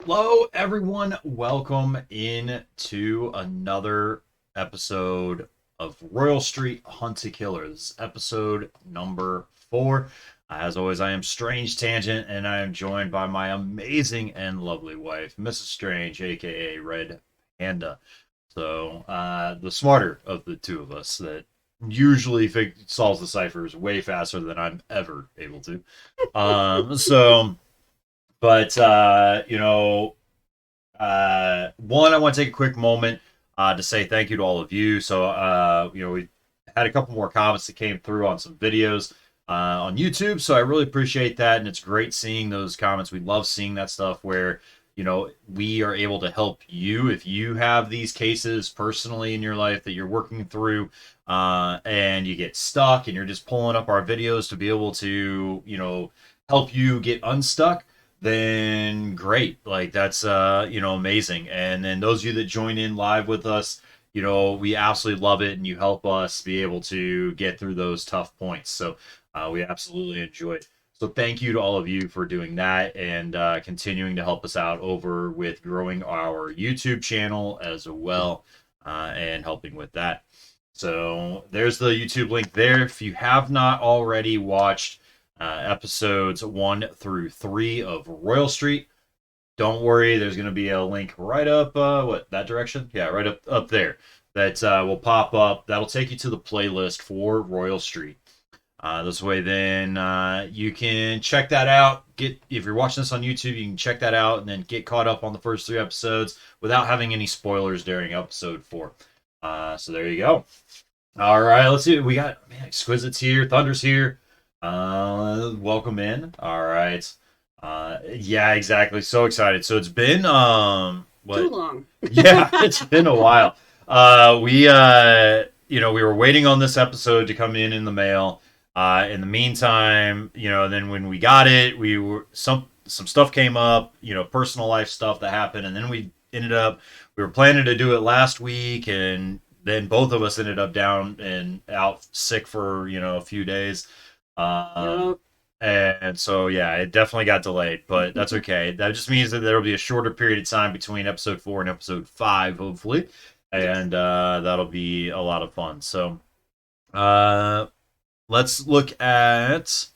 Hello, everyone. Welcome in to another episode of Royal Street Hunt to Killer. This is episode number 4. As always, I am Strange Tangent, and I am joined by my amazing and lovely wife, Mrs. Strange, aka Red Panda. So, the smarter of the two of us that usually solves the ciphers way faster than I'm ever able to. One, I want to take a quick moment to say thank you to all of you. We had a couple more comments that came through on some videos on YouTube, so I really appreciate that, and it's great seeing those comments. We love seeing that stuff where, we are able to help you if you have these cases personally in your life that you're working through, and you get stuck and you're just pulling up our videos to be able to, help you get unstuck. Then great, like that's amazing. And then those of you that join in live with us, we absolutely love it, and you help us be able to get through those tough points. So we absolutely enjoy it. So thank you to all of you for doing that, and continuing to help us out over with growing our YouTube channel as well, and helping with that. So there's the YouTube link there. If you have not already watched episodes 1 through 3 of Royal Street, don't worry, there's going to be a link right up that direction, right up there, that will pop up. That'll take you to the playlist for Royal Street. This way then you can check that out. If you're watching this on YouTube, you can check that out and then get caught up on the first 3 episodes without having any spoilers during episode 4. So there you go. All right, let's see. We got Exquisite's here, Thunder's here. Welcome in. All right. Yeah, exactly. So excited. So it's been Too long. Yeah, it's been a while. We were waiting on this episode to come in the mail. In the meantime, then when we got it, we were some stuff came up, personal life stuff that happened, and then we were planning to do it last week, and then both of us ended up down and out sick for a few days. And so it definitely got delayed, but that's okay. That just means that there will be a shorter period of time between episode 4 and episode 5, hopefully, and that'll be a lot of fun. So let's look at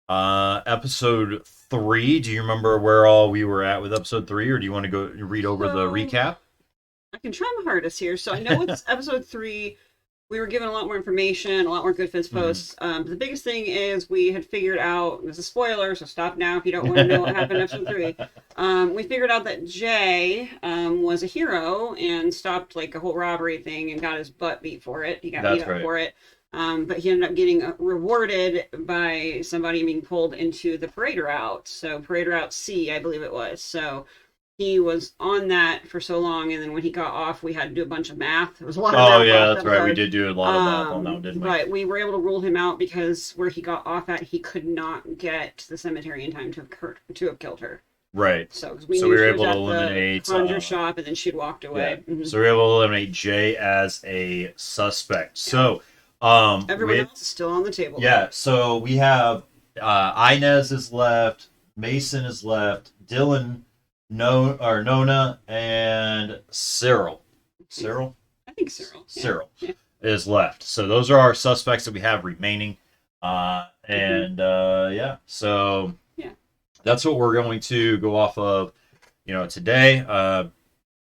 episode 3. Do you remember where all we were at with episode 3, or do you want to go read over the recap? I can try my hardest here. So I know it's episode 3. We were given a lot more information, a lot more good fence posts. The biggest thing is we had figured out, this is a spoiler, so stop now if you don't want to know what happened in episode 3. We figured out that Jay was a hero and stopped like a whole robbery thing and got his butt beat for it. He got beat up for it. But he ended up getting rewarded by somebody being pulled into the parade route. So parade route C, I believe it was. So he was on that for so long, and then when he got off, we had to do a bunch of math. It was a lot of math. Oh, yeah, that's right. We did do a lot of math on that one, didn't we? But we were able to rule him out because where he got off at, he could not get to the cemetery in time to have killed her. Right. So we were able to eliminate the conjure shop, and then she'd walked away. Yeah. Mm-hmm. So we were able to eliminate Jay as a suspect. So everyone else is still on the table. Yeah. So we have Inez is left, Mason is left, Dylan, Nona, and Cyril. Cyril? I think Cyril. Yeah. Cyril is left. So those are our suspects that we have remaining. So that's what we're going to go off of, today. If I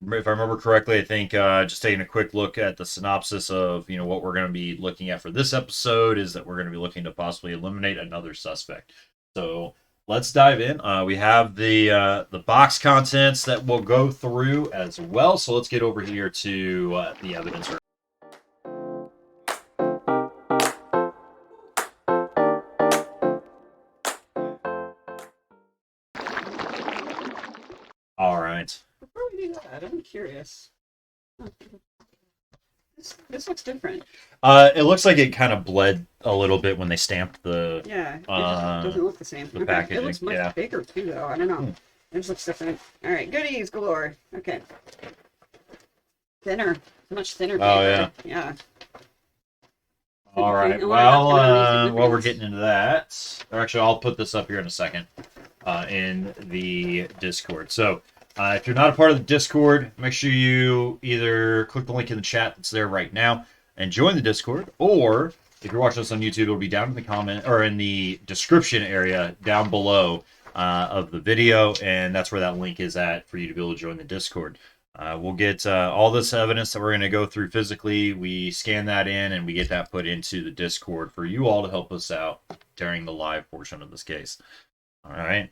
remember correctly, I think just taking a quick look at the synopsis of, what we're going to be looking at for this episode is that we're going to be looking to possibly eliminate another suspect. So let's dive in. We have the box contents that we'll go through as well. So let's get over here to the evidence. All right. Before we do that, I'm curious. This looks different. It looks like it kind of bled a little bit when they stamped the. Yeah, it doesn't look the same. The packaging. It looks much bigger too, though. I don't know. It just looks different. All right, goodies galore. Okay. Thinner, much thinner. Paper. Oh yeah. Yeah. All right. Well, while we're getting into that, or actually, I'll put this up here in a second in the Discord. So If you're not a part of the Discord, make sure you either click the link in the chat that's there right now and join the Discord, or if you're watching this on YouTube, it'll be down in the comment or in the description area down below of the video, and that's where that link is at for you to be able to join the Discord. We'll get all this evidence that we're going to go through physically. We scan that in and we get that put into the Discord for you all to help us out during the live portion of this case. All right.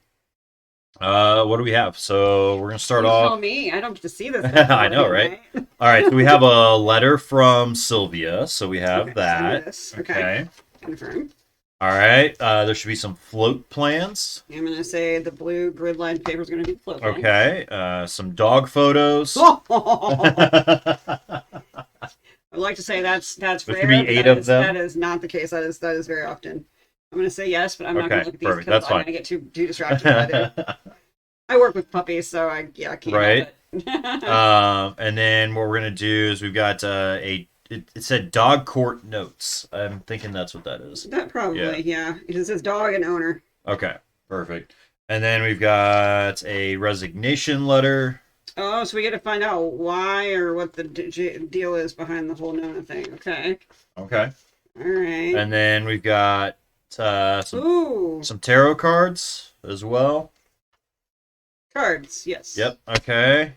What do we have? So we're going to start off. Tell me. I don't get to see this. I know, right? All right. So we have a letter from Sylvia. So we have that. Okay. Confirm. All right. There should be some float plans. I'm going to say the blue grid line paper is going to be the float plan. Okay. Some dog photos. I'd like to say that's There rare. should be 8 of them. That is not the case. That is very often. I'm going to say yes, but I'm not going to look at these perfect. because That's I'm fine. going to get too distracted. I work with puppies, so I can't Right. help it. And then what we're going to do is we've got it said dog court notes. I'm thinking that's what that is. That probably, yeah. It just says dog and owner. Okay, perfect. And then we've got a resignation letter. Oh, so we get to find out why or what the deal is behind the whole Nona thing. Okay. Okay. All right. And then we've got some tarot cards as well. Cards, yes. Yep. Okay.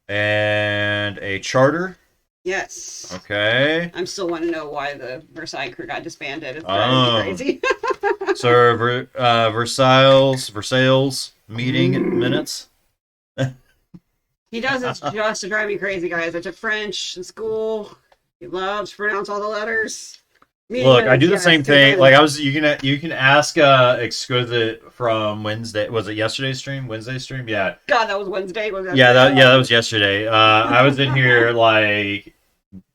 And a charter. Yes. Okay. I'm still want to know why the Versailles crew got disbanded. It's driving me crazy. So Versailles meeting minutes. He does it just to drive me crazy, guys. I took French in school. He loves to pronounce all the letters. Look, I do the same thing. Like you can ask Exquisite from Wednesday. Was it yesterday's stream? Wednesday's stream? Yeah. God, that was Wednesday. That was yesterday. I was in here like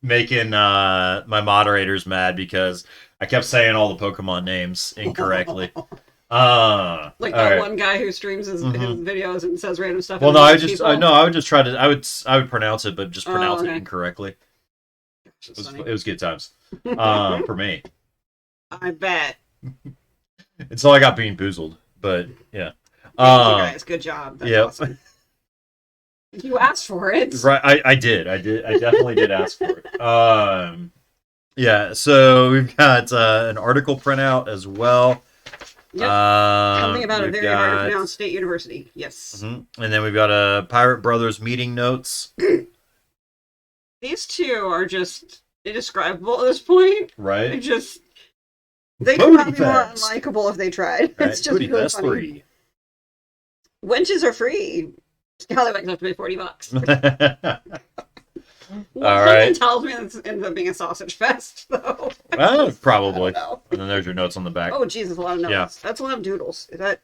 making my moderators mad because I kept saying all the Pokemon names incorrectly. Like that one guy who streams his videos and says random stuff. Well, no, I would just try to. I would pronounce it, but just pronounce it incorrectly. It was good times for me. I bet. Until I got being boozled, but yeah. Thank you guys. Good job. That's awesome. You asked for it. Right, I did. I definitely did ask for it. Yeah, so we've got an article printout as well. Yep. Something about a very hard to pronounce state university. Yes. And then we've got a Pirate Brothers meeting notes. These two are just indescribable at this point. Right. They could not be more unlikable if they tried. Right. It's just really funny. Wenches are free. Scallywags have to pay $40. All right. Tells me this ends up being a sausage fest, though. Well, probably. And then there's your notes on the back. Oh, Jesus, a lot of notes. Yeah. That's a lot of doodles. Is that?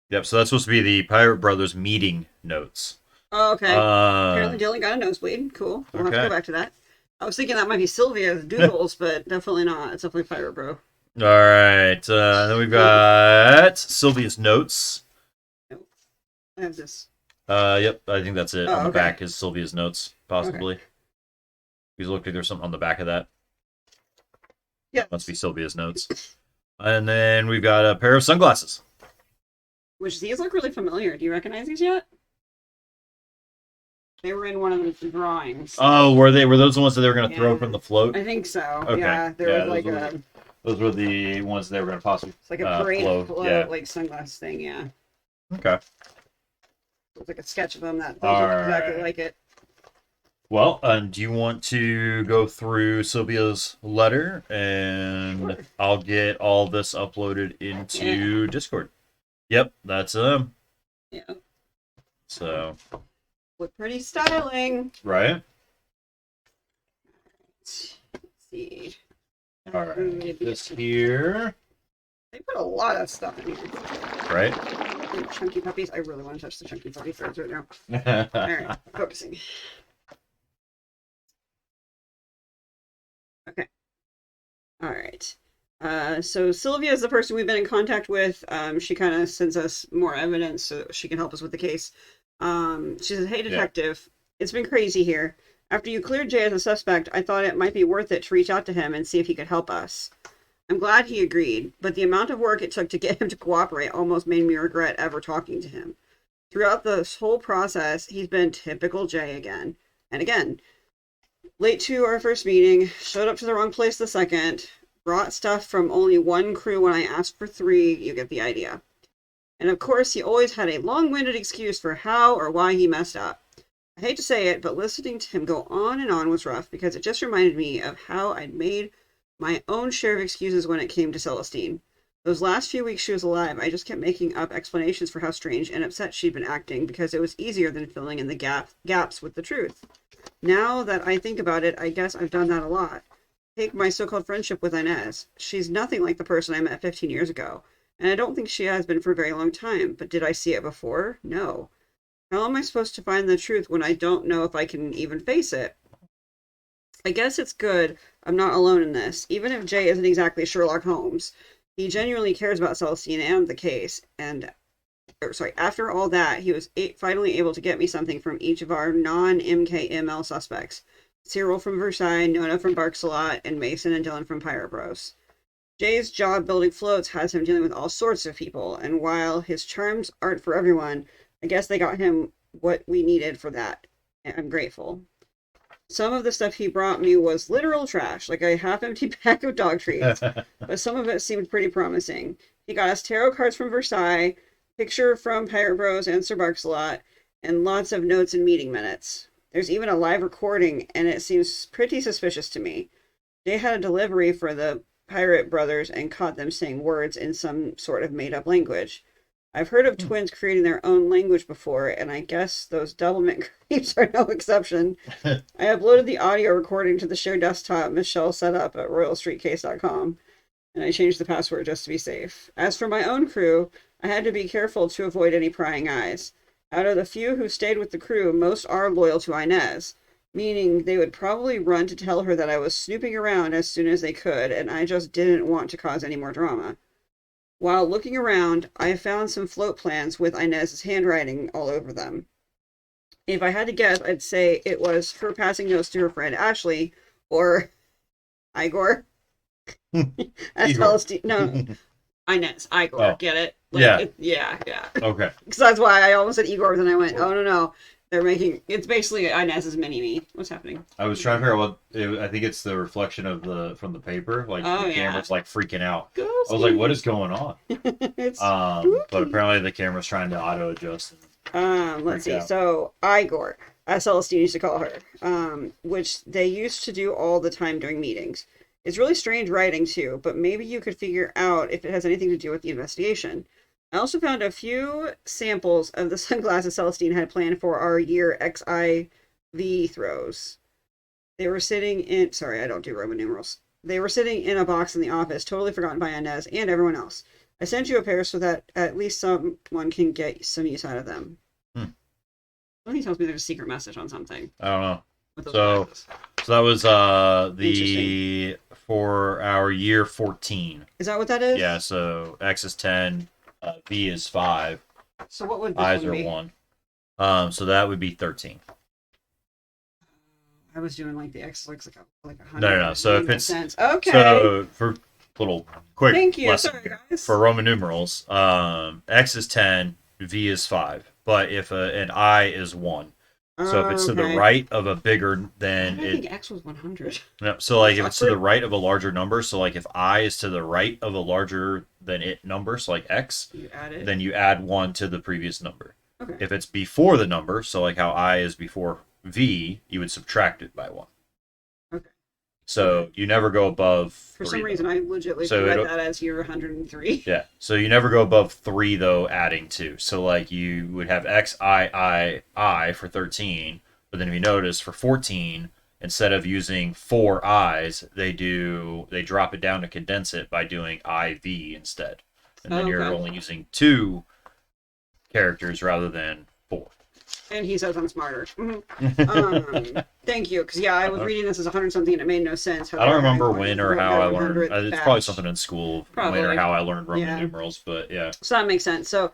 Yep. So that's supposed to be the Pirate Brothers meeting notes. Oh, okay. Apparently Dylan got a nosebleed. Cool. We'll have to go back to that. I was thinking that might be Sylvia's doodles, but definitely not. It's definitely Pirate Bro. All right. Then we've got Sylvia's notes. Nope. I have this. Yep. I think that's it. On the back is Sylvia's notes, possibly. He's looked like there's something on the back of that. Yeah. Must be Sylvia's notes. And then we've got a pair of sunglasses. Which these look really familiar. Do you recognize these yet? They were in one of the drawings. Oh, were they? Were those the ones that they were going to throw from the float? I think so. Okay. Yeah, there was like those were the ones they were going to possibly. It's like a parade float, like sunglass thing. Yeah. Okay. It's like a sketch of them that look exactly like it. Well, do you want to go through Sylvia's letter, and I'll get all this uploaded into Discord? Yep, that's Yeah. So. Look pretty styling. Right. Let's see. All right. This here. They put a lot of stuff in here. Right. Chunky puppies. I really want to touch the chunky puppy threads right now. All right. Focusing. Okay. All right. So Sylvia is the person we've been in contact with. She kind of sends us more evidence so that she can help us with the case. She says, "Hey, detective, it's been crazy here. After you cleared Jay as a suspect, I thought it might be worth it to reach out to him and see if he could help us. I'm glad he agreed, but the amount of work it took to get him to cooperate almost made me regret ever talking to him. Throughout this whole process, he's been typical Jay again and again. Late to our first meeting, showed up to the wrong place the second, brought stuff from only one crew when I asked for 3, you get the idea. And of course, he always had a long-winded excuse for how or why he messed up. I hate to say it, but listening to him go on and on was rough because it just reminded me of how I'd made my own share of excuses when it came to Celestine. Those last few weeks she was alive, I just kept making up explanations for how strange and upset she'd been acting because it was easier than filling in the gaps with the truth. Now that I think about it, I guess I've done that a lot. Take my so-called friendship with Inez. She's nothing like the person I met 15 years ago, and I don't think she has been for a very long time, but did I see it before? No. How am I supposed to find the truth when I don't know if I can even face it? I guess it's good I'm not alone in this, even if Jay isn't exactly Sherlock Holmes. He genuinely cares about Celestine and the case, and after all that, he was finally able to get me something from each of our non-MKML suspects. Cyril from Versailles, Nona from Barksalot, and Mason and Dylan from Pirate Bros. Jay's job building floats has him dealing with all sorts of people, and while his charms aren't for everyone, I guess they got him what we needed for that. I'm grateful. Some of the stuff he brought me was literal trash, like a half-empty pack of dog treats, but some of it seemed pretty promising. He got us tarot cards from Versailles, picture from Pirate Bros and Sir Barksalot, and lots of notes and meeting minutes. There's even a live recording, and it seems pretty suspicious to me. Jay had a delivery for the Pirate Brothers and caught them saying words in some sort of made-up language. I've heard of twins creating their own language before, and I guess those doublemint creeps are no exception. I uploaded the audio recording to the shared desktop Michelle set up at royalstreetcase.com, and I changed the password just to be safe. As for my own crew, I had to be careful to avoid any prying eyes. Out of the few who stayed with the crew, most are loyal to Inez, meaning they would probably run to tell her that I was snooping around as soon as they could, and I just didn't want to cause any more drama. While looking around, I found some float plans with Inez's handwriting all over them. If I had to guess, I'd say it was her passing notes to her friend Ashley, or Igor. As Celestine. No, Inez. Igor. Oh. Get it? Yeah. Yeah. Okay. Because that's why I almost said Igor, but then I went, oh, no. They're making, it's basically Inez's mini-me. What's happening? I was trying to figure out I think it's the reflection of from the paper. Like, the camera's like freaking out. Ghosty. I was like, what is going on? It's but apparently the camera's trying to auto adjust. Let's see. So Igor, as Celestine used to call her, which they used to do all the time during meetings. It's really strange writing too, but maybe you could figure out if it has anything to do with the investigation. I also found a few samples of the sunglasses Celestine had planned for our year XIV throws. They were sitting in... Sorry, I don't do Roman numerals. They were sitting in a box in the office, totally forgotten by Inez and everyone else. I sent you a pair so that at least someone can get some use out of them. Somebody tells me there's a secret message on something. I don't know. With those So glasses. that was for our year 14. Is that what that is? Yeah, so X is 10, V is 5, So what would this I's one are be? 1. So that would be 13. I was doing like the X looks like 100. No. So if it's okay. So for little quick Thank you. lesson Sorry, here. guys. For Roman numerals, X is 10, V is 5, but if an I is 1. So if it's to the Okay. right of a bigger than I think X was 100. No, so like if That's it's to the awkward. right of a larger number, so like if I is to the right of a larger than it number, so like X, You add it. then you add 1 to the previous number. Okay. If it's before the number, so like how I is before V, you would subtract it by 1. Okay. So you never go above For 3, some though. reason, I legitimately So read it'll- that as year 103. Yeah, so you never go above 3 though, adding 2. So like you would have X I for 13, but then if you notice for 14, instead of using 4 I's, they drop it down to condense it by doing IV instead, and then you're Okay. only using 2 characters rather than 4. And he says I'm smarter. Thank you, because I was reading this as 100 something and it made no sense. I don't remember when or how I learned. It's probably something in school, when or Probably. how I learned Roman Yeah. numerals, but yeah. So that makes sense. So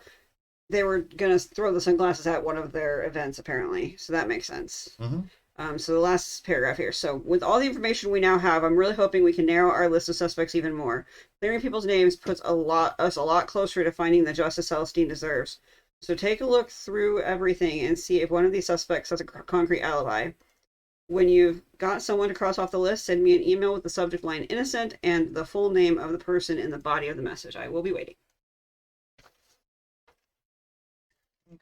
they were going to throw the sunglasses at one of their events, apparently. So that makes sense. Mm-hmm. So the last paragraph here. So with all the information we now have, I'm really hoping we can narrow our list of suspects even more. Clearing people's names puts us a lot closer to finding the justice Celestine deserves. So take a look through everything and see if one of these suspects has a concrete alibi. When you've got someone to cross off the list, send me an email with the subject line innocent and the full name of the person in the body of the message. I will be waiting.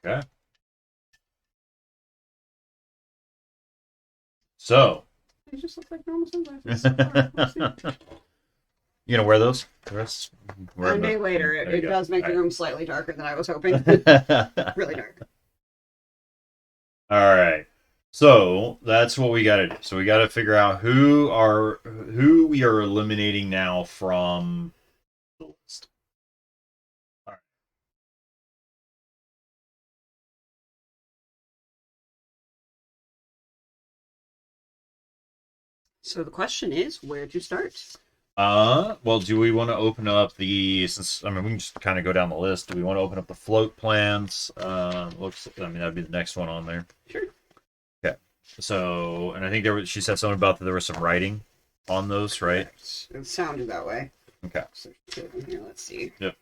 Okay. So. They just look like normal sunglasses. You gonna wear those? I may later. It does make the room slightly darker than I was hoping. Really dark. All right. So that's what we got to do. So we got to figure out who we are eliminating now from the list. All right. So the question is, where to start? Well, do we want to open up we can just kind of go down the list. Do we want to open up the float plans? That'd be the next one on there. Sure. Okay. So, and I think she said something about that there was some writing on those, right? It sounded that way. Okay. So here, let's see. Yep.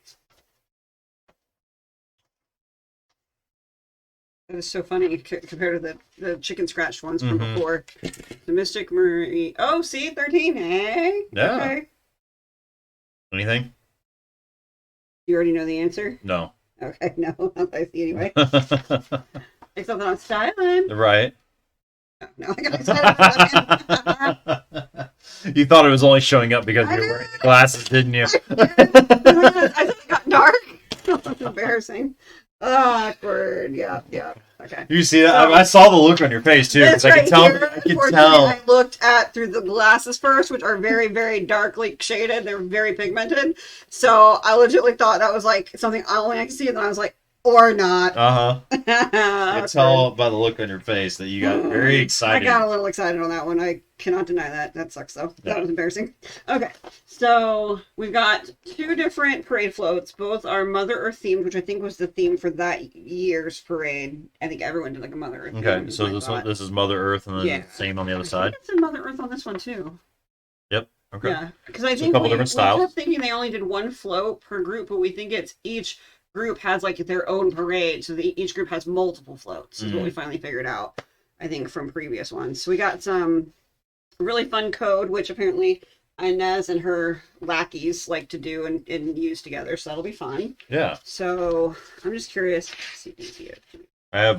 That is so funny compared to the chicken scratched ones from before. The Mystic Marie. Oh, see, 13. Hey. Yeah. Okay. Anything? You already know the answer? No. Okay, no. I see anyway. Except that I'm styling. Right. Oh, no, I got excited. You thought it was only showing up because you were wearing the glasses, didn't you? I thought it got dark. That's embarrassing. Awkward. Yeah. Okay. You see that? I saw the look on your face too, because I could tell. I looked at through the glasses first, which are very, very darkly shaded. They're very pigmented. So I legitimately thought that was like something I only could see, and then I was like, or not. I could tell by the look on your face that you got very excited. I got a little excited on that one. I cannot deny that. That sucks though. Yeah. That was embarrassing. Okay, so we've got 2 different parade floats. Both are Mother Earth themed, which I think was the theme for that year's parade. I think everyone did like a Mother Earth. Okay, so this is Mother Earth, and then the same on the other side. I think Mother Earth on this one too. Yep. Okay. Yeah, because I think a couple different styles. We kept thinking they only did 1 float per group, but we think it's each group has like their own parade, so each group has multiple floats. Is what we finally figured out, I think, from previous ones. So we got some really fun code, which apparently Inez and her lackeys like to do and use together, so that'll be fun. Yeah. So I'm just curious. I have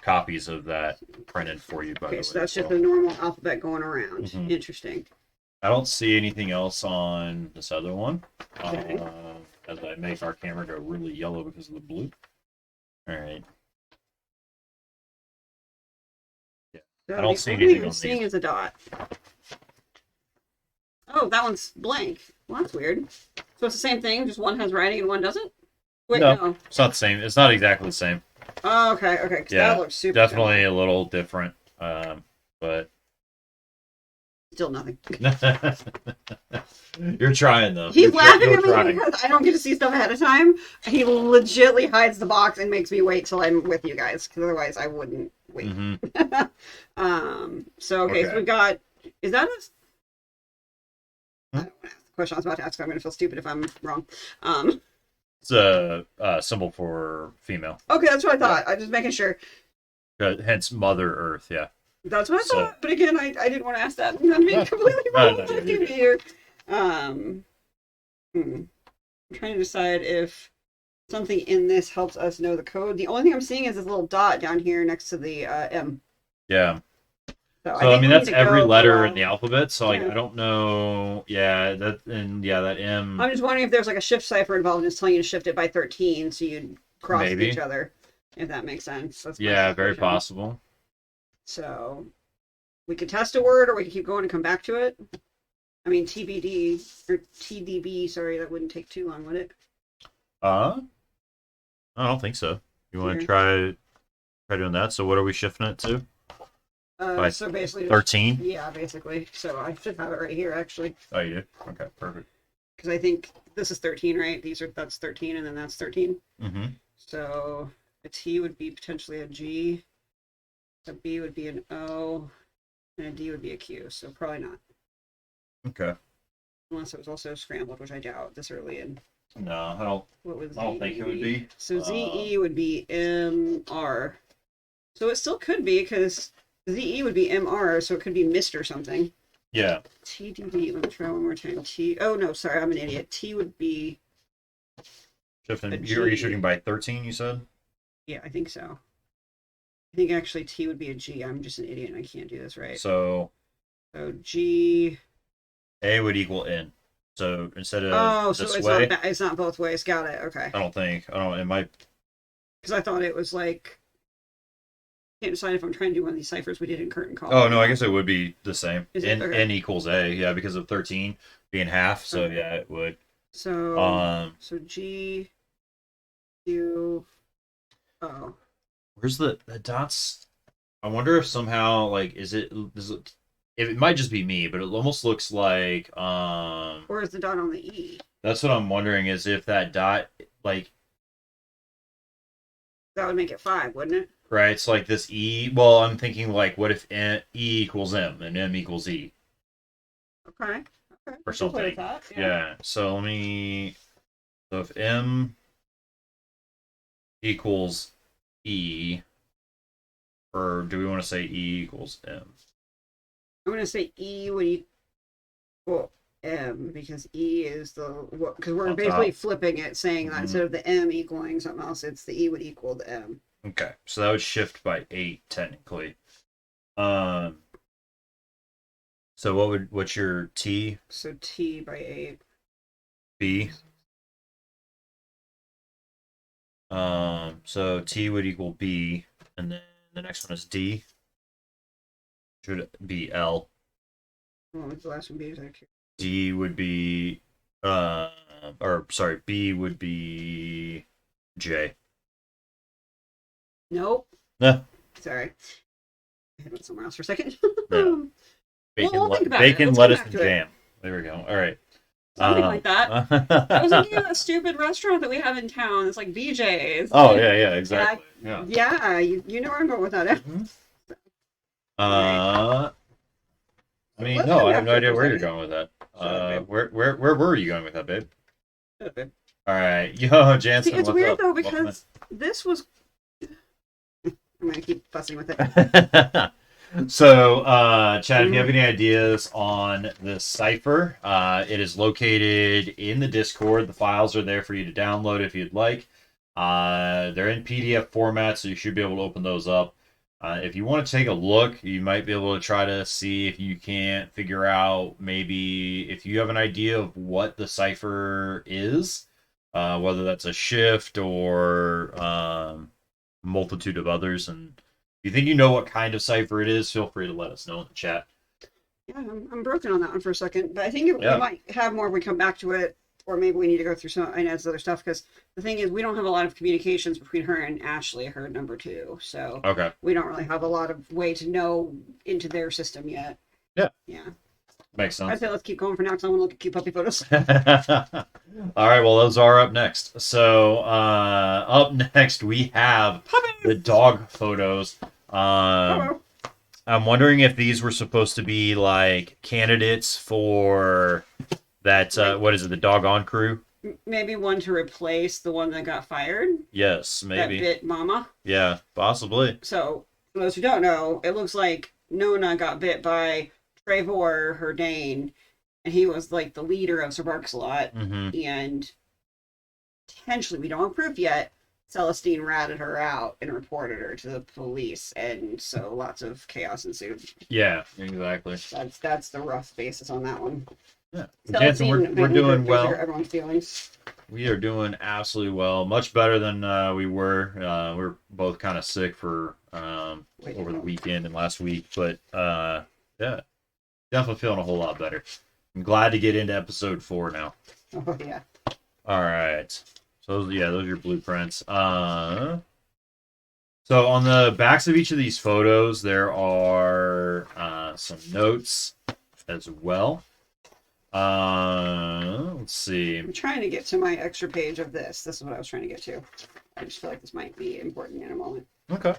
copies of that printed for you, by the way. So that's just the normal alphabet going around. Interesting. I don't see anything else on this other one. Okay. As I make our camera go really yellow because of the blue. All right. Yeah. So I don't see anything on I'm seeing is a dot. Oh, that one's blank. Well, that's weird. So it's the same thing, just one has writing and one doesn't? Wait, no. It's not the same. It's not exactly the same. Oh, okay. Yeah, that looks super definitely simple. A little different, but still nothing. You're trying though. He's laughing at me because I don't get to see stuff ahead of time. He legitimately hides the box and makes me wait till I'm with you guys, because otherwise I wouldn't wait. So we got. Is that a? I don't want to ask the question I was about to ask. I'm going to feel stupid if I'm wrong. It's a symbol for female. Okay, that's what I thought. I'm just making sure. Hence Mother Earth. Yeah. That's what I thought, but again, I didn't want to ask that. I'm being completely wrong here. I'm trying to decide if something in this helps us know the code. The only thing I'm seeing is this little dot down here next to the M. Yeah. So I mean, that's every letter in the alphabet. So I don't know. Yeah, that M. I'm just wondering if there's like a shift cipher involved, and it's telling you to shift it by 13, so you'd cross each other. If that makes sense. That's very possible. So we could test a word, or we could keep going and come back to it. I mean, TBD or TDB. Sorry, that wouldn't take too long, would it? I don't think so. You want to try doing that? So what are we shifting it to? So basically 13. Yeah, basically. So I should have it right here, actually. Oh, you do? Okay, perfect. Because I think this is 13, right? That's 13, and then that's 13. Mm-hmm. So a T would be potentially a G. A B would be an O, and a D would be a Q, so probably not. Okay. Unless it was also scrambled, which I doubt this early in. No, I don't. What would I don't think it would ZE be. So ZE would be MR. So it still could be because ZE would be MR, so it could be Mr. something. Yeah. TDD. Let me try one more time. T. Oh no, sorry, I'm an idiot. T would be. Shifting. A Are G. you shooting by 13? You said. Yeah, I think so. I think actually T would be a G. I'm just an idiot and I can't do this right. So G. A would equal N. So instead of So this it's way, not it's not both ways. Got it. Okay. I don't think. I don't. It might. Because I thought it was like. Can't decide if I'm trying to do one of these ciphers we did in curtain call. Oh no, I guess it would be the same. Is it? Okay. N equals A. Yeah, because of 13 being half. So Okay. yeah, it would. So G Q O. Where's the dots? I wonder if somehow like is it it might just be me, but it almost looks like Or is the dot on the E? that's what I'm wondering is if that dot like That would make it 5, wouldn't it? right, it's like this E. Well, I'm thinking like what if E equals M and M equals E Okay. Okay. or something. Yeah. So let me. So if M equals E, or do we want to say E equals M? I'm gonna say E would equal M because E is the because we're On basically top. flipping it, saying that instead of the M equaling something else, it's the E would equal the M. Okay, so that would shift by 8 technically. Um. So what's your T? So T by 8. B. So T would equal B, and then the next one is D. Should be L. What would the last one be? D would be, or sorry, B would be J. Nope. No. Sorry. I went somewhere else for a second. No. Bacon, we'll think about it. bacon Let's lettuce, come and back to it. jam. There we go. All right. Something like that. I was thinking of a stupid restaurant that we have in town. It's like BJ's. Oh yeah, exactly. Yeah. Yeah, you know where I'm going with that. I mean, Let's no, come I have back no to it idea for a where you're second. going with that. Sure, Where were you going with that, babe? Okay. All right, yo, Jansen. See, it's what's weird up? though Welcome because this was. I'm gonna keep fussing with it. in. So, Chad, if you have any ideas on this cipher, it is located in the Discord. The files are there for you to download if you'd like. They're in PDF format, so you should be able to open those up. If you want to take a look, you might be able to try to see if you can't figure out maybe if you have an idea of what the cipher is, whether that's a shift or multitude of others. And if you think you know what kind of cipher it is, feel free to let us know in the chat. Yeah, I'm broken on that one for a second, but I think Yeah. we might have more when we come back to it, or maybe we need to go through some Inez's other stuff because the thing is we don't have a lot of communications between her and Ashley, her number 2, so Okay. we don't really have a lot of way to know into their system yet. Yeah. Yeah. Makes sense. I'd say let's keep going for now because I want to look at cute puppy photos. All right, well, those are up next. So, up next, we have the dog photos. Hello. I'm wondering if these were supposed to be like candidates for that, what is it, the Dog On crew? Maybe one to replace the one that got fired. Yes, That maybe. bit Mama. Yeah, possibly. So, for those who don't know, it looks like Nona got bit by Trevor, her Dane, and he was like the leader of Sir Barks-a-Lot. Mm-hmm. And potentially, we don't have proof yet, Celestine ratted her out and reported her to the police, and so lots of chaos ensued. Yeah, exactly. That's the rough basis on that one. Yeah. Jansen, we're Celestine doing well. Everyone's feelings. We are doing absolutely well. Much better than we were. We were both kind of sick for over the weekend and last week. But yeah, definitely feeling a whole lot better. I'm glad to get into episode 4 now. Oh, yeah. All right. So, those are your blueprints. So, on the backs of each of these photos, there are some notes as well. Let's see. I'm trying to get to my extra page of this. This is what I was trying to get to. I just feel like this might be important in a moment. Okay.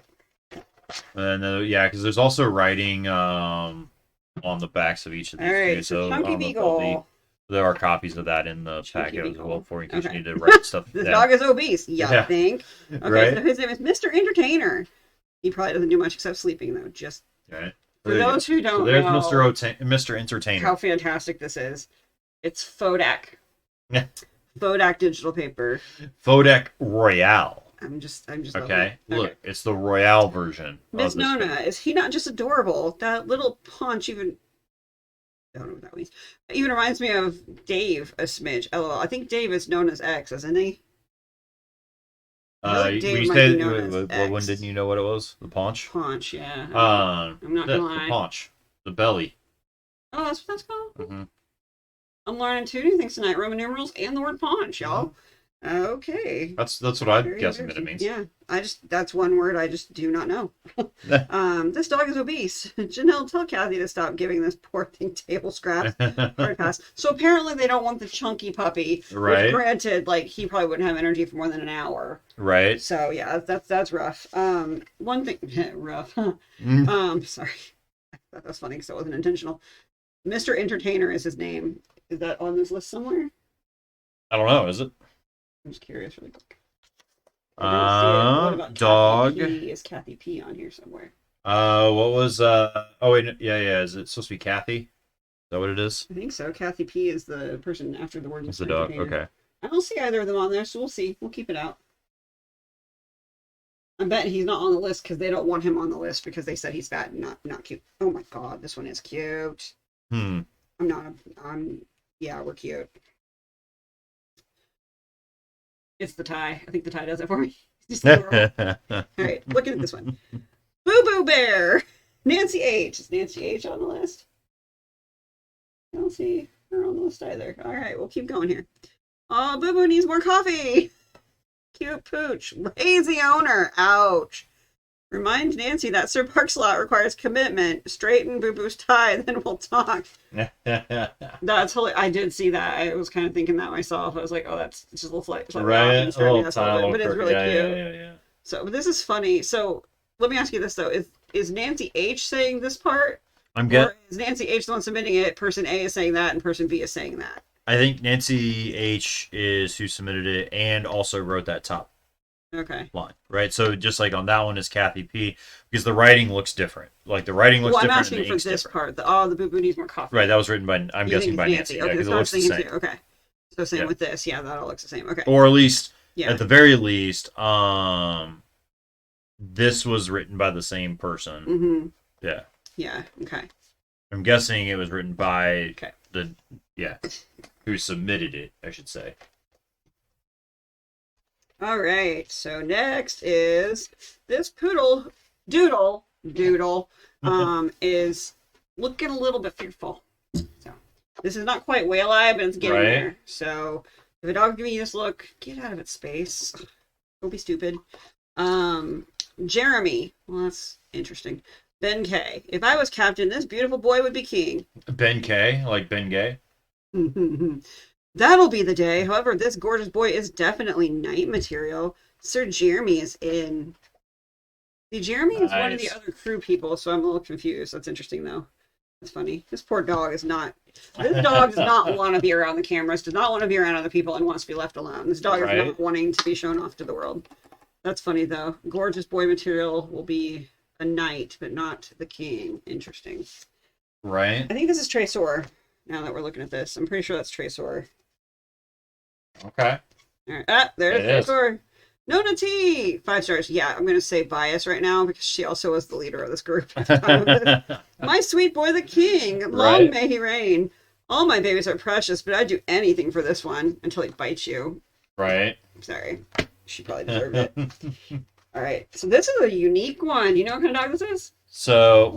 And yeah, because there's also writing on the backs of each of these. All right, too, so I Chunky don't know if they'll be Beagle. There are copies of that in the Chunky packet as beagle. well for you in case Okay. you need to write stuff This down. dog is obese. You Yeah. think? Okay, Right? so his name is Mr. Entertainer. He probably doesn't do much except sleeping, though. Just Right. for There you those go. who don't So there's know Mr. Entertainer. how fantastic this is, it's Fodak. Yeah. Fodak digital paper. Fodak Royale. I'm just Okay. loving it. Look, it's the Royale version. Miss of this Nona, paper. is he not just adorable? That little punch even. I don't know what that means. It even reminds me of Dave a smidge. LOL. I think Dave is Nona's ex, isn't he? I feel like Dave We might said, be Nona's well, when ex. didn't you know what it was? The paunch? Punch, yeah. I'm not gonna the lie. paunch. The belly. Oh, that's what that's called? Mm-hmm. I'm learning two new things tonight. Roman numerals and the word paunch, y'all. Okay. That's what I'm Very guessing that it interesting. means. Yeah, that's one word I just do not know. This dog is obese. Janelle, tell Kathy to stop giving this poor thing table scraps. Hard pass. So apparently they don't want the chunky puppy. Right. Which, granted, like he probably wouldn't have energy for more than an hour. Right. So yeah, that's rough. One thing rough. Huh? Sorry, I thought that was funny because it wasn't intentional. Mr. Entertainer is his name. Is that on this list somewhere? I don't know. Is it? I'm just curious, really quick. I didn't see it. What about dog. Kathy P? Is Kathy P on here somewhere? What was oh wait, yeah. Is it supposed to be Kathy? Is that what it is? I think so. Kathy P is the person after the word. It's Mr. the dog. Entertainer. Okay. I don't see either of them on there, so we'll see. We'll keep it out. I bet he's not on the list because they don't want him on the list because they said he's fat and not cute. Oh my god, this one is cute. Hmm. Yeah, we're cute. It's the tie. I think the tie does it for me. Just adorable. All right, looking at this one. Boo Boo Bear. Nancy H. Is Nancy H on the list? I don't see her on the list either. All right, we'll keep going here. Oh, Boo Boo needs more coffee. Cute pooch. Lazy owner. Ouch. Remind Nancy that Sir Parkslot requires commitment. Straighten Boo Boo's tie, then we'll talk. That's totally. I did see that. I was kind of thinking that myself. I was like, oh, that's just a little slight Right. off, A little but tiny, it's really cute. Yeah. So, but this is funny. So, let me ask you this though: is Nancy H saying this part, or is Nancy H the one submitting it? Person A is saying that, and person B is saying that. I think Nancy H is who submitted it and also wrote that top line, right? So just like on that one is Kathy P, because the writing looks different. Like the writing looks different. I'm asking for this part. The Boo Boo needs more coffee. Right, that was written by, I'm guessing by Nancy. Okay, because it looks the same. too. Okay, so same with this. Yeah, that all looks the same. Okay, or at least, yeah, at the very least, this was written by the same person. Mm-hmm. Yeah. Yeah. Okay. I'm guessing it was written by who submitted it, I should say. All right. So next is this doodle is looking a little bit fearful. So this is not quite whale eye, but it's getting there. So if a dog's giving you this look, get out of its space. Don't be stupid. Jeremy. Well, that's interesting. Ben K. If I was captain, this beautiful boy would be king. Ben K, like Ben Gay. That'll be the day. However, this gorgeous boy is definitely night material. Sir Jeremy is in. See, Jeremy is one of the other crew people, so I'm a little confused. That's interesting, though. That's funny. This poor dog is not. This dog does not want to be around the cameras, does not want to be around other people, and wants to be left alone. This dog is not wanting to be shown off to the world. That's funny, though. Gorgeous boy material will be a knight, but not the king. Interesting. Right. I think this is Tresor. Now that we're looking at this, I'm pretty sure that's Tresor. Okay. All right. There's Tresor. Nona T. 5 stars. Yeah, I'm going to say bias right now because she also was the leader of this group at the time of this. My sweet boy, the king. Long may he reign. All my babies are precious, but I'd do anything for this one until he bites you. Right. Sorry. She probably deserved it. All right. So this is a unique one. You know what kind of dog this is? So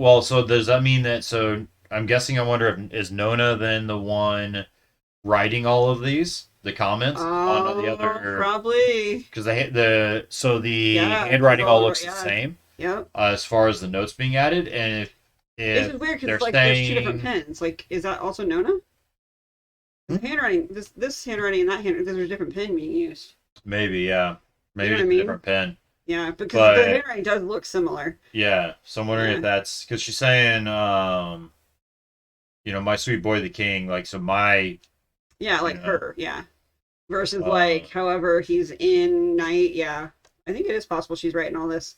does that mean that, so I'm guessing, I wonder if, is Nona then the one writing all of these? The comments on the other, probably, because the handwriting all looks the same. Yep. As far as the notes being added, and if this is weird because like there's 2 different pens. Like, is that also Nona? The handwriting, this handwriting and that handwriting, there's a different pen being used. Maybe, yeah, maybe it's a different pen. Yeah, because the handwriting does look similar. Yeah, so I'm wondering if that's because she's saying, my sweet boy the king, like, so my Yeah, like you know? her. Yeah. Versus Uh, like however he's in night. Yeah. I think it is possible she's writing all this.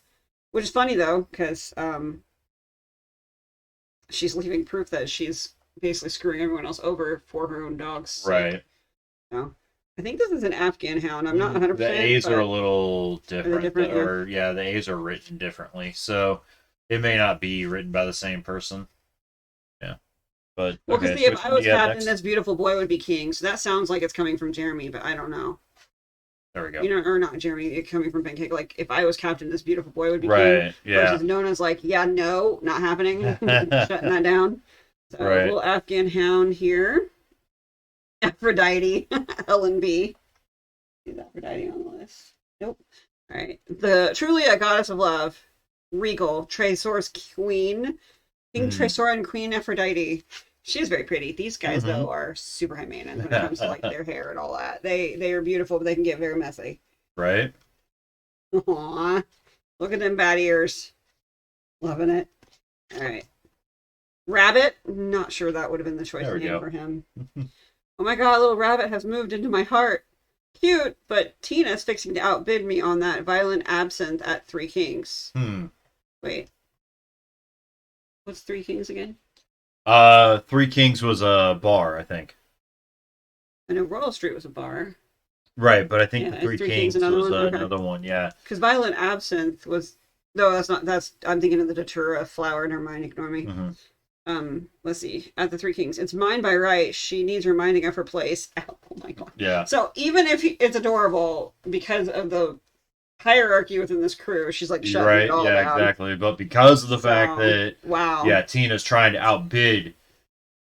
Which is funny though, because she's leaving proof that she's basically screwing everyone else over for her own dog's sake. right. So I think this is an Afghan hound. I'm not 100%, The A's are a but little are they different, different? Yeah. or yeah, the A's are written differently, so it may not be written by the same person. Yeah, but Well, because okay. So if which I one do was you have captain, next? this beautiful boy would be king. So that sounds like it's coming from Jeremy, but I don't know. There we go. You know, or not Jeremy, it coming from Pancake. Like, if I was captain, this beautiful boy would be king. Right. Yeah. Versus Nona's like, yeah, no, not happening. Shutting that down. So, Right. little Afghan hound here. Aphrodite, Ellen B. Is Aphrodite on the list? Nope. All right. The truly a goddess of love, Regal, Tresor's queen, King Tresor and Queen Aphrodite. She is very pretty. These guys though are super high maintenance when it comes to like their hair and all that. They are beautiful, but they can get very messy. Right. Aww. Look at them bat ears. Loving it. All right. Rabbit. Not sure that would have been the choice name for him. Oh my god, little rabbit has moved into my heart. Cute, but Tina's fixing to outbid me on that violent absinthe at Three Kings. Wait. What's Three Kings again? Three Kings was a bar, I think. I know Royal Street was a bar. Right, but I think Yeah, the Three Three Kings Kings, another was one? Okay. another one. Yeah. Because Violent Absinthe was... No, that's not... That's... I'm thinking of the Datura flower. Never mind, ignore me. Let's see. At the Three Kings. It's mine by right. She needs reminding of her place. Oh my god. Yeah. So even if it's adorable, because of the hierarchy within this crew, she's like shutting it all down. Exactly. But because of the fact that wow, yeah, Tina's trying to outbid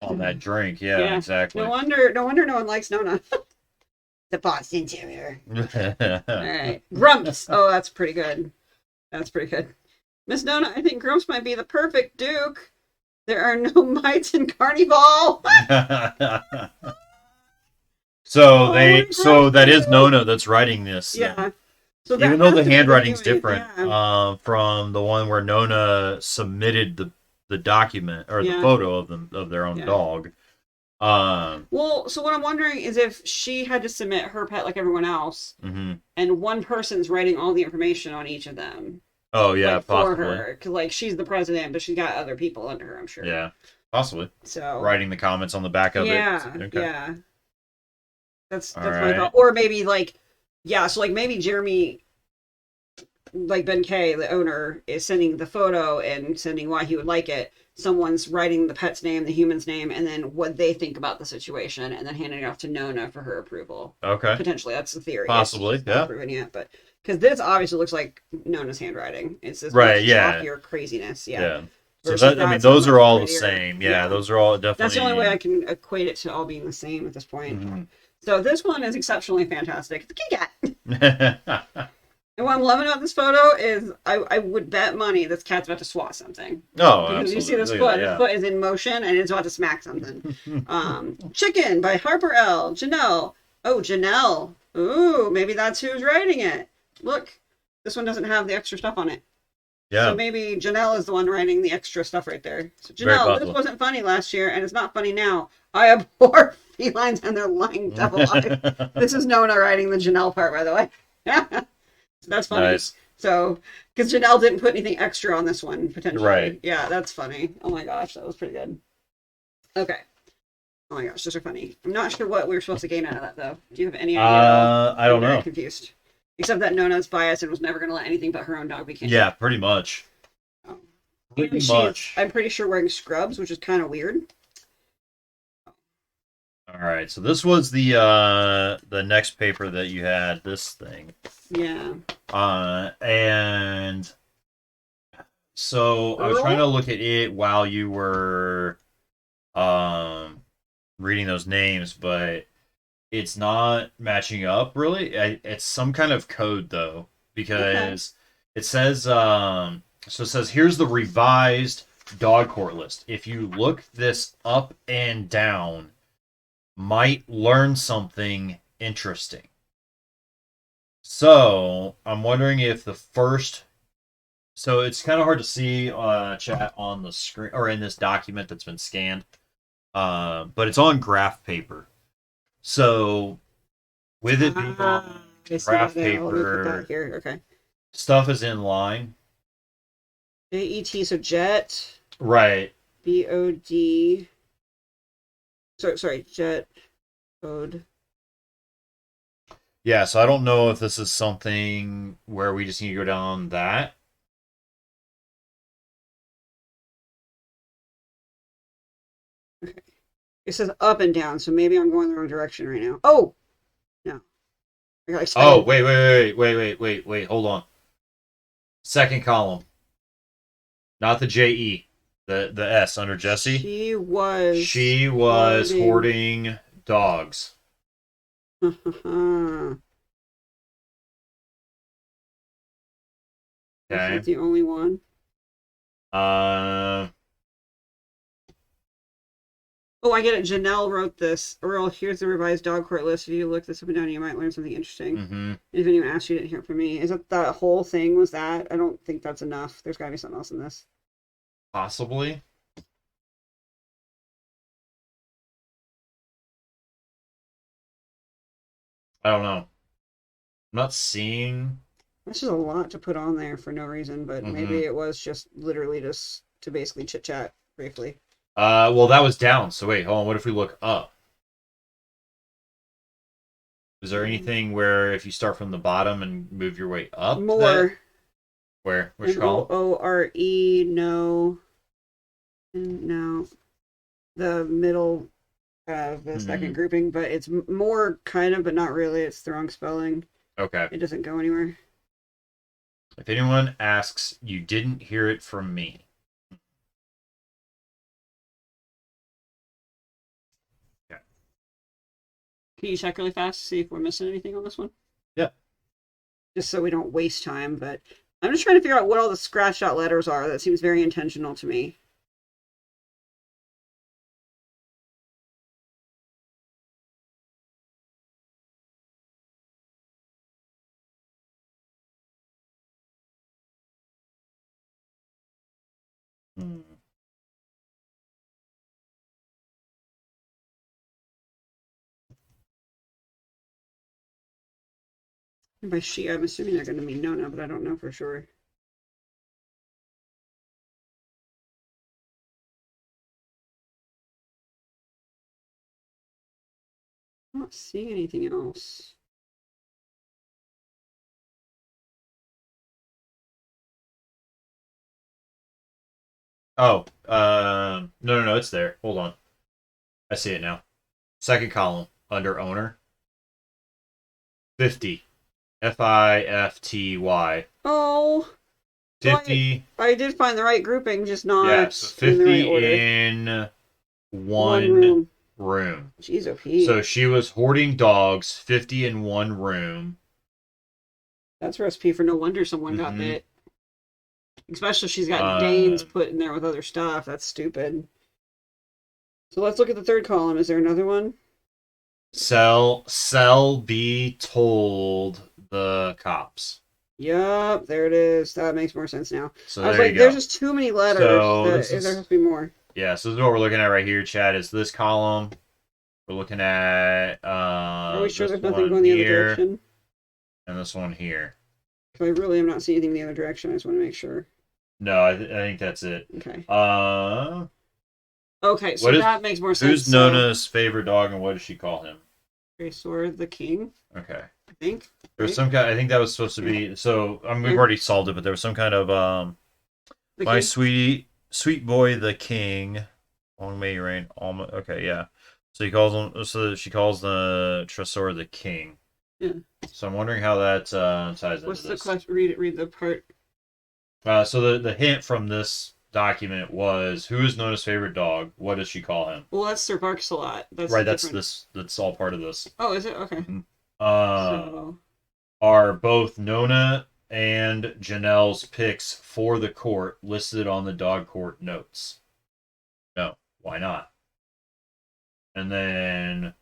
on that drink. Yeah, exactly. No wonder no one likes Nona. The Boston Terrier. All right. Grumps. Oh, that's pretty good. That's pretty good. Miss Nona, I think Grumps might be the perfect Duke. There are no mites in Carnival. So that is Nona that's writing this. Yeah. So even though the handwriting's different from the one where Nona submitted the document or the photo of them of their own dog. Well, so what I'm wondering is if she had to submit her pet like everyone else, and one person's writing all the information on each of them. Oh yeah, like, possibly. For her, because like she's the president, but she's got other people under her. I'm sure. Yeah, possibly. So writing the comments on the back of it. Yeah. That's right. my thought. Or maybe like, so like maybe Jeremy, like Ben K, the owner, is sending the photo and sending why he would like it. Someone's writing the pet's name, the human's name, and then what they think about the situation, and then handing it off to Nona for her approval. Okay. Potentially, that's the theory. Possibly, not proven yet, but because this obviously looks like Nona's handwriting. It's this chalkier craziness. Yeah. So that, I mean, those are all the same. Yeah, those are all definitely. That's the only way I can equate it to all being the same at this point. So this one is exceptionally fantastic. It's a kitty cat. And what I'm loving about this photo is I would bet money this cat's about to swat something. Oh, because absolutely. you see this foot. This foot is in motion and it's about to smack something. Chicken by Harper L. Janelle. Oh, Janelle. Ooh, maybe that's who's writing it. Look, this one doesn't have the extra stuff on it. Yeah. So maybe Janelle is the one writing the extra stuff right there. So Janelle, this wasn't funny last year and it's not funny now. I abhor felines and their lying devil eyes. This is Nona writing the Janelle part, by the way. That's funny. Nice. So, because Janelle didn't put anything extra on this one, potentially. Right. Yeah, that's funny. Oh my gosh, that was pretty good. Okay. Oh my gosh, those are funny. I'm not sure what we were supposed to gain out of that, though. Do you have any idea? I don't know. I'm confused. Except that Nona's biased and was never going to let anything but her own dog be king. Yeah, pretty much. Pretty much. I'm pretty sure wearing scrubs, which is kind of weird. All right, so this was the next paper that you had, this thing. Yeah. And so I was trying to look at it while you were reading those names, but it's not matching up really. It's some kind of code though, because it says so it says here's the revised dog court list. If you look this up and down, might learn something interesting. So I'm wondering if the first, so it's kind of hard to see chat on the screen or in this document that's been scanned, but it's on graph paper. So with it being on I see graph that now. Let me put that paper, here. Okay. stuff is in line. JET, so jet. Right. BOD. Sorry, jet code. Yeah, so I don't know if this is something where we just need to go down that. Okay. It says up and down, so maybe I'm going the wrong direction right now. Oh! No. I got excited. Oh, wait, hold on. Second column. Not the JE. The S under Jesse. She was hoarding dogs. That's Okay. not the only one. Oh, I get it. Janelle wrote this. Earl, here's the revised dog court list. If you look this up and down, you might learn something interesting. Mm-hmm. If anyone asks, you didn't hear from me. Is that whole thing was that? I don't think that's enough. There's got to be something else in this. Possibly. I don't know. I'm not seeing. That's just a lot to put on there for no reason, but Mm-hmm. maybe it was just literally just to basically chit chat briefly. Well, that was down. So wait, hold on. What if we look up? Is there anything where if you start from the bottom and move your way up? More. Where? Which column? ORE, no. And no. The middle of the second grouping, but it's more kind of, but not really. It's the wrong spelling. Okay. It doesn't go anywhere. If anyone asks, you didn't hear it from me. Okay. Can you check really fast to see if we're missing anything on this one? Yeah. Just so we don't waste time, but I'm just trying to figure out what all the scratched out letters are. That seems very intentional to me. And by she, I'm assuming they're going to mean Nona, but I don't know for sure. I'm not seeing anything else. Oh, no, it's there. Hold on. I see it now. Second column under owner. 50. FIFTY. Oh. 50. I did find the right grouping, just not Yeah, so 50 in the right order. in One room. Jeez, OP. So she was hoarding dogs, 50 in one room. That's a recipe for no wonder someone got bit. Especially if she's got Danes put in there with other stuff. That's stupid. So let's look at the third column. Is there another one? B told the cops. Yup, there it is. That makes more sense now. So I was like, there's just too many letters. So there has to be more. Yeah, so this is what we're looking at right here, Chad, is this column. We're looking at Are we sure there's nothing going the other direction? And this one here. I really am not seeing anything the other direction. I just want to make sure. No, I think that's it. Okay. Okay, so that makes more sense. Who's Nona's favorite dog, and what does she call him? Krewe the king. Okay. I think. There's some kind. I think that was supposed to be. So we've already solved it, but there was some kind of my sweet boy the king. Long may you reign. Okay, yeah. So he calls him. So she calls the Tresor the king. Yeah. So I'm wondering how that ties into What's this. the question? Read the part. So the hint from this document was who is Nona's favorite dog? What does she call him? Well, that's Sir Barks a lot. That's right. That's all part of this. Oh, is it? Okay. Are both Nona and Janelle's picks for the court listed on the dog court notes? No. Why not? And then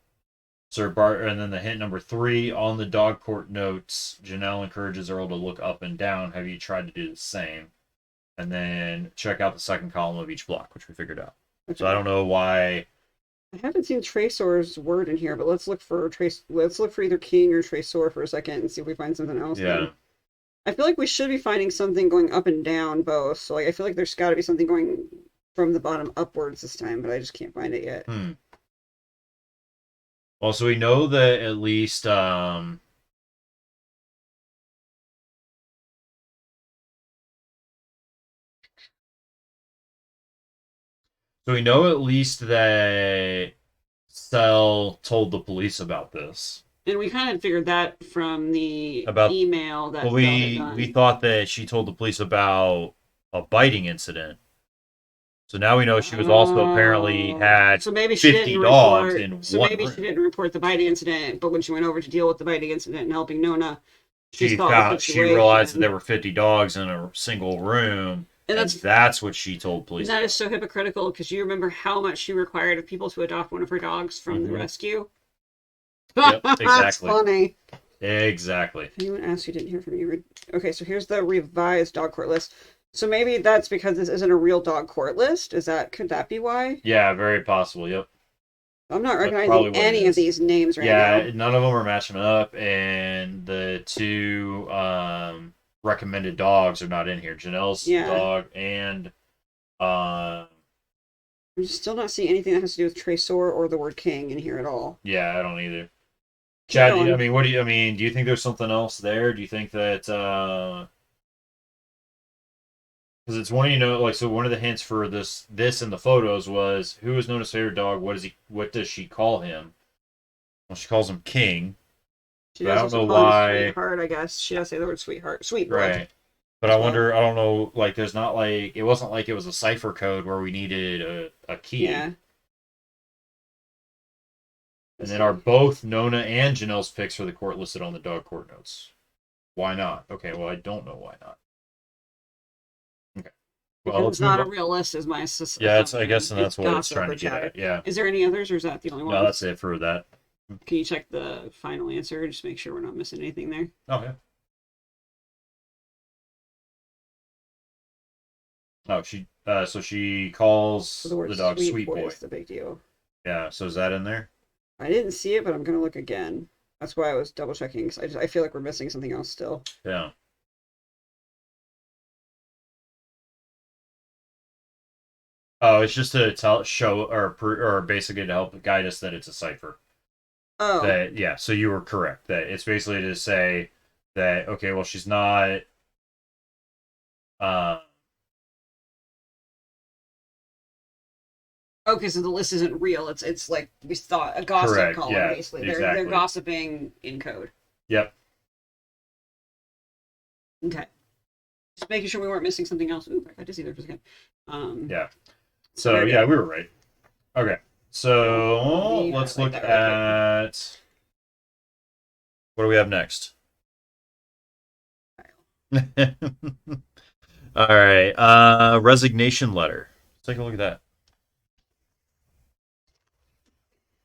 and then the hint number 3 on the dog court notes, Janelle encourages Earl to look up and down. Have you tried to do the same? And then check out the second column of each block, which we figured out. Okay. So I don't know why I haven't seen Trasor's word in here, but let's look for Trace. Let's look for either King or Trasor for a second and see if we find something else. Yeah. Then I feel like we should be finding something going up and down both. So like I feel like there's got to be something going from the bottom upwards this time, but I just can't find it yet. Well, so we know that at least so we know at least that Cell told the police about this. And we kind of figured that from the About email that well, Belle had done. we thought that she told the police about a biting incident. So now we know she was also apparently had so maybe she 50 didn't dogs report, in so one maybe room. she didn't report the biting incident, but when she went over to deal with the biting incident and helping Nona, She realized that there were 50 dogs in a single room, and that's what she told police. That is so hypocritical because you remember how much she required of people to adopt one of her dogs from the rescue. Yep, exactly. That's funny. Exactly. Anyone asked who didn't hear from you? Okay, so here's the revised dog court list. So maybe that's because this isn't a real dog court list. Could that be why? Yeah, very possible. Yep. I'm not recognizing any of these names right now. Yeah, none of them are matching up, and the two recommended dogs are not in here. Janelle's dog and I'm still not seeing anything that has to do with Trasor or the word king in here at all. Yeah, I don't either. Chad, I mean, do you think there's something else there? Do you think that because it's one, so one of the hints for this in the photos was who is Nona's favorite dog? What does she call him? Well, she calls him King. She does, I don't know why. Sweetheart, I guess she does say the word sweetheart, sweet blood. Right. But I wonder. I don't know. Like, there's not it wasn't like it was a cipher code where we needed a key. Yeah. And then are both Nona and Janelle's picks for the court listed on the dog court notes? Why not? Okay, well, I don't know why not. Okay. Well, it's not a real list, is my assumption. Yeah, I guess that's what it's trying to get at. Yeah. Is there any others, or is that the only one? No, that's it for that. Can you check the final answer? Just make sure we're not missing anything there. Oh, yeah. Oh, so she calls the dog Sweet Boy. That's the big deal. Yeah, so is that in there? I didn't see it, but I'm going to look again. That's why I was double checking, because I feel like we're missing something else still. Yeah. Oh, it's just to show or basically to help guide us that it's a cipher. Oh. Yeah, so you were correct. That it's basically to say that, okay, well, she's not okay, so the list isn't real. It's like we thought a gossip column, basically. They're gossiping in code. Yep. Okay. Just making sure we weren't missing something else. Ooh, I did see there for a second. Yeah. So yeah, we were right. Okay. So let's look at what do we have next? All right. Resignation letter. Let's take a look at that.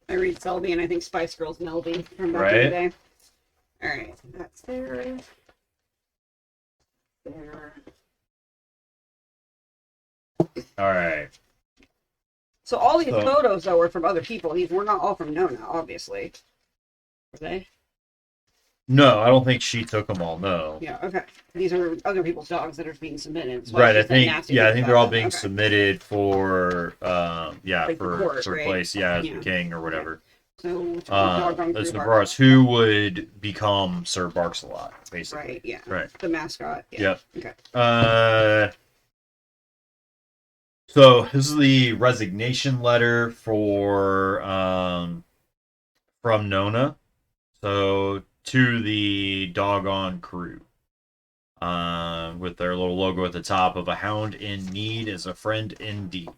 I read Selby and I think Spice Girls Melby from back in the day. All right, that's there. There. All right. So all these photos, though, were from other people. These were not all from Nona, obviously. Were they? No, I don't think she took them all. No. Yeah. Okay. These are other people's dogs that are being submitted. Right. I think they're all being submitted for court, to replace as the king or whatever. So as far as who would become Sir Barks-a-Lot, basically. Right. Yeah. Right. The mascot. Yeah. Okay. So this is the resignation letter for from Nona. So to the doggone crew. With their little logo at the top of a hound in need is a friend indeed.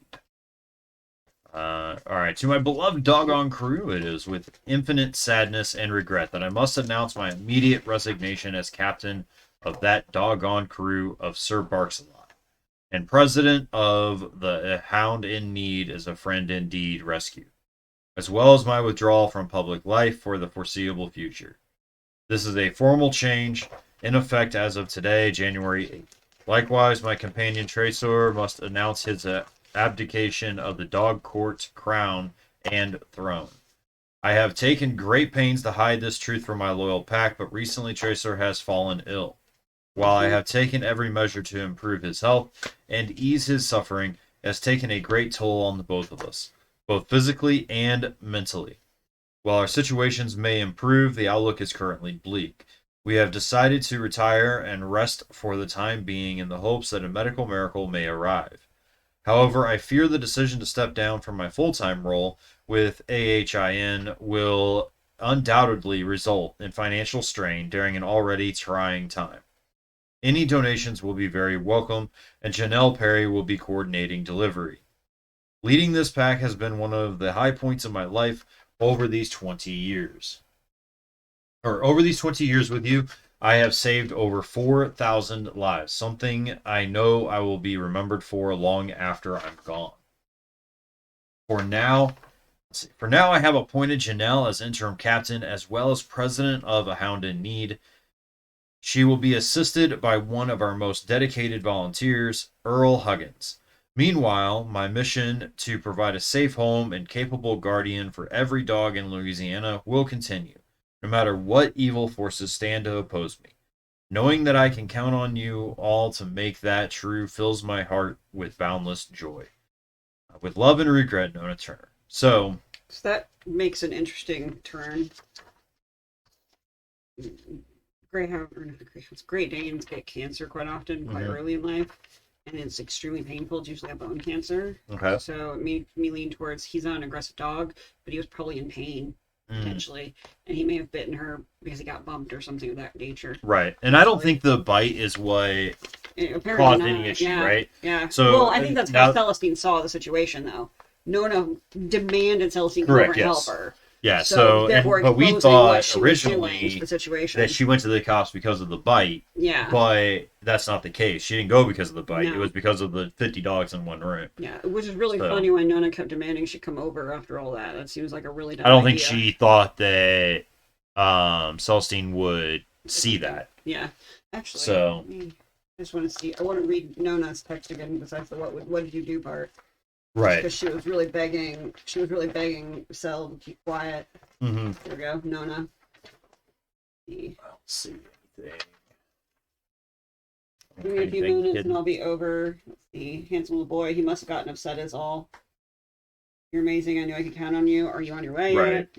All right, to my beloved doggone crew, it is with infinite sadness and regret that I must announce my immediate resignation as captain of that doggone crew of Sir Barks-a-Lot, and president of the Hound in Need is a Friend Indeed Rescue, as well as my withdrawal from public life for the foreseeable future. This is a formal change in effect as of today, January 8th. Likewise, my companion Trasor must announce his abdication of the dog court crown and throne. I have taken great pains to hide this truth from my loyal pack, but recently Tracer has fallen ill. While I have taken every measure to improve his health and ease his suffering, it has taken a great toll on the both of us, both physically and mentally. While our situations may improve, the outlook is currently bleak. We have decided to retire and rest for the time being in the hopes that a medical miracle may arrive. However, I fear the decision to step down from my full-time role with AHIN will undoubtedly result in financial strain during an already trying time. Any donations will be very welcome, and Janelle Perry will be coordinating delivery. Leading this pack has been one of the high points of my life over these 20 years. Over these 20 years with you, I have saved over 4,000 lives, something I know I will be remembered for long after I'm gone. For now, I have appointed Janelle as interim captain as well as president of A Hound in Need. She will be assisted by one of our most dedicated volunteers, Earl Huggins. Meanwhile, my mission to provide a safe home and capable guardian for every dog in Louisiana will continue, no matter what evil forces stand to oppose me. Knowing that I can count on you all to make that true fills my heart with boundless joy. With love and regret, Nona Turner. So that makes an interesting turn. Greyhound, or not Greyhounds, Great Danes get cancer quite often, quite early in life, and it's extremely painful. It's usually a bone cancer. Okay. So it made me lean towards he's not an aggressive dog, but he was probably in pain, potentially, and he may have bitten her because he got bumped or something of that nature. Right, and I don't think the bite is what caused any issue, right? Yeah. So, well, I think that's how Celestine saw the situation, though. Nona demanded Celestine come over and help her. Yeah, but we thought originally the situation. that she went to the cops because of the bite. Yeah. But that's not the case. She didn't go because of the bite. No. It was because of the 50 dogs in one room. Yeah, which is really funny when Nona kept demanding she come over after all that. That seems like a really dumb I don't idea. think she thought that Celestine would see that. Yeah. Actually, so I just want to see. I want to read Nona's text again besides the what did you do part. Right. Because she was really begging. She was really begging Cel to keep quiet. Mm-hmm. There we go, Nona. I don't see anything. Give me a few minutes and I'll be over. Let's see. Handsome little boy. He must have gotten upset is all. You're amazing. I knew I could count on you. Are you on your way yet?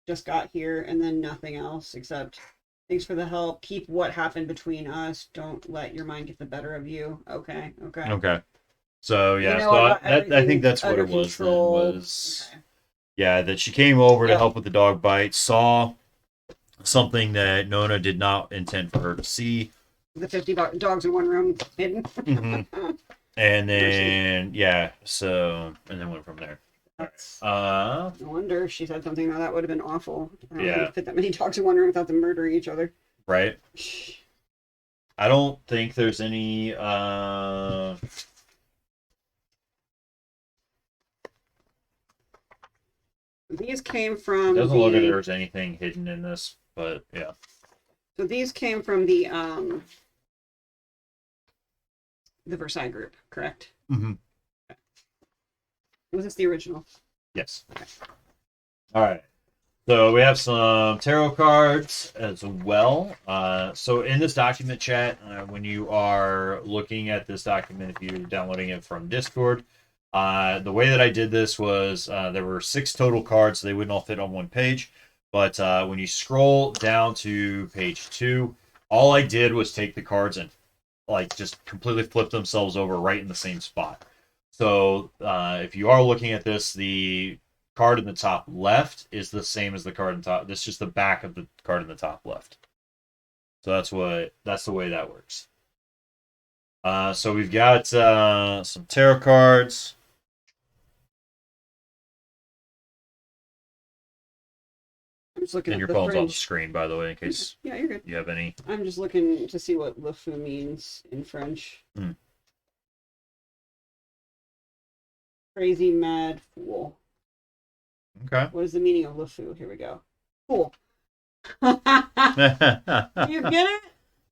Just got here and then nothing else except thanks for the help. Keep what happened between us. Don't let your mind get the better of you. Okay. So yeah, I think that's what it was. Yeah, that she came over to help with the dog bite, saw something that Nona did not intend for her to see. The 50 dogs in one room hidden. And then and then went from there. No wonder she said something. No, that would have been awful. I don't think fit that many dogs in one room without them murdering each other. Right. I don't think there's any These came from. It doesn't look like there's anything hidden in this, but yeah. So these came from the Versailles group, correct? Mm-hmm. Okay. Was this the original? Yes. Okay. All right. So we have some tarot cards as well. So in this document chat, when you are looking at this document, if you're downloading it from Discord. The way that I did this was there were 6 total cards, so they wouldn't all fit on one page. But when you scroll down to page 2, all I did was take the cards and just completely flip themselves over right in the same spot. So if you are looking at this, the card in the top left is the same as the card in the top. This is just the back of the card in the top left. So that's the way that works. So we've got some tarot cards. I'm just looking and at your phone's on the screen, by the way, in case you're good. You have any. I'm just looking to see what le fou means in French. Crazy, mad, fool. Okay. What is the meaning of le fou? Here we go. Fool. You get it?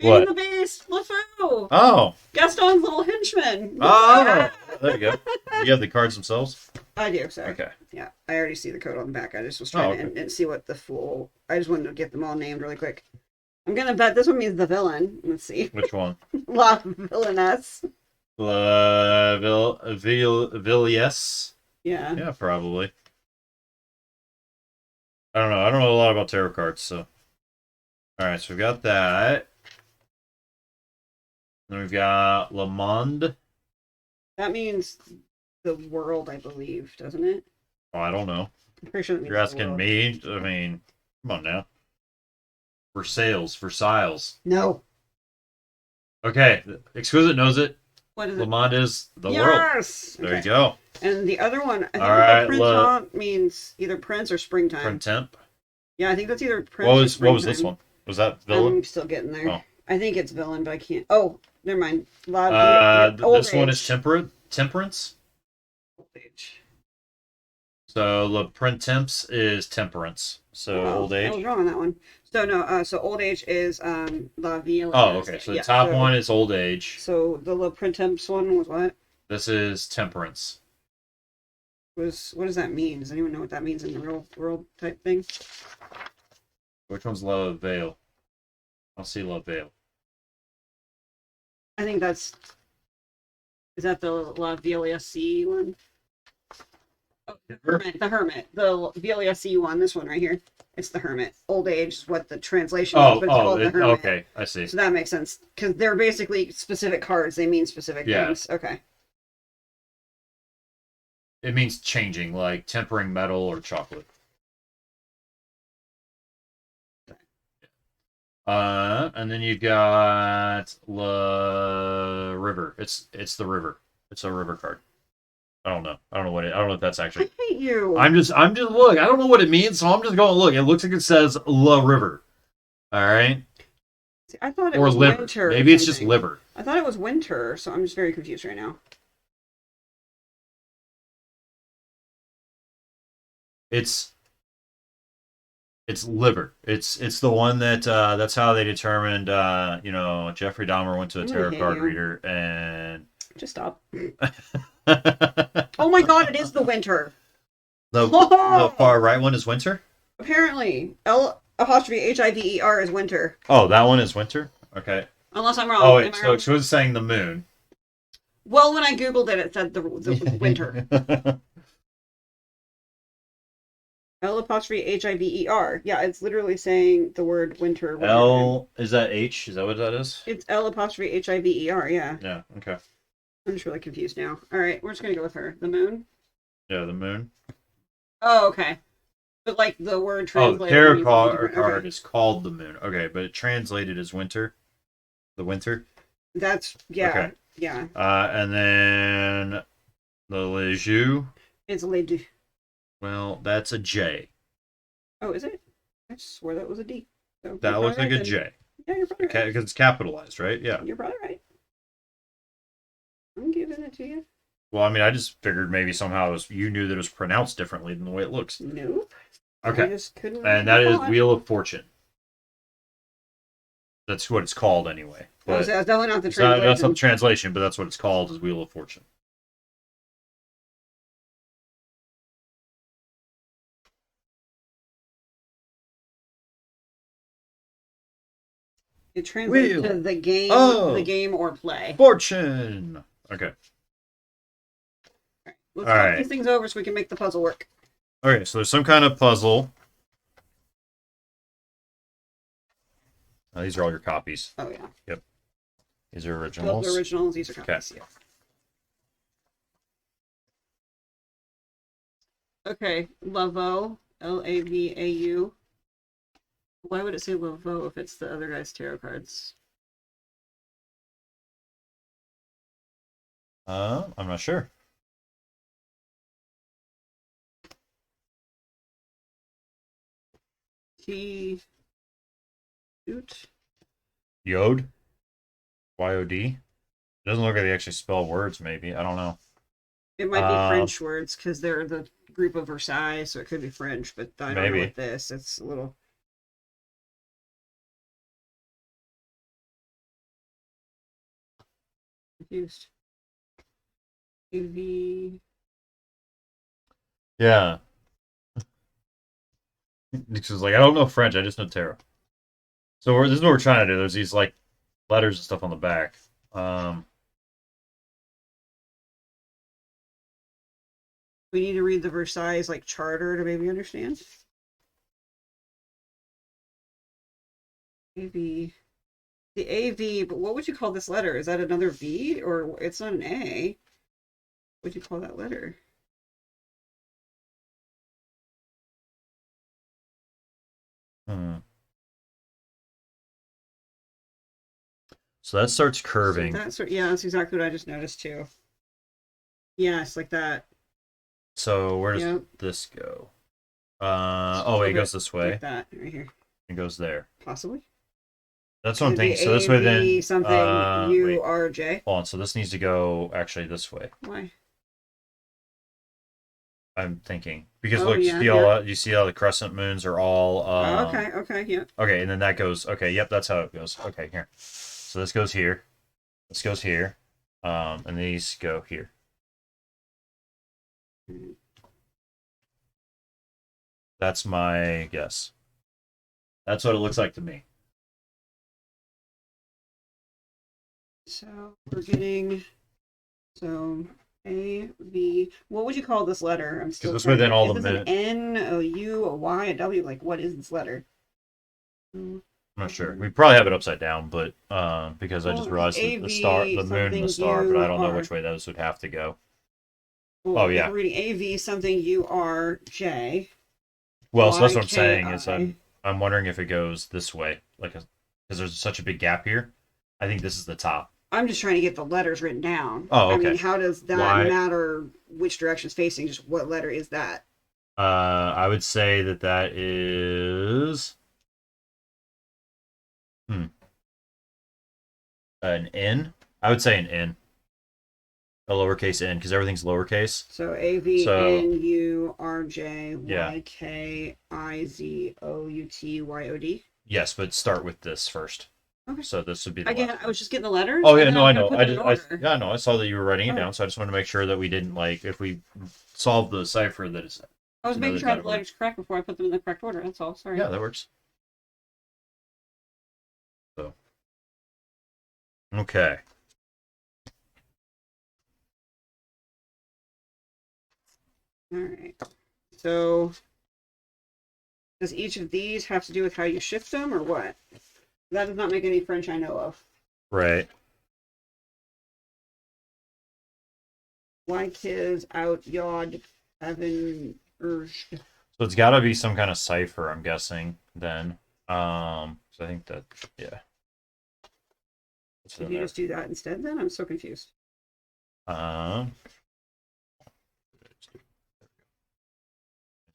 What? The Beast, le fou. Oh. Gaston's little henchman. Oh. There you go. You have the cards themselves? I do, sorry. Okay. Yeah. I already see the code on the back. I just was Oh, trying okay. to and see what the full. I just wanted to get them all named really quick. I'm gonna bet this one means the villain. Let's see. Which one? La Villainess. Villiers? Yeah. Yeah, probably. I don't know. I don't know a lot about tarot cards, so. Alright, so we've got that. Then we've got Le Monde. That means the world, I believe, doesn't it? Oh, I don't know. I'm pretty sure that means You're the asking world. me? I mean, come on now. Versailles. No. Okay, Exquisite knows it. What is Le it? Monde is the world. Yes. There you go. And the other one, I think All right, printemps means either prince or springtime. Printemps. Yeah, I think that's either prince What or was springtime. this one? Was that villain? I'm still getting there. Oh. I think it's villain, but I can't. Oh, never mind. Old This one is age. temperance. Old age. So Le Printemps is temperance. So Oh, old I age. was wrong on that one. So no, so old age is La Ville. Oh, okay. So the top one is old age. So the Le Printemps one was what? This is temperance. What does that mean? Does anyone know what that means in the real world type thing? Which one's La Vale? I'll see La Vale. I think is that the La Ville one? Oh, the Hermit. The Ville one, this one right here. It's the Hermit. Old age is what the translation is, but it's called the Hermit. Okay, I see. So that makes sense. Because they're basically specific cards. They mean specific things. Okay. It means changing, like tempering metal or chocolate. And then you got La River. It's the river. It's a river card. I don't know. I don't know if that's actually. I hate you. I'm just look. I don't know what it means, so I'm just going to look. It looks like it says La River. All right. See, I thought it or was liver. winter. Maybe it's just liver. I thought it was winter, so I'm just very confused right now. It's liver. It's the one that that's how they determined. Jeffrey Dahmer went to a tarot card reader and just stop. Oh my god, it is the winter. The far right one is winter. Apparently, L''HIVER is winter. Oh, that one is winter. Okay. Unless I'm wrong. Oh wait, so she was saying the moon. Well, when I googled it, it said the winter. L''HIVER. Yeah, it's literally saying the word winter. L, is that H? Is that what that is? It's L''HIVER. Yeah. Yeah. Okay. I'm just really confused now. All right, we're just gonna go with her. The moon. Yeah, the moon. Oh, okay. But like the word translated. Oh, the tarot card is called the moon. Okay, but it translated as winter. The winter. That's yeah. Okay. Yeah. And then the Leju. It's Leju. Well, that's a J. Oh, is it? I swore that was a D. So that looks like a J. Yeah, you're probably right. Because it's capitalized, right? Yeah. You're probably right. I'm giving it to you. Well, I mean, I just figured maybe somehow you knew that it was pronounced differently than the way it looks. Nope. Okay. I just couldn't. And that is Wheel of Fortune. That's what it's called anyway. That's definitely not the translation. That's not the translation, but that's what it's called, is Wheel of Fortune. It translates to the game or play. Fortune. Okay. Let's talk these things over so we can make the puzzle work. Okay, so there's some kind of puzzle. These are all your copies. Oh, yeah. Yep. These are originals. Those are originals. These are copies. Okay. Yeah. Okay. Laveau. Lavau. Why would it say Laveau if it's the other guy's tarot cards? I'm not sure. Yod. Yod? Y-O-D? It doesn't look like they actually spell words, maybe. I don't know. It might be French words because they're the group of Versailles, so it could be French, but I don't know what this. It's a little... confused. UV... Yeah. Because like I don't know French, I just know tarot. So this is what we're trying to do. There's these like letters and stuff on the back. Um, We need to read the Versailles like charter to maybe understand. AV. The AV, but what would you call this letter? Is that another V or it's not an A? What would you call that letter? hmm. So that starts So curving. that's yeah, that's exactly what I just noticed too. Yes, like that. So where does Yep. this go? So Oh, wait, it flip goes it this like way. that right here. It goes there. Possibly. That's what I'm It'd be thinking. So this way AV then, something wait, URJ. hold on. So this needs to go actually this way. Why? I'm thinking because Oh look, yeah, yeah. you see how the crescent moons are all Oh, okay, okay, yeah. okay, and then that goes okay. Yep, that's how it goes. Okay, here. So this goes here. This goes here. And these go here. That's my guess. That's what it looks like to me. So we're getting so A V. What would you call this letter? I'm Because still this way, trying then to. all Is the this an N, a U, a Y, a W? Like what is this letter? I'm not sure. We probably have it upside down, but because I just Well, realized that A the star, V the moon, and the something star, but I U don't know R. which way those would have to go. Oh Well, if yeah. we're reading A V something U R J Well, so that's Y what I'm K saying is I. I'm wondering if it goes this way, like because there's such a big gap here. I think this is the top. I'm just trying to get the letters written down. Oh, I mean, okay. how does that Why? matter which direction it's facing? Just what letter is that? I would say that that is hmm, an N. I would say an N, a lowercase n, because everything's lowercase. So A V So N U R J yeah, Y K I Z O U T Y O D. yes, but start with this first. Okay. So this would be the Again, left I one. was just getting the letters, Oh and yeah, then no, I'm I gonna know. put them in order. Yeah, no, I saw that you were writing it All down, right. so I just wanted to make sure that we didn't like if we solved the cipher that it's I was you know making that sure I had that the order. letters correct before I put them in the correct order. That's all. Yeah, Sorry. that works. So okay. All right. So does each of these have to do with how you shift them, or what? That does not make any French I know of. Right. Like his out yod heaven urged. So it's got to be some kind of cipher, I'm guessing. Then, so I think that yeah, it's Did in you there. just do that instead then? I'm so confused. Um,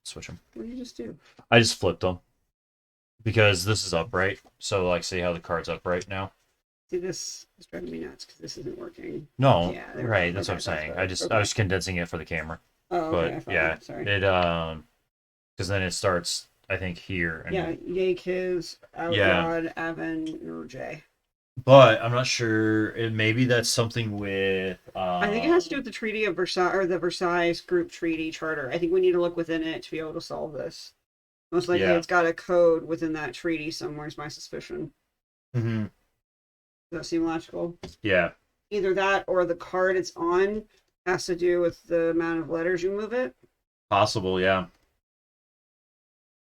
switch them. What did you just do? I just flipped them because this is upright. So like, see how the card's upright now? See, this is driving me nuts because this isn't working. No, Yeah, there we right. go. That's what I'm Okay, saying. better. I Okay. was condensing it for the camera, Oh, okay. I but yeah, follow. Sorry. it because then it starts. I think here and Yeah, Yake his out yeah, yod Avon Urj. but I'm not sure. Maybe that's something with I think it has to do with the Treaty of Versailles or the Versailles Group Treaty Charter. I think we need to look within it to be able to solve this. Most likely, yeah. it's got a code within that treaty somewhere. Is my suspicion. Hmm. Does that seem logical? Yeah, Either that or the card it's on has to do with the amount of letters you move it. possible. Yeah.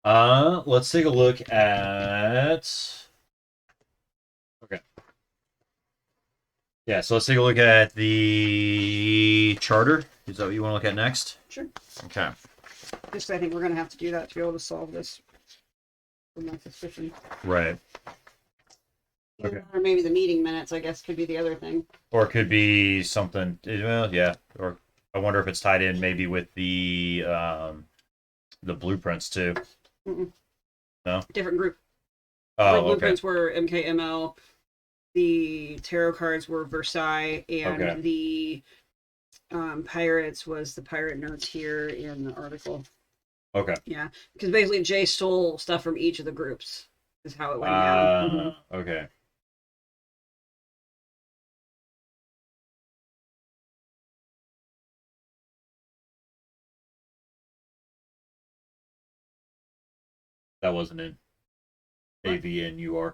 Let's take a look at. Okay. Yeah, so let's take a look at the charter. Is that what you want to look at next? Sure. Okay. Just I think we're gonna have to do that to be able to solve this. From my suspicion. Right. Okay. Or maybe the meeting minutes, I guess, could be the other thing. Or it could be something. Well, yeah. Or I wonder if it's tied in maybe with the blueprints too. Mm-mm. No. Different group. Oh, The okay. blueprints were MKML. The tarot cards were Versailles, and Okay. the pirates was the pirate nerds here in the article. Okay. Yeah, because basically Jay stole stuff from each of the groups. Is how it went down. Okay. That wasn't in What? AVNUR.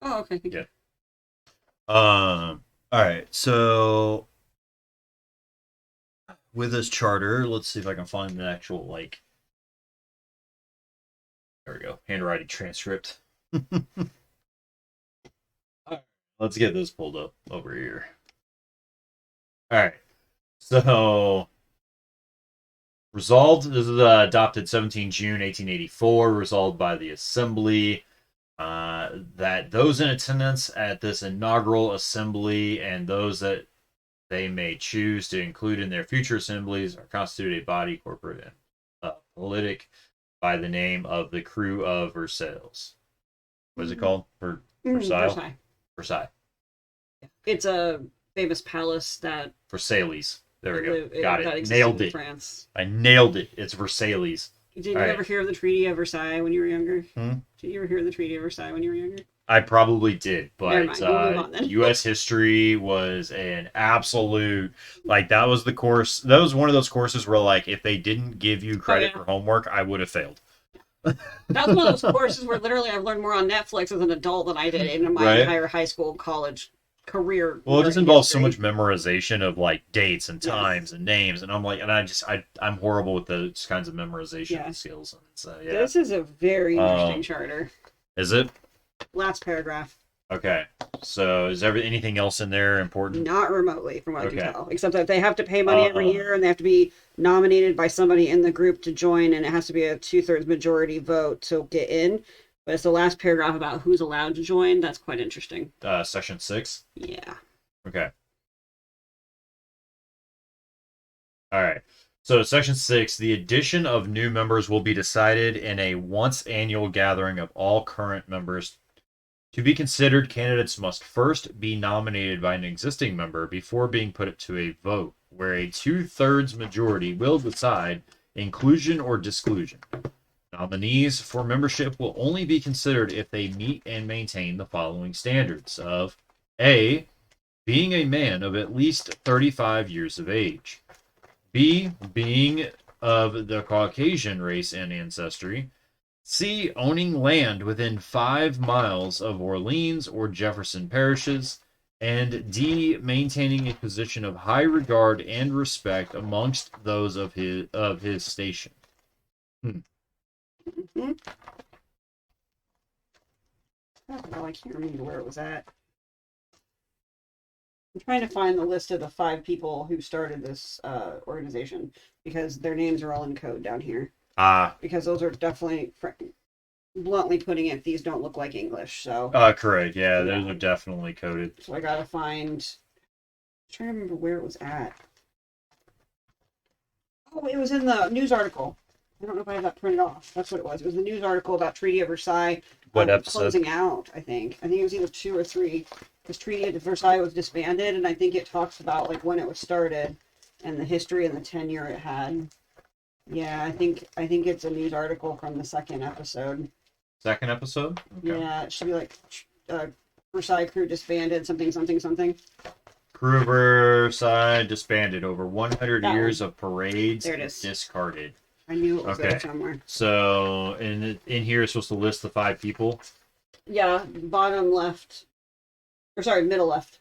Oh, okay. Thank Yeah. you. All right. So with this charter, let's see if I can find an actual like. There we go. Handwriting transcript. All right, let's get this pulled up over here. All right. So resolved. This is adopted 17 June 1884. Resolved by the Assembly. That those in attendance at this inaugural assembly and those that they may choose to include in their future assemblies are constituted a body, corporate, and politic by the name of the Krewe of Versailles. What is it called? Versailles? Versailles. Versailles. It's a famous palace that Versailles. There we go. Got that it. existed Nailed in it. France. I nailed it. It's Versailles. Did you All right. ever hear of the Treaty of Versailles when you were younger? Hmm? Did you ever hear of the Treaty of Versailles when you were younger? I probably did, Never but mind. We'll move on then. U.S. history was an absolute like that was the course. That was one of those courses where like if they didn't give you credit for homework, I would have failed. That was one of those courses where literally I've learned more on Netflix as an adult than I did in my entire high school, college career. Well, it just involves so much memorization of like dates and times and names, and I'm like, and I'm horrible with those kinds of memorization skills. And so, yeah. This is a very interesting charter. Is it? Last paragraph. Okay. So is anything else in there important? Not remotely, from what I can tell. Except that they have to pay money every year, and they have to be nominated by somebody in the group to join, and it has to be a 2/3 majority vote to get in. But it's the last paragraph about who's allowed to join. That's quite interesting. Section 6? Yeah. Okay. All right. So Section 6, the addition of new members will be decided in a once annual gathering of all current members. To be considered, candidates must first be nominated by an existing member before being put to a vote, where a 2/3 majority will decide inclusion or disclusion. Nominees for membership will only be considered if they meet and maintain the following standards of A, being a man of at least 35 years of age, B, being of the Caucasian race and ancestry, C, owning land within 5 miles of Orleans or Jefferson parishes, and D, maintaining a position of high regard and respect amongst those of his station. Mm-hmm. Oh, I can't remember where it was at. I'm trying to find the list of the 5 people who started this organization because their names are all in code down here. Because those are definitely, bluntly putting it, these don't look like English. So. Correct. Yeah, those are definitely coded. So I gotta find. I'm trying to remember where it was at. Oh, it was in the news article. I don't know if I have that printed off. That's what it was. It was the news article about Treaty of Versailles. What episode? Closing out, I think. I think it was either 2 or 3. Because Treaty of Versailles was disbanded, and I think it talks about like when it was started and the history and the tenure it had. Yeah, I think it's a news article from the 2nd episode. 2nd episode? Okay. Yeah, it should be like Versailles crew disbanded, something. Krewe of Versailles disbanded. Over 100 years of parades there it is. Discarded. I knew it was there somewhere. So, in here, it's supposed to list the 5 people? Yeah, bottom left. Or sorry, middle left.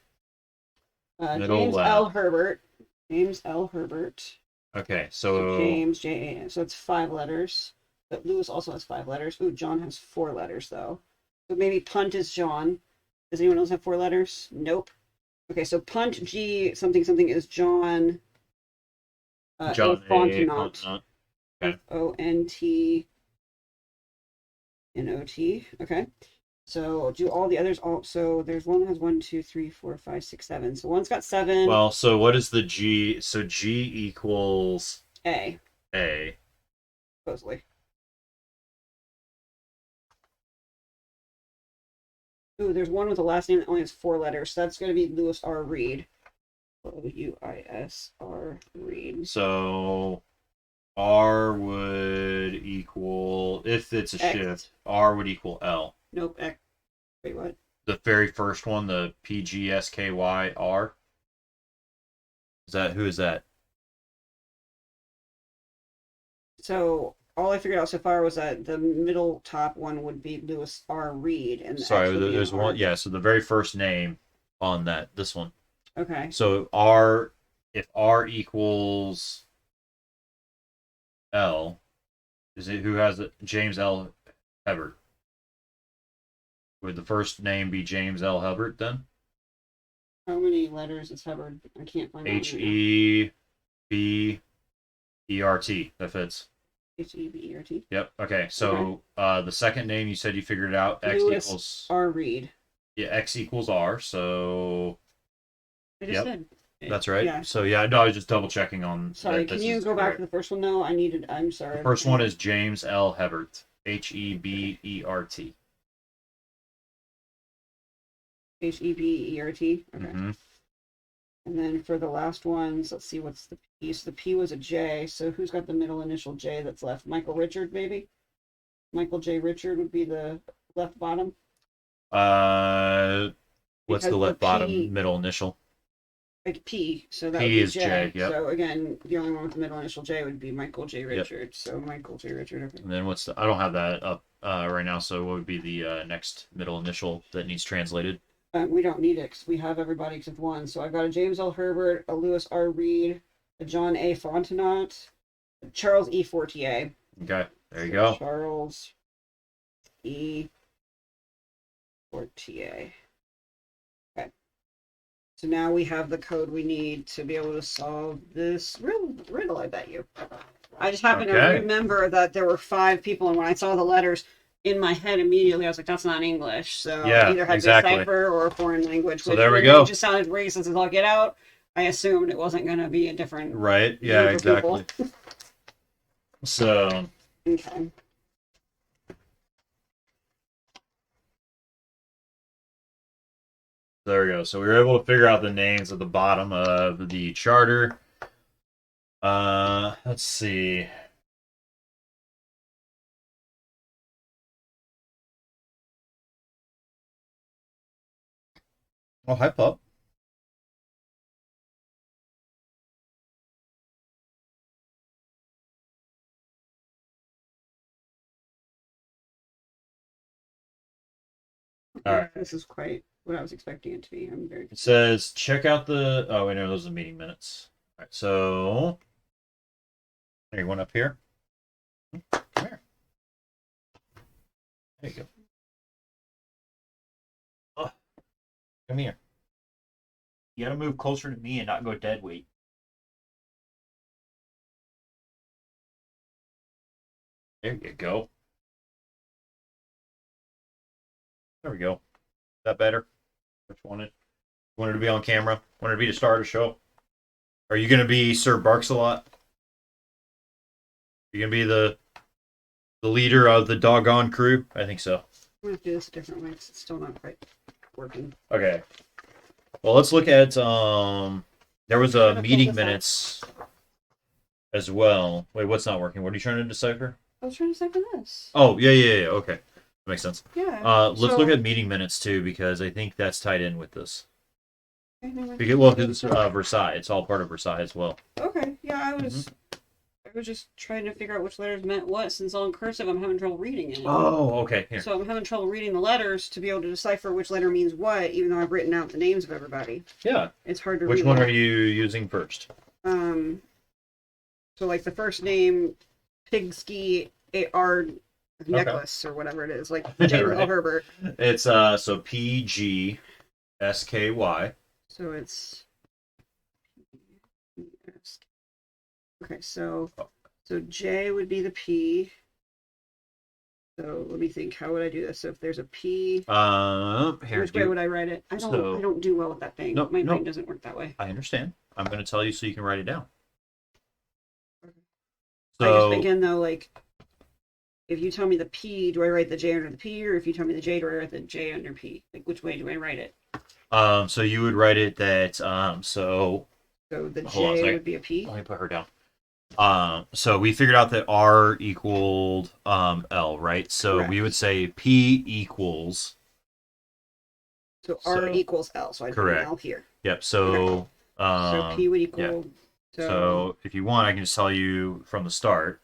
Middle James left. L. Herbert. James L. Herbert. Okay, so James J. A. So it's 5 letters. But Lewis also has 5 letters. Ooh, John has 4 letters though. So maybe Punt is John. Does anyone else have 4 letters? Nope. Okay, so Punt G something is John. John Fontenot. Okay. Ontnot. Okay. So do all the others also? There's one that has 1, 2, 3, 4, 5, 6, 7. So one's got 7. Well, so what is the G? So G equals A. A. Supposedly. Ooh, there's one with a last name that only has 4 letters. So that's going to be Lewis R. Reed. Louis Reed. So R would equal, if it's a X. shift, R would equal L. Nope. X. Wait, what? The very first one, the PGSKYR. Who is that? So all I figured out so far was that the middle top one would be Lewis R. Reed, and the Sorry, X would be there's an R. one. Yeah, so the very first name on this one. Okay. So if R equals L, is it who has it? James L. Hebert. Would the first name be James L. Hebert then? How many letters is Hubbard? I can't find Hebert. That fits. Hebert. Yep. Okay. So the second name you said you figured it out. X Lewis equals R. Reed. Yeah. X equals R. So I just said. That's right. Yeah. So yeah, no, I was just double checking on. Sorry, can you go back to the first one? No, I'm sorry. The first one is James L. Hebert. Hebert. Hebert. Okay. Mm-hmm. And then for the last ones, let's see what's the P. So the P was a J. So who's got the middle initial J that's left? Michael Richard, maybe? Michael J. Richard would be the left bottom. What's Because the left the bottom P- middle initial? Like P, so that P would be is J, yep. So again, the only one with the middle initial J would be Michael J. Richard. Yep. So Michael J. Richard. Okay. And then what's I don't have that up right now. So what would be the next middle initial that needs translated? We don't need it because we have everybody except one. So I've got a James L. Herbert, a Lewis R. Reed, a John A. Fontenot, a Charles E. Fortier. Okay, there you go. Charles E. Fortier. Okay. So now we have the code we need to be able to solve this riddle, I bet you. I just happen to remember that there were 5 people, and when I saw the letters in my head immediately, I was like, that's not English. So yeah, either had to be a cipher or a foreign language. So there we go. It just sounded racist as all get out. I assumed it wasn't going to be a different right. Yeah, exactly. So okay. There we go. So we were able to figure out the names at the bottom of the charter. Let's see. Oh, hi, pup. All right. This is quite what I was expecting it to be. I'm very. It says check out the. Oh, wait, no, those are the meeting minutes. All right, so anyone up here? Come here. There you go. Oh, come here. You gotta move closer to me and not go dead weight. There you go. There we go. Is that better? Which wanted to be on camera? Wanted to be to start a show? Are you gonna be Sir Barks-a-Lot? You gonna be the leader of the doggone crew? I think so. I'm gonna have to do this a different way because it's still not quite working. Okay. Well, let's look at there was a meeting minutes as well. Wait, what's not working? What are you trying to decipher? I was trying to decipher this. Oh, yeah. Okay. That makes sense. Yeah. Let's look at meeting minutes too, because I think that's tied in with this. Okay, Because it's Versailles. It's all part of Versailles as well. Okay. Yeah, I was just trying to figure out which letters meant what. Since all in cursive, I'm having trouble reading it. Oh, okay. Here. So I'm having trouble reading the letters to be able to decipher which letter means what, even though I've written out the names of everybody. Yeah. It's hard to read. Which one are you using first? So like the first name, Pigsky AR necklace or whatever it is, like James L. Herbert. It's so PGSKY. So it's okay. So J would be the P. So let me think. How would I do this? So if there's a P, here, which way would I write it? I don't do well with that thing. My brain doesn't work that way. I understand. I'm going to tell you so you can write it down. So, I just again though, like if you tell me the P, do I write the J under the P, or if you tell me the J, do I write the J under P? Like which way do I write it? So you would write it that So the J would be a P. Let me put her down. So we figured out that R equaled L, right? So Correct. We would say P equals. So R equals L. So I'd put an L here. Yep. So so P would equal. Yeah. So if you want, I can just tell you from the start.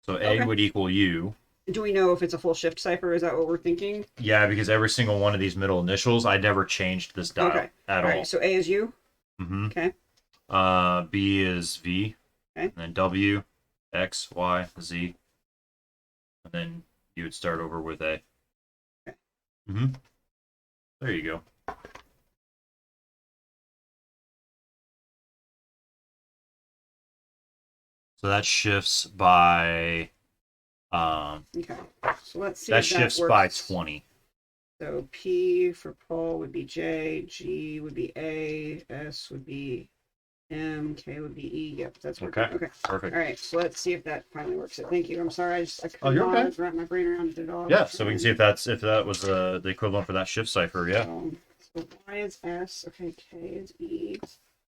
So A would equal you. Do we know if it's a full shift cipher? Is that what we're thinking? Yeah, because every single one of these middle initials, I never changed this dial at all. Right, so A is U. Mm-hmm. Okay. B is V. Okay. And then W, X, Y, Z. And then you would start over with A. Okay. Mm-hmm. There you go. So that shifts by Okay. So let's see. that shifts by 20. So P for Paul would be J, G would be A, S would be M, K would be E. Yep, that's working. Okay. Perfect. All right, so let's see if that finally works. Thank you. I'm sorry, I could you're not okay. wrap my brain around it all. Yeah, so we can see if that was the equivalent for that shift cipher. Yeah. So Y is S. Okay, K is E.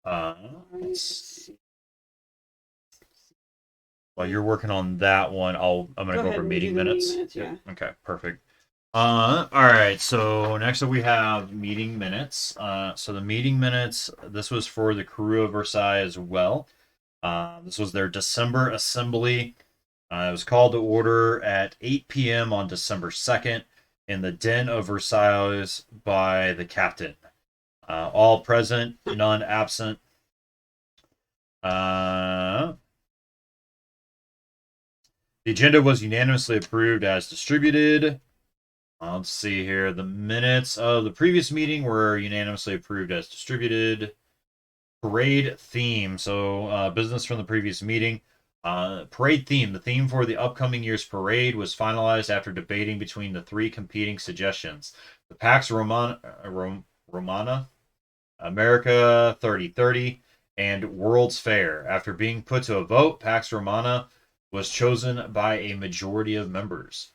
Let's see. While you're working on that one, I'm gonna go over meeting minutes. Yeah. Okay, perfect. All right. So next up we have meeting minutes. So the meeting minutes. This was for the Krewe of Versailles as well. This was their December assembly. It was called to order at 8 p.m. on December 2nd in the Den of Versailles by the captain. All present, none absent. The agenda was unanimously approved as distributed. Let's see here. The minutes of the previous meeting were unanimously approved as distributed. Parade theme. So, business from the previous meeting. Parade theme. The theme for the upcoming year's parade was finalized after debating between the three competing suggestions. The Pax Romana, America 3030, and World's Fair. After being put to a vote, Pax Romana was chosen by a majority of members.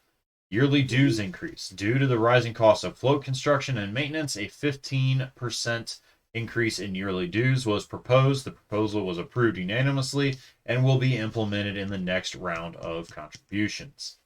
Yearly dues increase. Due to the rising cost of float construction and maintenance, a 15% increase in yearly dues was proposed. The proposal was approved unanimously and will be implemented in the next round of contributions.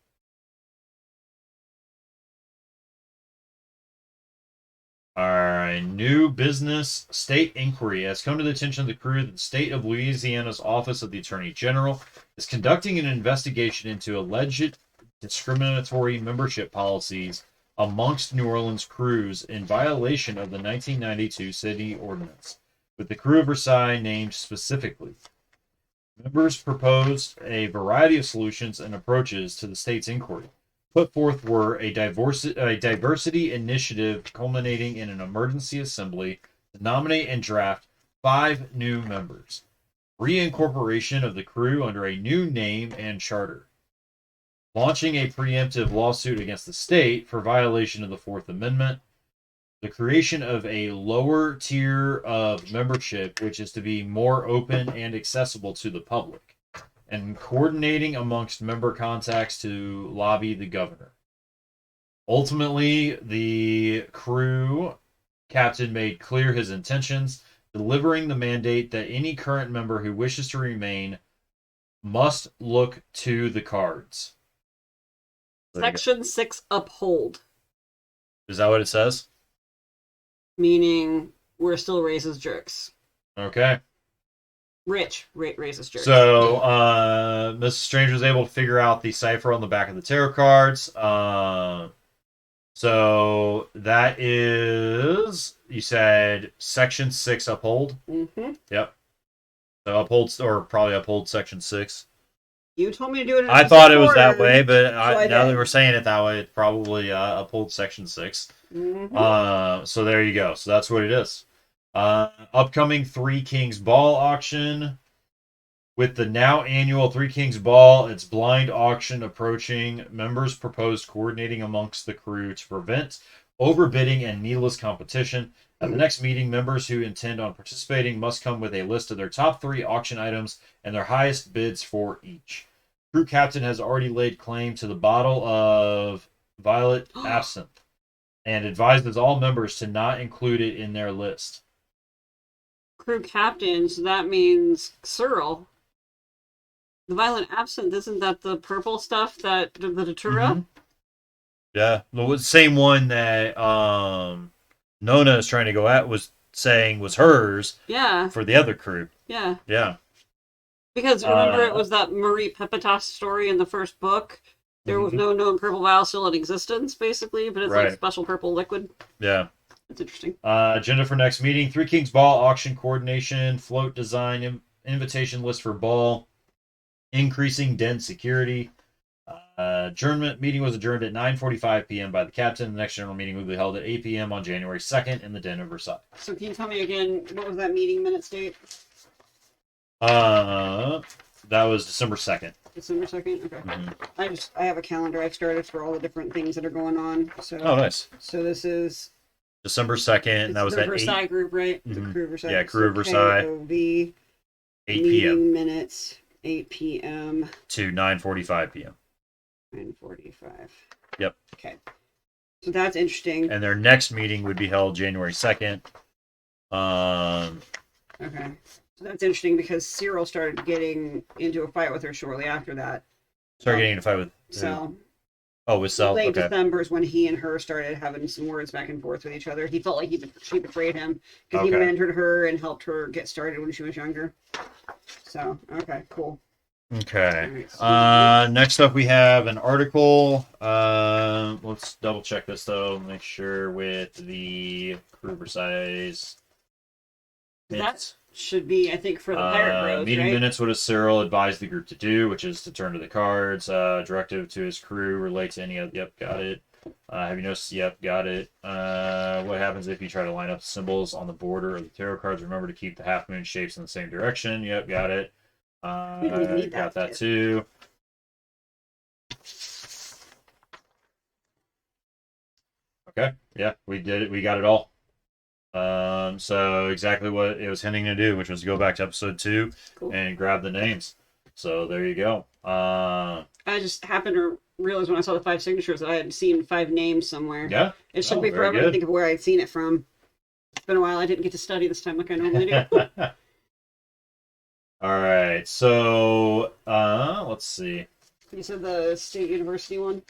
All right, new business. State inquiry has come to the attention of the Krewe that the state of Louisiana's Office of the Attorney General is conducting an investigation into alleged discriminatory membership policies amongst New Orleans Krewes in violation of the 1992 city ordinance, with the Krewe of Versailles named specifically. Members proposed a variety of solutions and approaches to the state's inquiry. Put forth were a diversity initiative culminating in an emergency assembly to nominate and draft 5 new members, reincorporation of the Krewe under a new name and charter, launching a preemptive lawsuit against the state for violation of the Fourth Amendment, the creation of a lower tier of membership which is to be more open and accessible to the public, and coordinating amongst member contacts to lobby the governor. Ultimately, the Krewe captain made clear his intentions, delivering the mandate that any current member who wishes to remain must look to the cards. Section 6 uphold. Is that what it says? Meaning we're still racist jerks. Okay. Racist jerks. So, Mrs. Strange was able to figure out the cipher on the back of the tarot cards. So that is, you said, Section 6 uphold? Mm-hmm. Yep. So uphold Section 6. You told me to do it in I thought it was that order, way, but so now that we're saying it that way, it probably uphold Section 6. Mm-hmm. So there you go. So that's what it is. Upcoming Three Kings Ball auction. With the now annual Three Kings Ball, its blind auction approaching, members proposed coordinating amongst the Krewe to prevent overbidding and needless competition. At the next meeting, members who intend on participating must come with a list of their top 3 auction items and their highest bids for each. Krewe captain has already laid claim to the bottle of Violet Absinthe and advises all members to not include it in their list. Krewe captain, so that means Cyril. The Violet Absinthe, isn't that the purple stuff that the Datura? Mm-hmm. Yeah, the same one that Nona is trying to go at was saying was hers. Yeah. For the other Krewe. Yeah. Yeah. Because remember, it was that Marie Pepitas story in the first book. There was Mhm. no known purple vial still in existence, basically, but it's like Right. special purple liquid. Yeah. It's interesting. Agenda for next meeting: Three Kings Ball auction coordination, float design, invitation list for ball, increasing den security. Adjournment meeting was adjourned at 9:45 p.m. by the captain. The next general meeting will be held at 8 p.m. on January 2nd in the Den of Versailles. So can you tell me again, what was that meeting minutes date? That was December 2nd. December 2nd? Okay. Mm-hmm. I have a calendar I've started for all the different things that are going on. So Oh, nice. So this is December 2nd, and that was the at Versailles 8. group, right? The Mhm. Krewe Versailles. Yeah, Krewe Versailles. KOV, 8 meeting p.m. minutes, 8 p.m. to 9:45 p.m. 9:45. Yep. Okay. So that's interesting. And their next meeting would be held January 2nd. Okay. So that's interesting because Cyril started getting into a fight with her shortly after that. Started getting in a fight with So Oh, with Sel. late Okay. December is when he and her started having some words back and forth with each other. He felt like she betrayed him because he Okay. mentored her and helped her get started when she was younger. So okay, cool. Okay. All right, so Next up, we have an article. Let's double check this though. Make sure with the Krewe size. that should be, I think, for the pirate bros, Meeting right? minutes. What does Cyril advise the group to do? Which is to turn to the cards. Directive to his crew relates to any of. Yep, got it. Have you noticed? Yep, got it. What happens if you try to line up symbols on the border of the tarot cards? Remember to keep the half moon shapes in the same direction. Yep, got it. We don't need Got that that too. Okay, yeah, we did it. We got it all. So exactly what it was hinting to do, which was go back to episode 2 Cool. and grab the names. So there you go. I just happened to realize when I saw the 5 signatures that I had seen 5 names somewhere. Yeah. It took Oh, me very forever to good. think of where I'd seen it from. It's been a while. I didn't get to study this time like I normally do. All right. So let's see. You said the State University one?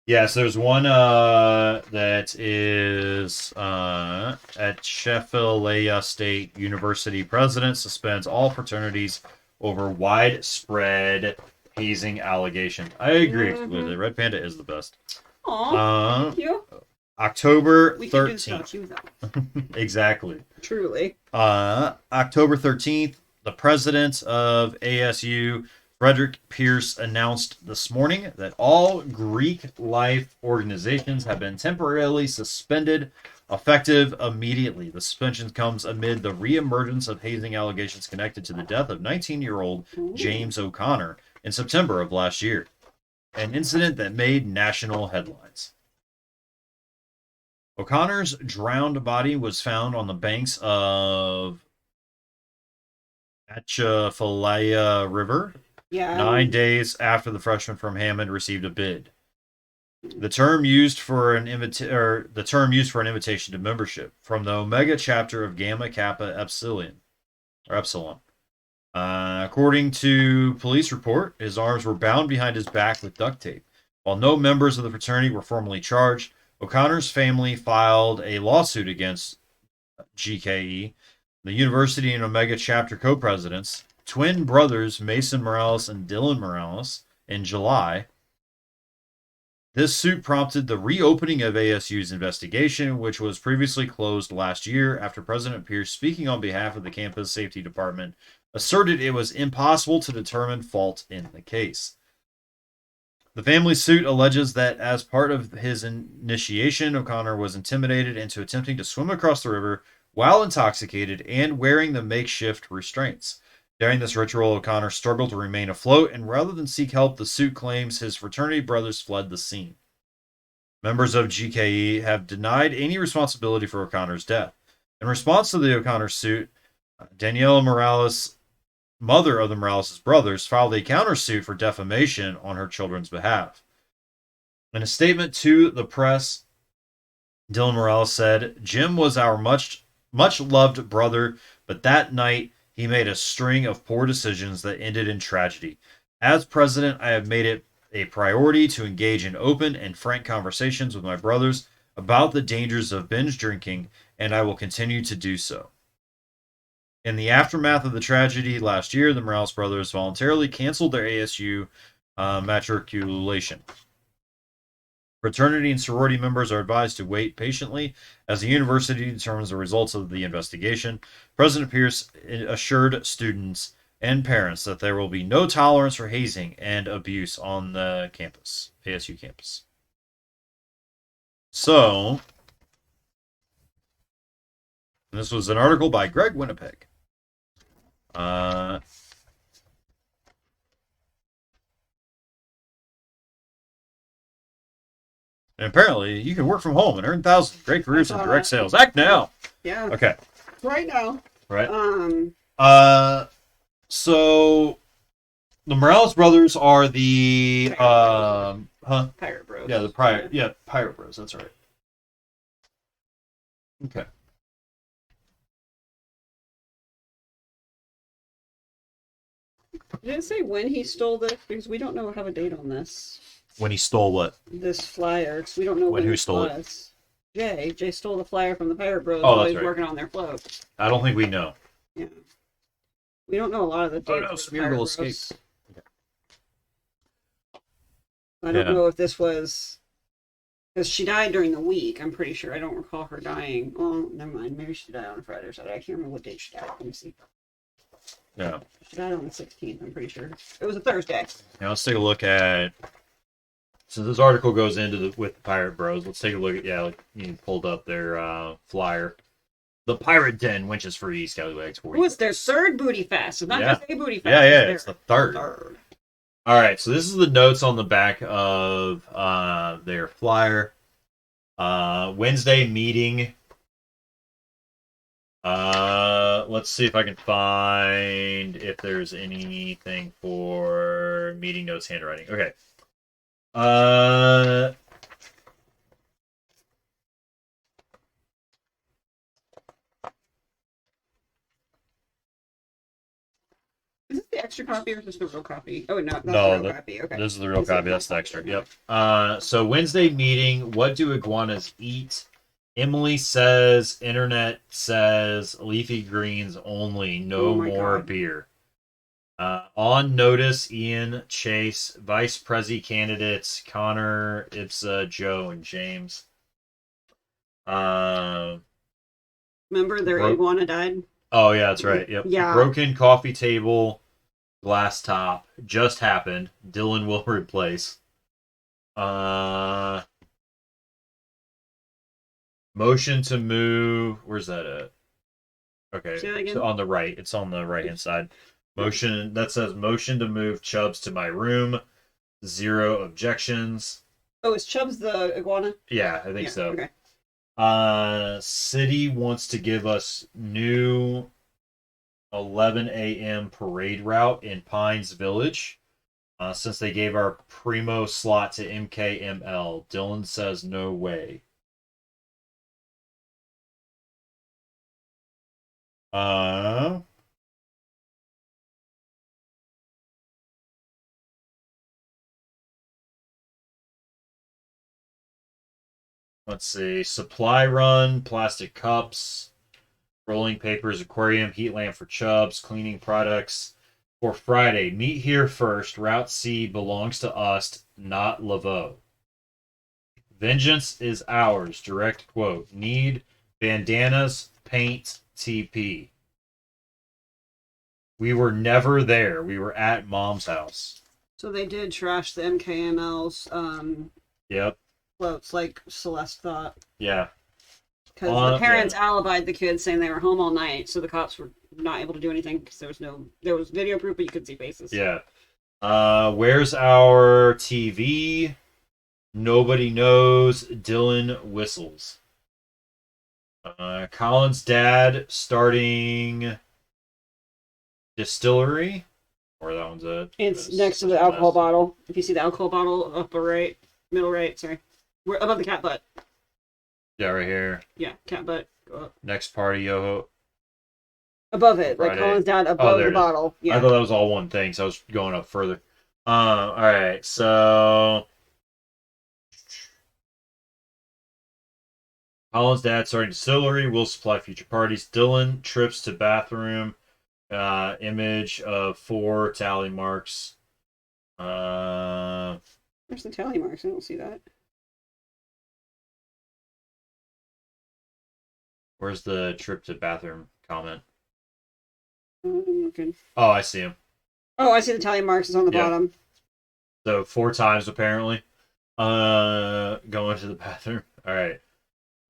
Yes, there's one that is at Sheffield State University. President suspends all fraternities over widespread hazing allegations. I agree with it. Red Panda is the best. Aw, thank you. October We can do this 13th. without you, though. Exactly. Truly. October 13th, the president of ASU, Frederick Pierce, announced this morning that all Greek life organizations have been temporarily suspended, effective immediately. The suspension comes amid the reemergence of hazing allegations connected to the death of 19-year-old James O'Connor in September of last year, an incident that made national headlines. O'Connor's drowned body was found on the banks of Atchafalaya River, Yeah. 9 days after the freshman from Hammond received a bid. The term used for an invitation to membership from the Omega chapter of Gamma Kappa Epsilon. According to police report, his arms were bound behind his back with duct tape. While no members of the fraternity were formally charged, O'Connor's family filed a lawsuit against GKE, the university and Omega chapter co-presidents, twin brothers Mason Morales and Dylan Morales, in July. This suit prompted the reopening of ASU's investigation, which was previously closed last year after President Pierce, speaking on behalf of the campus safety department, asserted it was impossible to determine fault in the case. The family suit alleges that as part of his initiation, O'Connor was intimidated into attempting to swim across the river while intoxicated and wearing the makeshift restraints. During this ritual, O'Connor struggled to remain afloat, and rather than seek help, the suit claims his fraternity brothers fled the scene. Members of GKE have denied any responsibility for O'Connor's death. In response to the O'Connor suit, Daniela Morales, mother of the Morales brothers, filed a countersuit for defamation on her children's behalf. In a statement to the press, Dylan Morales said, "Jim was our much loved brother, but that night he made a string of poor decisions that ended in tragedy. As president, I have made it a priority to engage in open and frank conversations with my brothers about the dangers of binge drinking, and I will continue to do so." In the aftermath of the tragedy last year, the Morales brothers voluntarily canceled their ASU matriculation. Fraternity and sorority members are advised to wait patiently as the university determines the results of the investigation. President Pierce assured students and parents that there will be no tolerance for hazing and abuse on the campus, ASU campus. So, this was an article by Greg Winnipeg. And apparently, you can work from home and earn thousands. Great careers in direct sales. Act now. Yeah. Okay. Right now. Right. So the Morales brothers are the Pirate Bros. Yeah, Pirate Bros. That's right. Okay. Did it say when he stole this? Because we don't have a date on this. When he stole what? This flyer. Because we don't know when who stole it. Jay stole the flyer from the Pirate Bros Oh, while he was right. working on their float. I don't think we know. Yeah. We don't know a lot of the dates. no, for the Pirate Bros. escape. Okay. I don't know if this was... Because she died during the week, I'm pretty sure. I don't recall her dying. Oh, never mind. Maybe she died on a Friday or Saturday. I can't remember what date she died. Let me see. Yeah. She died on the 16th, I'm pretty sure. It was a Thursday. Now let's take a look at... So this article goes into with the Pirate Bros. Let's take a look at, you pulled up their flyer. The Pirate Den, Winches Free, Scallywags. It was their third Booty Fest. It's not just a Booty Fest. Yeah, it's the third. All right, so this is the notes on the back of their flyer. Wednesday meeting. Let's see if I can find if there's anything for meeting notes handwriting. Okay. Is this the extra copy or is this the real copy? Oh, no, that's No, the real copy. Okay. This is the real copy. That's the extra. Yep. So Wednesday meeting. What do iguanas eat? Emily says. Internet says. Leafy greens only. No more beer. On notice, Ian, Chase, Vice Prezi candidates, Connor, Ibsa, Joe, and James. Remember their iguana died? Oh, yeah, that's right. Yep. Yeah. Broken coffee table, glass top, just happened. Dylan will replace. Motion to move. Where's that at? Okay. Say that again? So on the right. It's on the right-hand side. Motion that says motion to move Chubbs to my room. 0 objections. Oh, is Chubbs the iguana? Yeah, I think so. Okay. City wants to give us new 11 a.m. parade route in Pines Village. Since they gave our primo slot to MKML. Dylan says no way. Let's see. Supply run, plastic cups, rolling papers, aquarium, heat lamp for Chubbs, cleaning products. For Friday, meet here first. Route C belongs to us, not Laveau. Vengeance is ours. Direct quote. Need bandanas, paint, TP. We were never there. We were at Mom's house. So they did trash the MKML's Yep. floats like Celeste thought. Yeah. Because the parents alibied the kids saying they were home all night, so the cops were not able to do anything because there was video proof, but you couldn't see faces. Yeah. Where's our TV? Nobody knows. Dylan whistles. Colin's dad starting distillery. Or that one's it. It's next to the alcohol bottle. If you see the alcohol bottle, upper right, middle right, sorry. We're above the cat butt. Yeah, right here. Yeah, cat butt. Go up. Next party, yo. Above it, Friday. like Colin's dad above the bottle. Yeah. I thought that was all one thing, so I was going up further. All right, so Holland's dad starting distillery will supply future parties. Dylan trips to bathroom. Image of 4 tally marks. Where's the tally marks? I don't see that. Where's the trip to bathroom comment? I'm looking. Oh, I see him. Oh, I see the tally marks. It's on the Yep. bottom. So 4 times apparently. Going to the bathroom. All right.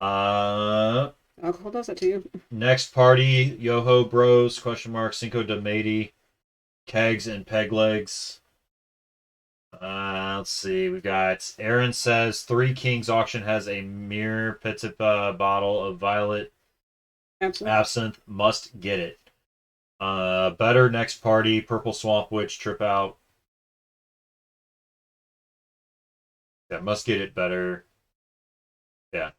Alcohol does that to you. Next party, Yoho Bros, question mark, Cinco de Mayo, kegs and peg legs. Let's see. We got Aaron says Three Kings auction has a mere petit bottle of violet Absolutely. absinthe. Must get it. Better next party, Purple Swamp Witch trip out. Yeah, must get it better. Yeah.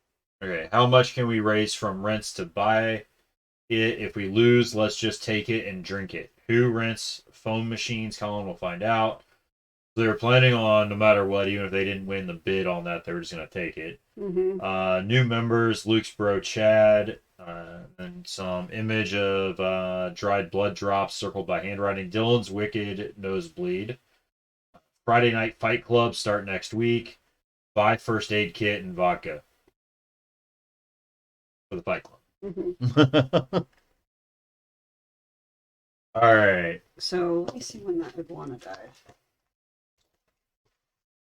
Okay. How much can we raise from rents to buy it? If we lose, let's just take it and drink it. Who rents foam machines? Colin will find out. They were planning on, no matter what, even if they didn't win the bid on that, they were just going to take it. Mm-hmm. New members, Luke's bro Chad, and some image of dried blood drops circled by handwriting. Dylan's wicked nosebleed. Friday night fight club start next week. Buy first aid kit and vodka for the fight club. Mm-hmm. All right. So let me see when that iguana died.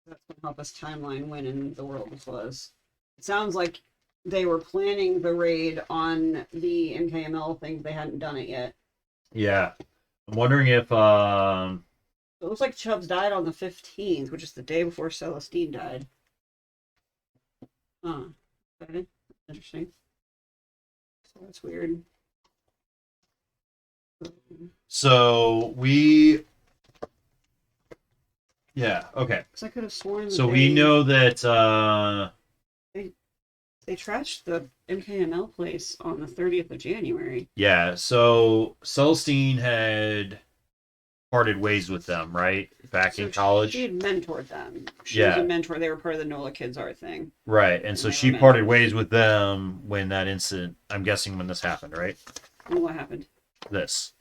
That's going to help us timeline when in the world this was. It sounds like they were planning the raid on the MKML thing. They hadn't done it yet. Yeah. I'm wondering if It looks like Chubbs died on the 15th, which is the day before Celestine died. Okay. Interesting. So that's weird. so we yeah, okay. Because I could have sworn. So we know that they trashed the MKML place on the 30th of January. yeah, so Celestine had parted ways with them, right? Back in college. She had mentored them. She was a mentor. They were part of the NOLA Kids Art thing. Right, and so she parted ways with them when that incident, I'm guessing when this happened, right? And what happened? This.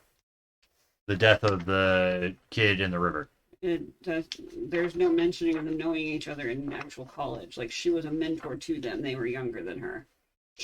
The death of the kid in the river. There's no mentioning of them knowing each other in actual college. Like, she was a mentor to them. They were younger than her.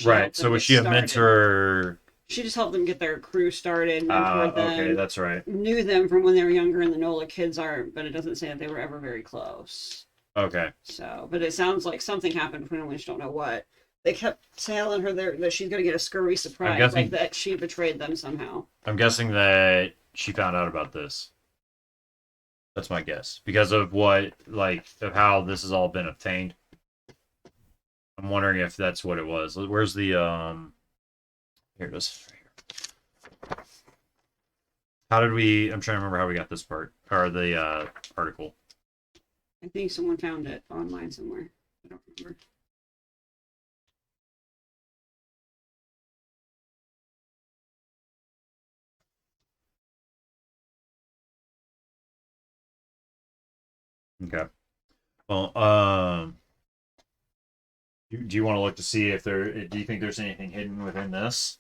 Right, so was she a mentor? She just helped them get their crew started, mentored them. Okay, that's right. Knew them from when they were younger in the NOLA Kids Art, but it doesn't say that they were ever very close. Okay. So, but it sounds like something happened between them. We just don't know what. They kept telling her that she's going to get a scurvy surprise, like that she betrayed them somehow. I'm guessing that she found out about this. That's my guess. Because of of how this has all been obtained. I'm wondering if that's what it was. Where's the, here it is. Right here. I'm trying to remember how we got this part, or the, article. I think someone found it online somewhere. I don't remember. Okay. Well, do you want to look to see if do you think there's anything hidden within this?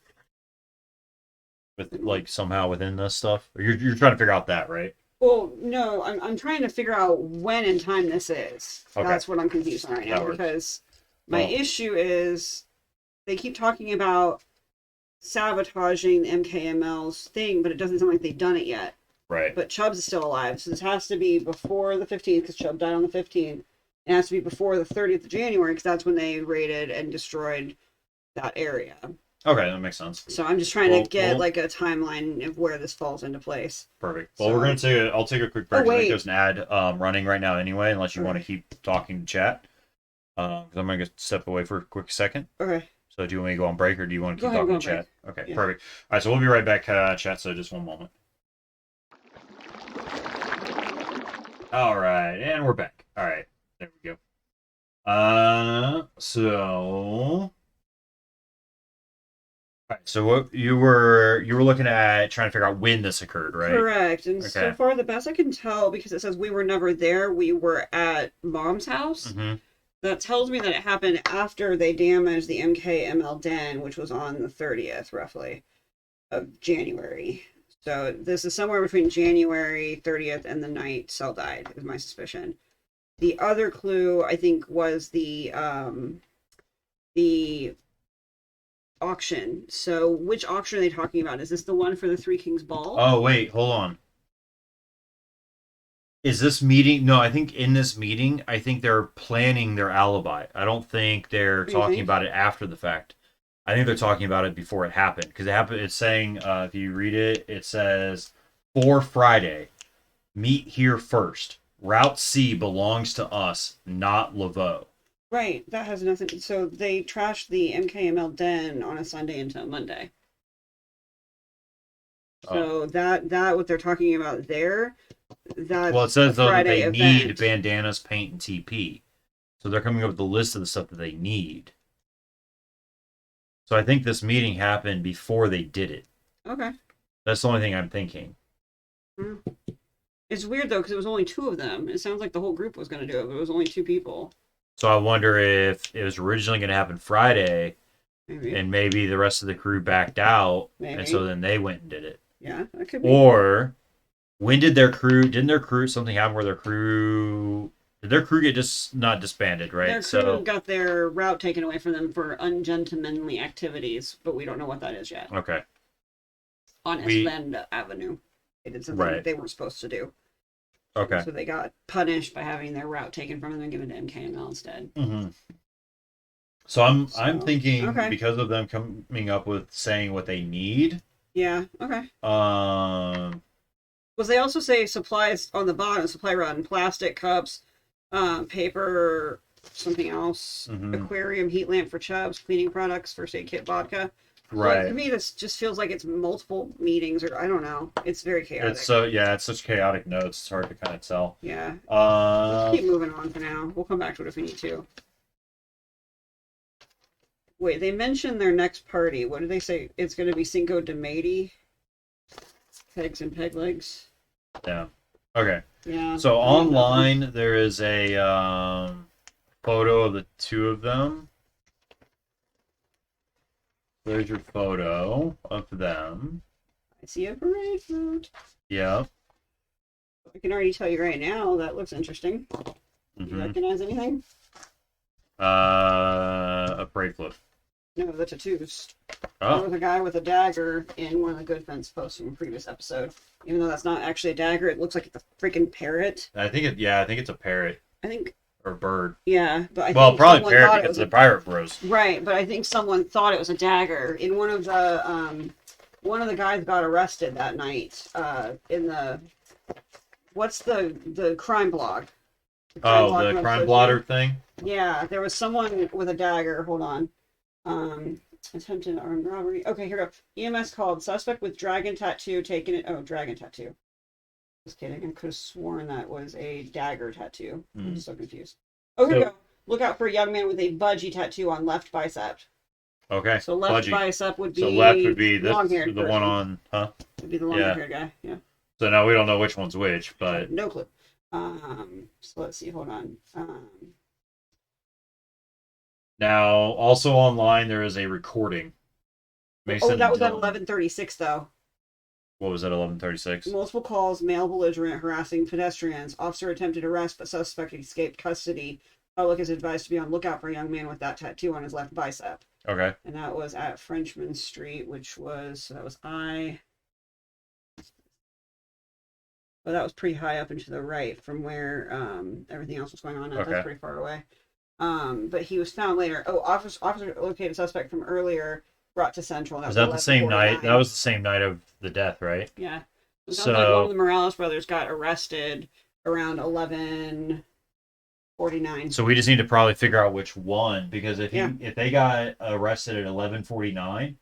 With somehow within this stuff? Or you're trying to figure out that, right? Well, no, I'm trying to figure out when in time this is. Okay. That's what I'm confused on right now, because my issue is they keep talking about sabotaging MKML's thing, but it doesn't sound like they've done it yet. Right. But Chubbs is still alive, so this has to be before the 15th, because Chubb died on the 15th. It has to be before the 30th of January, because that's when they raided and destroyed that area. Okay, that makes sense. So I'm just trying to get a timeline of where this falls into place. Perfect. Well, I'll take a quick break. I think there's an ad running right now anyway, unless you want to keep talking to chat. Because I'm going to step away for a quick second. Okay. So do you want me to go on break, or do you want to keep talking to chat? Okay, yeah. Perfect. All right, so we'll be right back, chat, so just one moment. All right, and we're back. All right, there we go. So what you were looking at trying to figure out when this occurred, right? Correct. And so far, the best I can tell, because it says we were never there, we were at Mom's house. Mm-hmm. That tells me that it happened after they damaged the MKML den, which was on the 30th, roughly, of January. So this is somewhere between January 30th and the night Cell died, is my suspicion. The other clue, I think, was the auction. So which auction are they talking about? Is this the one for the Three Kings Ball? Oh, wait, hold on. Is this meeting? No, I think in this meeting, I think they're planning their alibi. I don't think they're talking about it after the fact. I think they're talking about it before it happened. Because it happened, it's saying, if you read it, it says, for Friday, meet here first. Route C belongs to us, not Laveau. Right, that has nothing. So they trashed the MKML den on a Sunday until Monday. So that what they're talking about there, that well, it says though that they event. need bandanas, paint, and TP. So they're coming up with the list of the stuff that they need. So I think this meeting happened before they did it. Okay. That's the only thing I'm thinking. It's weird though because it was only 2 of them. It sounds like the whole group was going to do it, but it was only 2 people. So I wonder if it was originally going to happen Friday, Maybe. and maybe the rest of the crew backed out, Maybe. and so then they went and did it. Yeah, that could be. Or when did their crew? Didn't their crew something happen where their crew? Did their crew get just not disbanded? Right. Their crew got their route taken away from them for ungentlemanly activities, but we don't know what that is yet. Okay. On Esvend Avenue, they did something that they weren't supposed to do. Okay. So they got punished by having their route taken from them and given to MKML instead. Mm-hmm. So I'm thinking because of them coming up with saying what they need. Yeah. Okay. Was they also say supplies on the bottom? Supply run: plastic cups, paper, something else, aquarium, heat lamp for chubs, cleaning products, first aid kit, vodka. Right. Like, to me, this just feels like it's multiple meetings, or I don't know. It's very chaotic. It's such chaotic notes. It's hard to kind of tell. Yeah. Let's keep moving on for now. We'll come back to it if we need to. Wait, they mentioned their next party. What did they say? It's going to be Cinco de Mayo. Pegs and peg legs. Yeah. Okay. Yeah. So online there is a photo of the 2 of them. There's your photo of them. I see a parade float. Yeah. I can already tell you right now that looks interesting. Do you recognize anything? A parade float. No, the tattoos. Oh. There was a guy with a dagger in one of the Good Fence posts from a previous episode. Even though that's not actually a dagger, it looks like it's a freaking parrot. I think it's a parrot. I think. Or bird. Yeah, but I think probably parrot because the pirate bros. Right, but I think someone thought it was a dagger. In one of the guys got arrested that night. In the what's the crime blog? The crime blotter thing. Yeah, there was someone with a dagger. Hold on. Attempted armed robbery. Okay, here we go. EMS called suspect with dragon tattoo taken it. Oh, dragon tattoo. Just kidding. I could have sworn that was a dagger tattoo. I'm so confused. Oh, here we go. Look out for a young man with a budgie tattoo on left bicep. Okay. So left bicep would be. So left would be this, long-haired the one on, huh? Would be the long-haired guy. Yeah. So now we don't know which one's which, but no clue. So let's see. Hold on. Now, also online, there is a recording. Mason that was at 11:36, though. What was that, 11:36? Multiple calls, male belligerent, harassing pedestrians. Officer attempted arrest, but suspect escaped custody. Public is advised to be on lookout for a young man with that tattoo on his left bicep. Okay. And that was at Frenchman Street, which was, that was Well, that was pretty high up and to the right from where everything else was going on. That's pretty far away. But he was found later. Oh, officer located suspect from earlier, brought to Central. Was that the same night? That was the same night of the death, right? Yeah. It sounds like one of the Morales brothers got arrested around 11:49. So we just need to probably figure out which one, because if they got arrested at 11:49,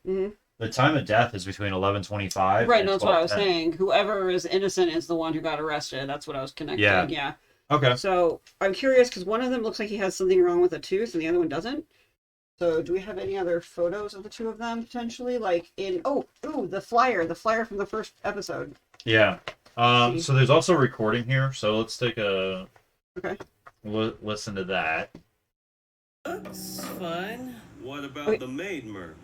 the time of death is between 11:25. Right, no, that's what I was saying. Whoever is innocent is the one who got arrested. That's what I was connecting. Yeah. Okay. So I'm curious because one of them looks like he has something wrong with a tooth and the other one doesn't. So do we have any other photos of the 2 of them potentially? Like in the flyer from the first episode. Yeah. So there's also a recording here. So let's take a listen to that. That's fine. What about Okay. the maid mer?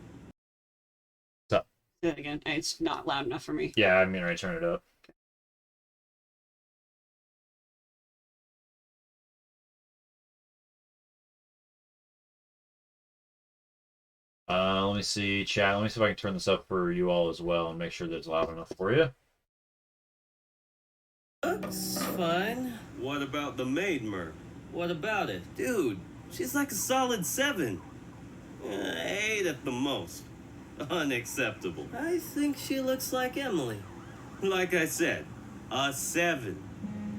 So, Say that again. It's not loud enough for me. yeah, I mean, I turn it up. Let me see, chat. Let me see if I can turn this up for you all as well and make sure that it's loud enough for you. That's fine. What about the maid mer? What about it? Dude, she's like a solid 7. 8 at the most. Unacceptable. I think she looks like Emily. Like I said, a 7.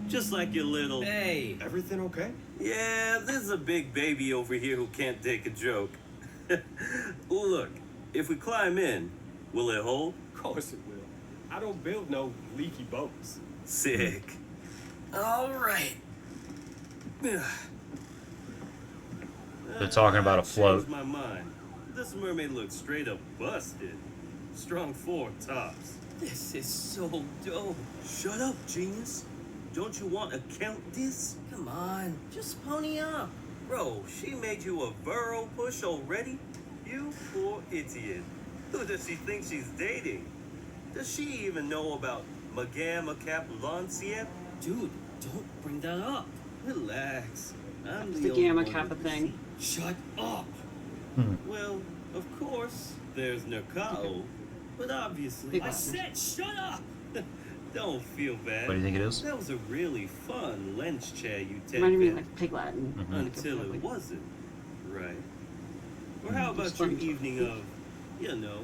Just like your little... Hey. Everything okay? Yeah, there's a big baby over here who can't take a joke. Look, if we climb in, will it hold? Of course it will. I don't build no leaky boats. Sick. All right. They're talking about a float. Changed my mind. This mermaid looks straight up busted. Strong 4 tops. This is so dope. Shut up, genius. Don't you want to count this? Come on, just pony up. Bro, she made you a burrow push already? You poor idiot. Who does she think she's dating? Does she even know about Magama Capulancia? Dude, don't bring that up. Relax. I'm The only Gamma one Kappa who thing. sees- Shut up. Well, of course, there's Nakao, but obviously... Big I bastard. said shut up! Don't feel bad. What do you think it is? That was a really fun lunch chair you Reminded me take of like Pig Latin. Mhm. until it wasn't, right? Or how about Just your fun. evening of, you know,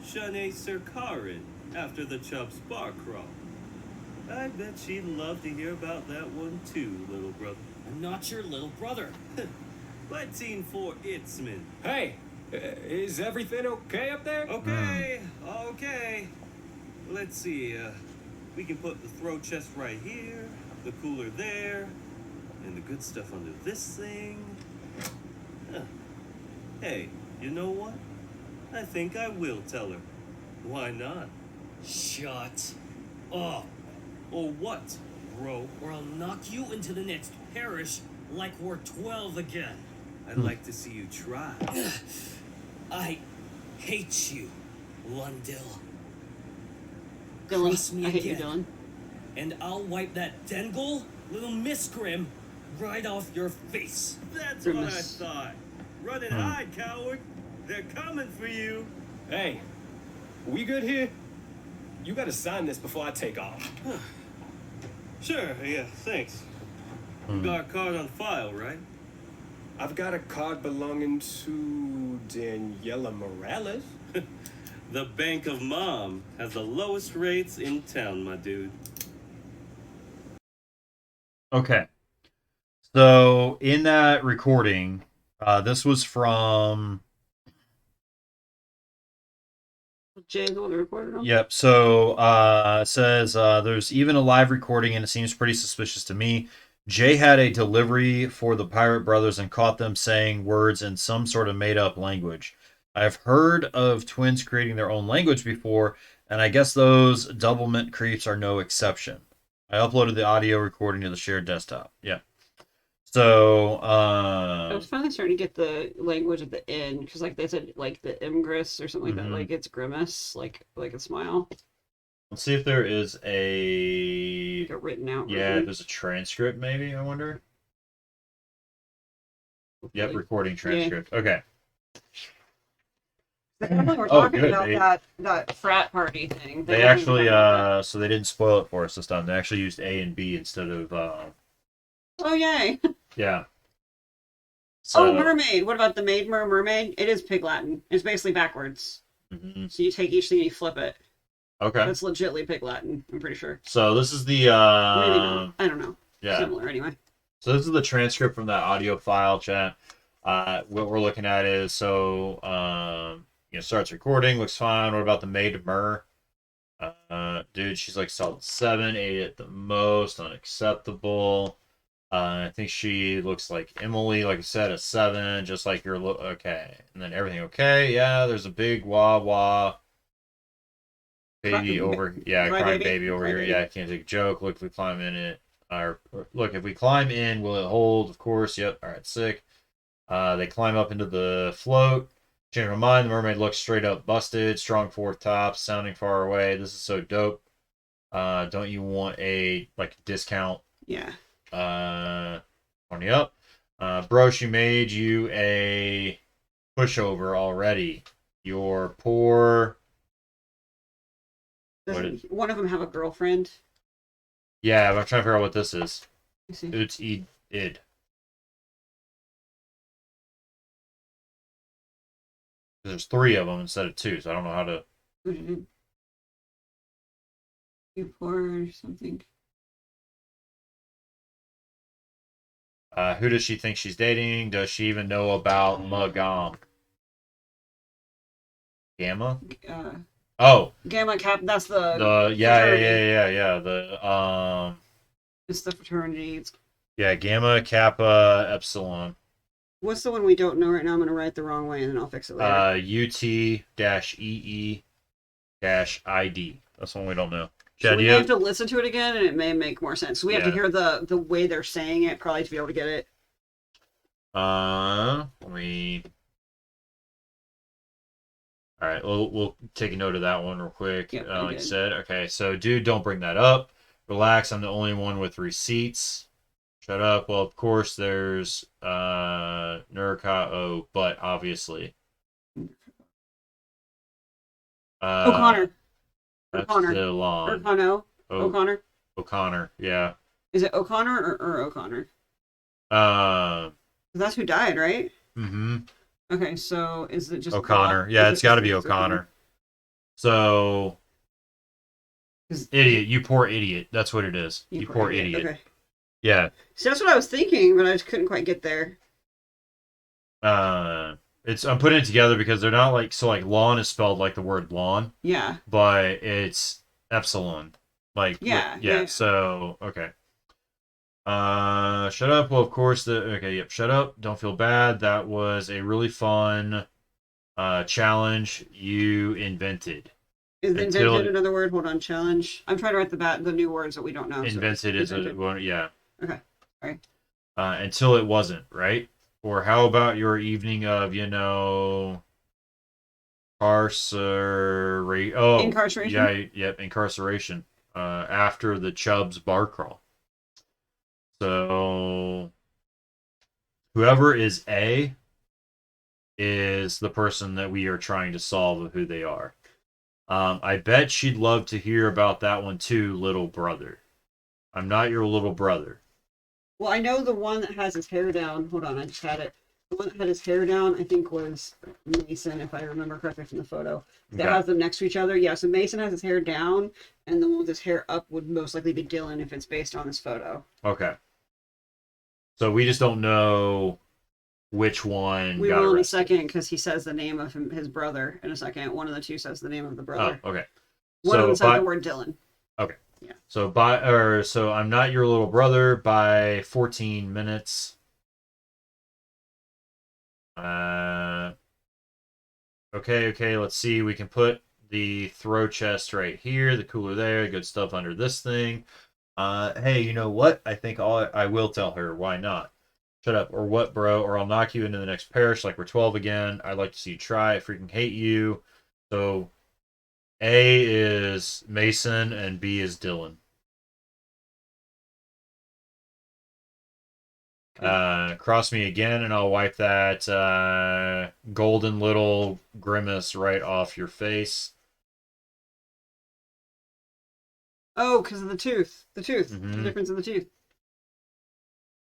Shanae Sirkarin after the Chubb's bar crawl? I bet she'd love to hear about that one too, little brother. I'm not your little brother. Latin for Itzman. Hey, is everything okay up there? Okay, okay. Let's see, we can put the throw chest right here, the cooler there, and the good stuff under this thing. Huh. Hey, you know what? I think I will tell her. Why not? Shut up, Or what, bro? or I'll knock you into the next parish like we're 12 again. I'd like to see you try. I hate you, Lundell. Dylan, Cross me I hate you, again. Dylan. And I'll wipe that Dengle, little Miss Grim, right off your face. That's Grimace. what I thought. Run and hide, coward. They're coming for you. Hey, we good here? You gotta sign this before I take off. Sure, yeah, thanks. You got a card on file, right? I've got a card belonging to Daniela Morales. The Bank of Mom has the lowest rates in town, my dude. Okay. So in that recording, this was from. Jay's the one that recorded them? Yep. So it says there's even a live recording, and it seems pretty suspicious to me. Jay had a delivery for the Pirate Brothers and caught them saying words in some sort of made up language. I've heard of twins creating their own language before, and I guess those doublemint creeps are no exception. I uploaded the audio recording to the shared desktop. Yeah. So, I was finally starting to get the language at the end because, like they said, like the imgris or something like that, Mhm. like it's grimace, like a smile, let's see if there is a. like a written out. Yeah, version. there's a transcript, maybe, I wonder. Yep, Hopefully. recording transcript. Okay. Definitely we're Oh, talking good. about that frat party thing. They weren't actually, even talking about so they didn't spoil it for us this time. They actually used A and B instead of, that. Oh yay! yeah. So, Oh, mermaid. What about the maid mermaid? It is Pig Latin. It's basically backwards. mhm. So you take each thing and you flip it. Okay. That's legitly Pig Latin. I'm pretty sure. So this is the, Maybe not. I don't know. yeah. Similar anyway. So this is the transcript from that audio file, chat. What we're looking at is, so, starts recording, looks fine. What about the maid mer? Dude, she's like solid 7, 8 at the most, unacceptable. I think she looks like Emily, like I said, a 7, just like your okay. And then everything okay, yeah, there's a big wah baby over, yeah, Cry crying baby? baby over Cry here. baby. Yeah, I can't take a joke. Look, if we climb in it, or look, if we climb in, will it hold? Of course, yep. All right, sick. They climb up into the float. Change my mind. The mermaid looks straight up busted. Strong fourth tops, sounding far away. This is so dope. Don't you want a discount? Yeah. On the up. Bro, she made you a pushover already. You're poor. Doesn't one of them have a girlfriend? Yeah, but I'm trying to figure out what this is. Let me see. It's id. There's 3 of them instead of 2, so I don't know how to. You poor or something. Who does she think she's dating? Does she even know about Magam? Gamma? Oh, Gamma Cap. That's the yeah. It's the fraternity. Gamma Kappa Epsilon. What's the one we don't know right now? I'm gonna write the wrong way and then I'll fix it later. UT-EE-ID. That's one we don't know. So Chad, we have to listen to it again, and it may make more sense. So we have to Yeah. hear the way they're saying it, probably to be able to get it. All right, we'll take a note of that one real quick. Yep, Like I good. said, okay. So, dude, don't bring that up. Relax. I'm the only one with receipts. Shut up. Well, of course, there's Nurka, but obviously. O'Connor. That's O'Connor. still on. O'Connor. O'Connor. O'Connor, yeah. Is it O'Connor or O'Connor? Uh, That's who died, right? mm-hmm. Okay, so is it just O'Connor. Bob? Yeah, Is it's it got to just- be it's O'Connor. So, Is- idiot. You poor idiot. That's what it is. You poor idiot. Okay. Yeah. So that's what I was thinking, but I just couldn't quite get there. I'm putting it together because they're not lawn is spelled like the word lawn, Yeah. but it's epsilon. Yeah. So okay. Shut up. Well, of course shut up. Don't feel bad. That was a really fun challenge you invented. Is Until- invented another word? Hold on, challenge. I'm trying to write the new words that we don't know. Invented is a invented. well, yeah. Okay. Sorry. Until it wasn't, right? Or how about your evening of, Incarceration? Yeah, incarceration. After the Chubbs bar crawl. So, whoever is A is the person that we are trying to solve of who they are. I bet she'd love to hear about that one too, little brother. I'm not your little brother. Well, I know the one that has his hair down. Hold on, I just had it. The one that had his hair down, I think, was Mason, if I remember correctly from the photo. That Okay. has them next to each other. Yeah, so Mason has his hair down, and the one with his hair up would most likely be Dylan if it's based on this photo. Okay. So we just don't know which one We got will in a arrested. second because he says the name of his brother in a second. One of the two says the name of the brother. Oh, okay. One of them So says the word Dylan. So I'm not your little brother by 14 minutes. Okay, let's see. We can put the throw chest right here, the cooler there, good stuff under this thing. Hey, you know what? I think I will tell her. Why not? Shut up, or what, bro? Or I'll knock you into the next parish like we're 12 again. I'd like to see you try. I freaking hate you. So, A is Mason and B is Dylan. Cross me again and I'll wipe that golden little grimace right off your face. Oh, because of the tooth. The tooth. Mhm. The difference in the tooth.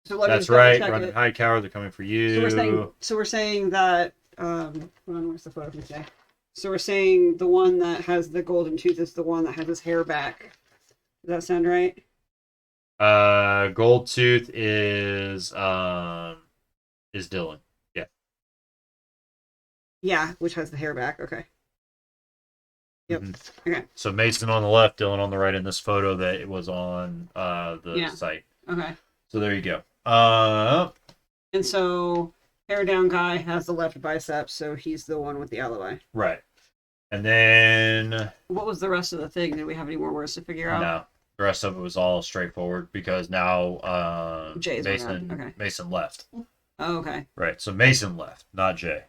So let me That's double right. check Run it. and hide, coward. They're coming for you. So we're saying that hold on, where's the photo from today? So we're saying the one that has the golden tooth is the one that has his hair back. Does that sound right? Gold Tooth is Dylan. Yeah. Yeah, which has the hair back. Okay. Yep. Mhm. Okay. So Mason on the left, Dylan on the right in this photo that it was on the Yeah. site. Okay. So there you go. And so hair down guy has the left bicep, so he's the one with the alibi. Right. And then What was the rest of the thing? Did we have any more words to figure out? no. The rest of it was all straightforward because now Jay's Mason around. Okay. Mason left. Oh, okay. Right. So Mason left, not Jay.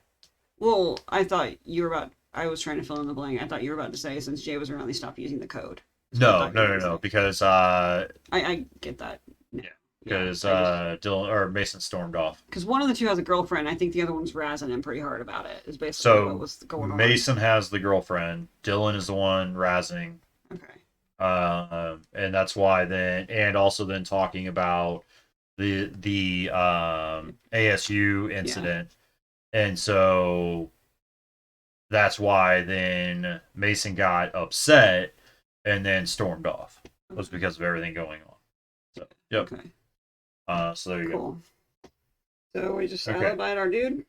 Well, I thought you were about. I was trying to fill in the blank. I thought you were about to say since Jay was around, they stopped using the code. That's what I No, thought you were no, no, gonna no. say. Because I get that. yeah, Yeah, because Dylan or Mason stormed off. because one of the two has a girlfriend. I think the other one's razzing him pretty hard about it. Is basically what So was going on. Mason has the girlfriend. Dylan is the one razzing. Okay. And that's why then, and also then talking about the ASU incident, and so that's why then Mason got upset and then stormed off. It was because of everything going on. So yep. Okay. So there you go. Cool. So we just Okay. alibied our dude.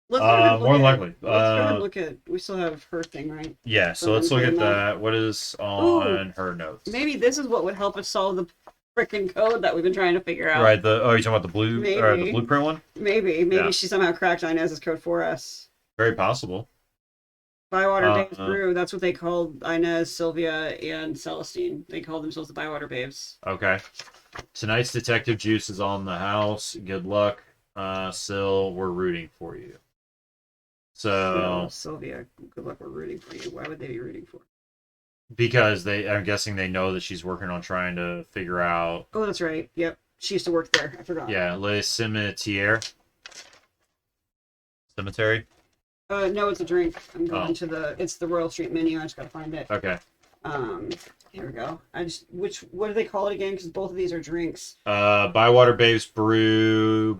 Let's go ahead and More look than at- likely. Let's go ahead and look at. We still have her thing, right? Yeah. So let's look at that. What is on her notes? Maybe this is what would help us solve the freaking code that we've been trying to figure out. Right. You're talking about the blue or the Maybe. blueprint one? Maybe Yeah. she somehow cracked Inez's code for us. Very possible. Bywater Babes Brew. That's what they called Inez, Sylvia, and Celestine. They called themselves the Bywater Babes. Okay. Tonight's detective juice is on the house. Good luck, Syl. We're rooting for you. So Sylvia, good luck. We're rooting for you. Why would they be rooting for? because I'm guessing they know that she's working on trying to figure out. Oh, that's right. Yep, she used to work there. I forgot. Yeah, Le Cimetière. Cemetery. No, it's a drink. I'm going Oh. to the. It's the Royal Street menu. I just gotta find it. Okay. Here we go. What do they call it again? Because both of these are drinks. Bywater Babes Brew,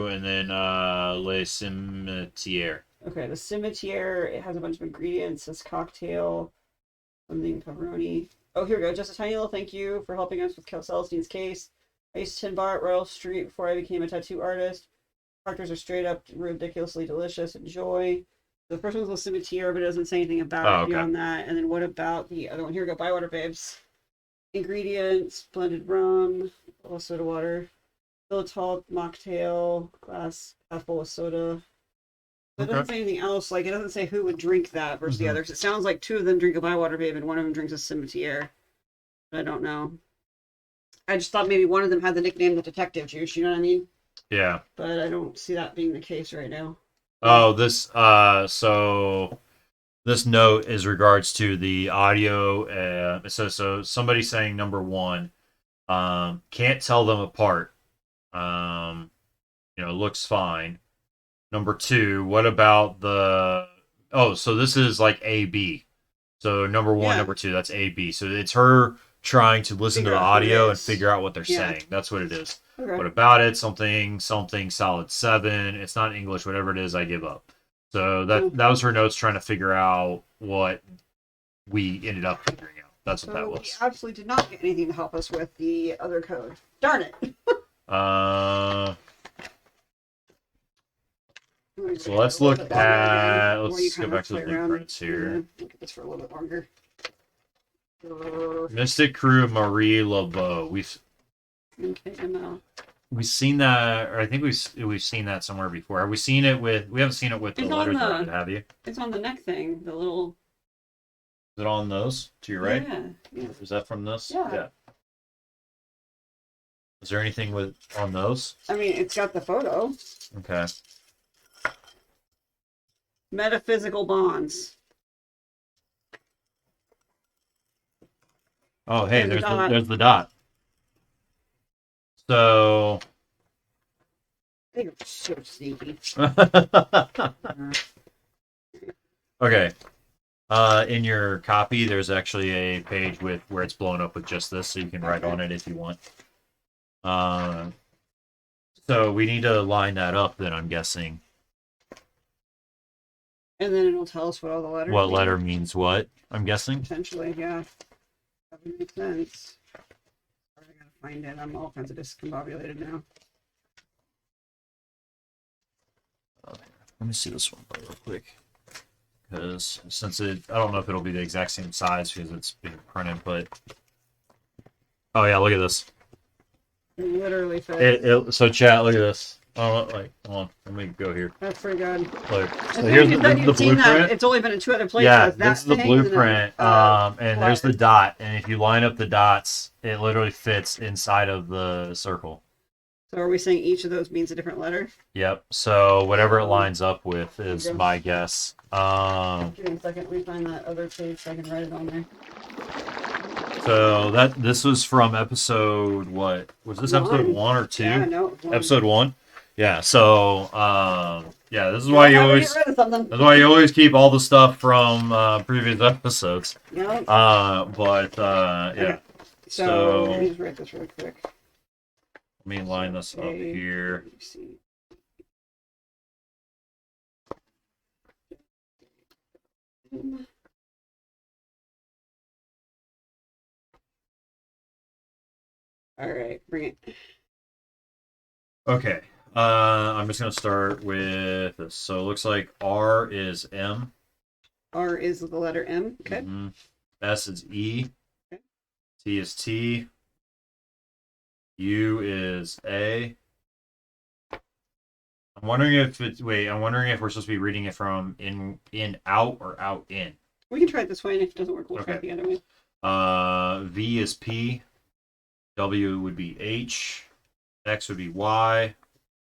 and then Le Cimetière. Okay, the Cimetière. It has a bunch of ingredients. This cocktail, something pepperoni. Oh, here we go. Just a tiny little thank you for helping us with Celestine's case. I used to tin bar at Royal Street before I became a tattoo artist. Characters are straight up ridiculously delicious. Enjoy. The first one's the Cimetière, but it doesn't say anything about it okay. beyond that. And then what about the other one? Here we go. Bywater Babes. Ingredients: blended rum, a little soda water, xylitol mocktail, glass half full of soda. But it doesn't say anything else. Like, it doesn't say who would drink that versus the others. It sounds like two of them drink a Bywater Babe and one of them drinks a Cimetière. But I don't know. I just thought maybe one of them had the nickname the Detective Juice. You know what I mean? Yeah. But I don't see that being the case right now. Oh, so this note is regards to the audio. So somebody saying number one, can't tell them apart. Looks fine. Number two, what about so this is like A-B. So number one, number two, that's A-B. So it's her trying to listen to the audio and figure out what they're saying. That's what it is. Okay. What about it? Something solid 7. It's not English, whatever it is, I give up. So that was her notes trying to figure out what we ended up figuring out. That's what that was. We absolutely did not get anything to help us with the other code. Darn it. So let's look at, let's go back to the blueprints here. Look at this for a little bit longer. Mystic Crew Marie Laveau. We've seen that, or I think we've seen that somewhere before. Have we seen it with? We haven't seen it with the letters around, have you? It's on the neck thing. The little. Is it on those to your right? Yeah. Is that from this? Yeah. Is there anything on those? I mean, it's got the photo. Okay. Metaphysical bonds. Oh, hey, There's the dot. there's the dot. So. They are so sneaky. Okay. In your copy, there's actually a page where it's blown up with just this, so you can write on it if you want. So we need to line that up. Then I'm guessing. And then it'll tell us what all the letters. What mean. letter means what? I'm guessing. Potentially, yeah. That would make sense. I gotta find it. I'm all kinds of discombobulated now. Let me see this one real quick. Because I don't know if it'll be the exact same size because it's being printed, but. Oh yeah, look at this. It literally fits. So chat, look at this. Oh, hold on. Let me go here. That's pretty good. Look. I So think here's the you've seen that. blueprint. It's only been in 2 other places. Yeah, That this is the thing, and then, blueprint. And there's the dot. And if you line up the dots, it literally fits inside of the circle. So are we saying each of those means a different letter? Yep. So whatever it lines up with is Okay. my guess. Give me a second. Let me find that other page so I can write it on there. So this was from episode, what was this, episode 1 or 2? Yeah, no, one. Episode 1. Yeah. So yeah, this is why you always Get rid of something. that's why you always keep all the stuff from previous episodes. Yeah. But yeah. Okay. So So let me just write this really quick. let me line this up here. Let me see. All right, bring it. Okay. I'm just gonna start with this. So it looks like R is M. R is the letter M. Okay. Mhm. S is E. Okay. T is T. U is A. I'm wondering if we're supposed to be reading it from in out or out in. We can try it this way, and if it doesn't work, we'll try it Okay. the other way. V is P. W would be H. X would be Y.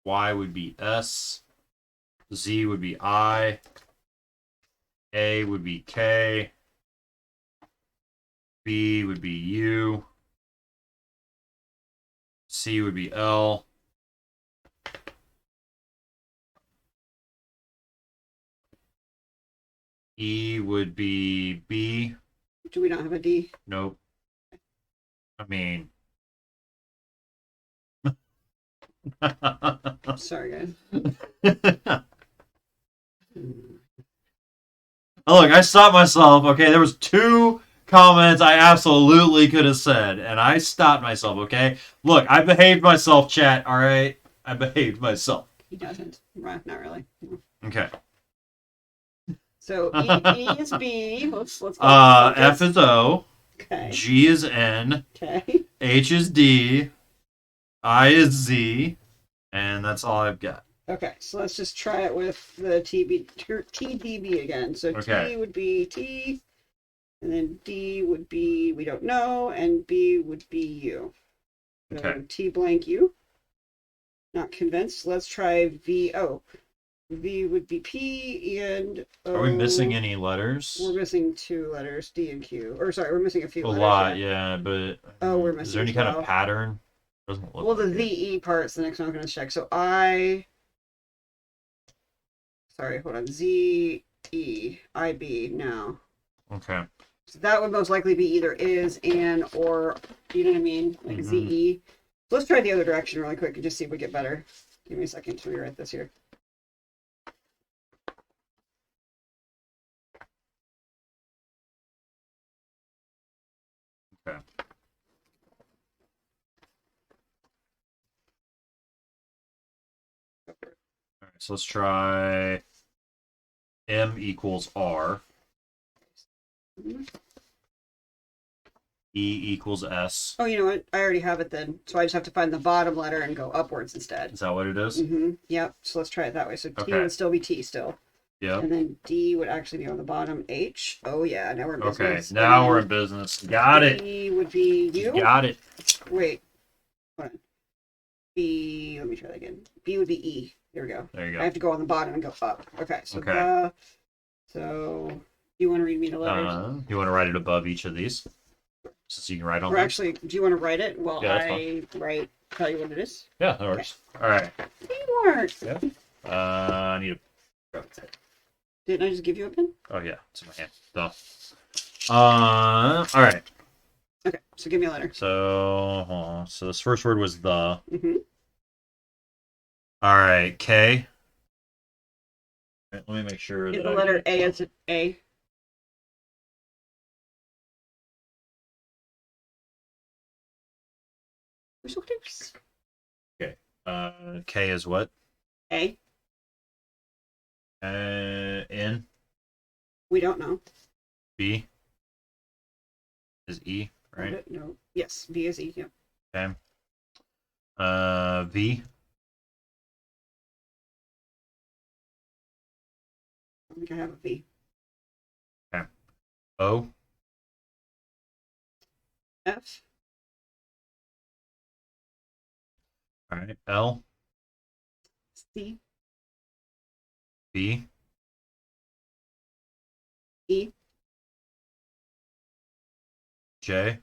Y would be S. Z would be I. A would be K. B would be U. C would be L. E would be B. Do we not have a D? Nope. I mean. Sorry, guys. Oh, look, I stopped myself. Okay, there was 2 comments I absolutely could have said, and I stopped myself. Okay, look, I behaved myself, chat. All right, I behaved myself. He doesn't. Well, not really. Okay. So E is B. Let's go. F is O. Okay. G is N. Okay. H is D. I is Z. And that's all I've got. Okay. So let's just try it with the TDB again. So Okay. T would be T, and then D would be we don't know, and B would be U. So Okay. T blank U. Not convinced. Let's try V O. V would be P and O. Are we missing any letters? We're missing 2 letters, D and Q. Or sorry, we're missing a few A letters. lot, yeah, but Oh, we're is missing there any as kind well. of pattern? Doesn't look Well, the like it. ZE part's the next one I'm going to check. So I. Sorry, hold on. ZE. IB now. Okay. So that would most likely be either is, and, or, you know what I mean? Like Mhm. ZE. Let's try the other direction really quick and just see if we get better. Give me a second to rewrite this here. Okay. All right, so let's try M equals R. E equals S. Oh, you know what? I already have it then. So I just have to find the bottom letter and go upwards instead. Is that what it is? Mm-hmm. Yep. So let's try it that way. So T Okay. would still be T still. Yep. And then D would actually be on the bottom. H. Oh, yeah. Now we're in Okay, business. now And we're then in business. Got it. B would be U. Got it. Wait. Hold on. B. Let me try that again. B would be E. There we go. There you I go. have to go on the bottom and go up. Okay. So Okay. so you want to read me the letters? You want to write it above each of these? So you can write on Or them? actually, do you want to write it while Yeah, that's tell you what it is? Yeah, that works. All right. Teamwork. Yeah. I need a... Didn't I just give you a pen? Oh, yeah. It's in my hand. So, all right. Okay. So give me a letter. So, hold on. So this first word was the. Mm-hmm. All right, K. All right, let me make sure Is that the I letter A as an A? We're so close. K is what? A. N. We don't know. B is E, right? No. Yes. B is E. Yep. Okay. V. I think I have a V. O. F. All right. L, C, B, E, J,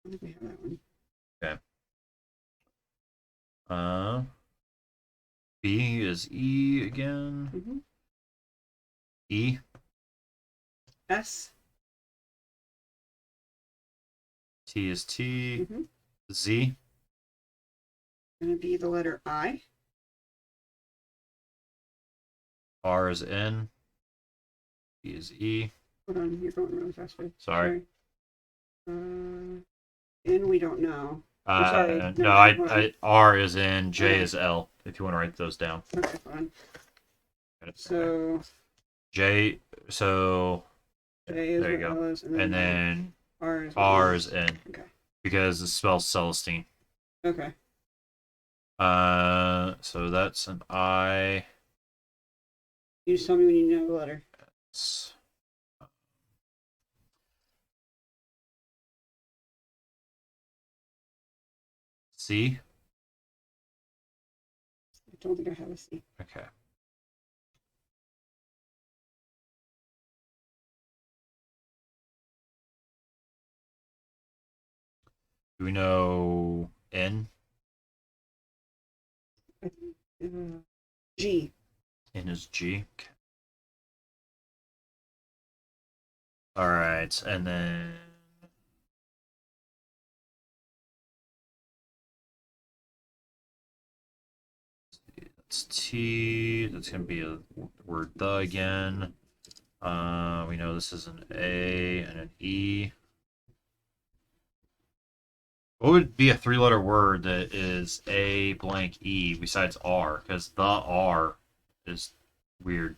I think we have that one. okay. B is E again. Mm-hmm. E, S. T is T. Mm-hmm. Z, Gonna be the letter I. R is N. E is E. Hold on, you're going really fast. Sorry. N we don't know. I'm sorry. No, Never mind, hold on. I R is in, J Okay. is L. If you want to write those down. Okay, fine. So J, so J is there you what go. L is, And then R is what R L is N Okay. because it spells Celestine. Okay. So that's an I. You just tell me when you know the letter. C. I don't think I have a C. Okay. Do we know N? G. N is G. Okay. All right, and then that's T. That's gonna be a word the again. We know this is an A and an E. What would be a three-letter word that is A blank E besides R? Because the R is weird.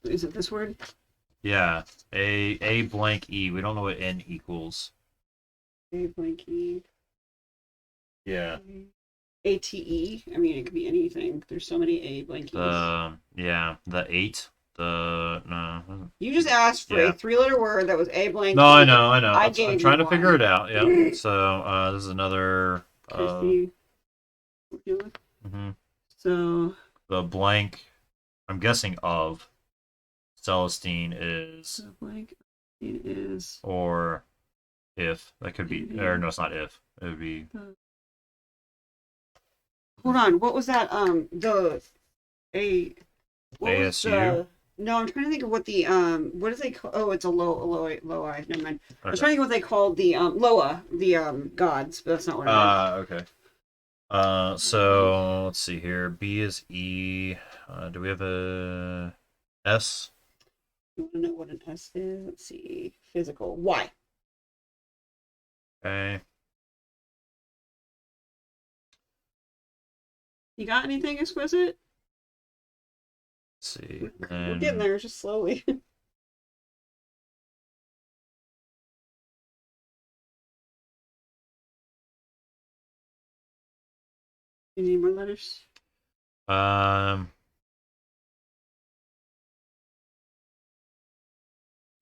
Is it this word? Yeah, A blank E. We don't know what N equals. A blank E. Yeah. ATE. I mean, it could be anything. There's so many A blank E's. The 8. No. You just asked for Yeah. a three-letter word that was A blank No, E. I know. I I'm gave trying you to figure one. it out. Yeah. So this is another. Christy. Mhm. So The blank. I'm guessing of Celestine is the blank is or if that could be or no, it's not if it would be. Hold on. What was that? The A. What was ASU? the? No, I'm trying to think of what the what do they call? Oh, it's a low I. Never mind. I was Okay. trying to think of what they called the Loa, the gods, but that's not what it is. Okay. So let's see here. B is E. Do we have a S? You want to know what an S is? Let's see. Physical. Y. Okay. You got anything exquisite? Let's see. We're getting there, just slowly. You need more letters?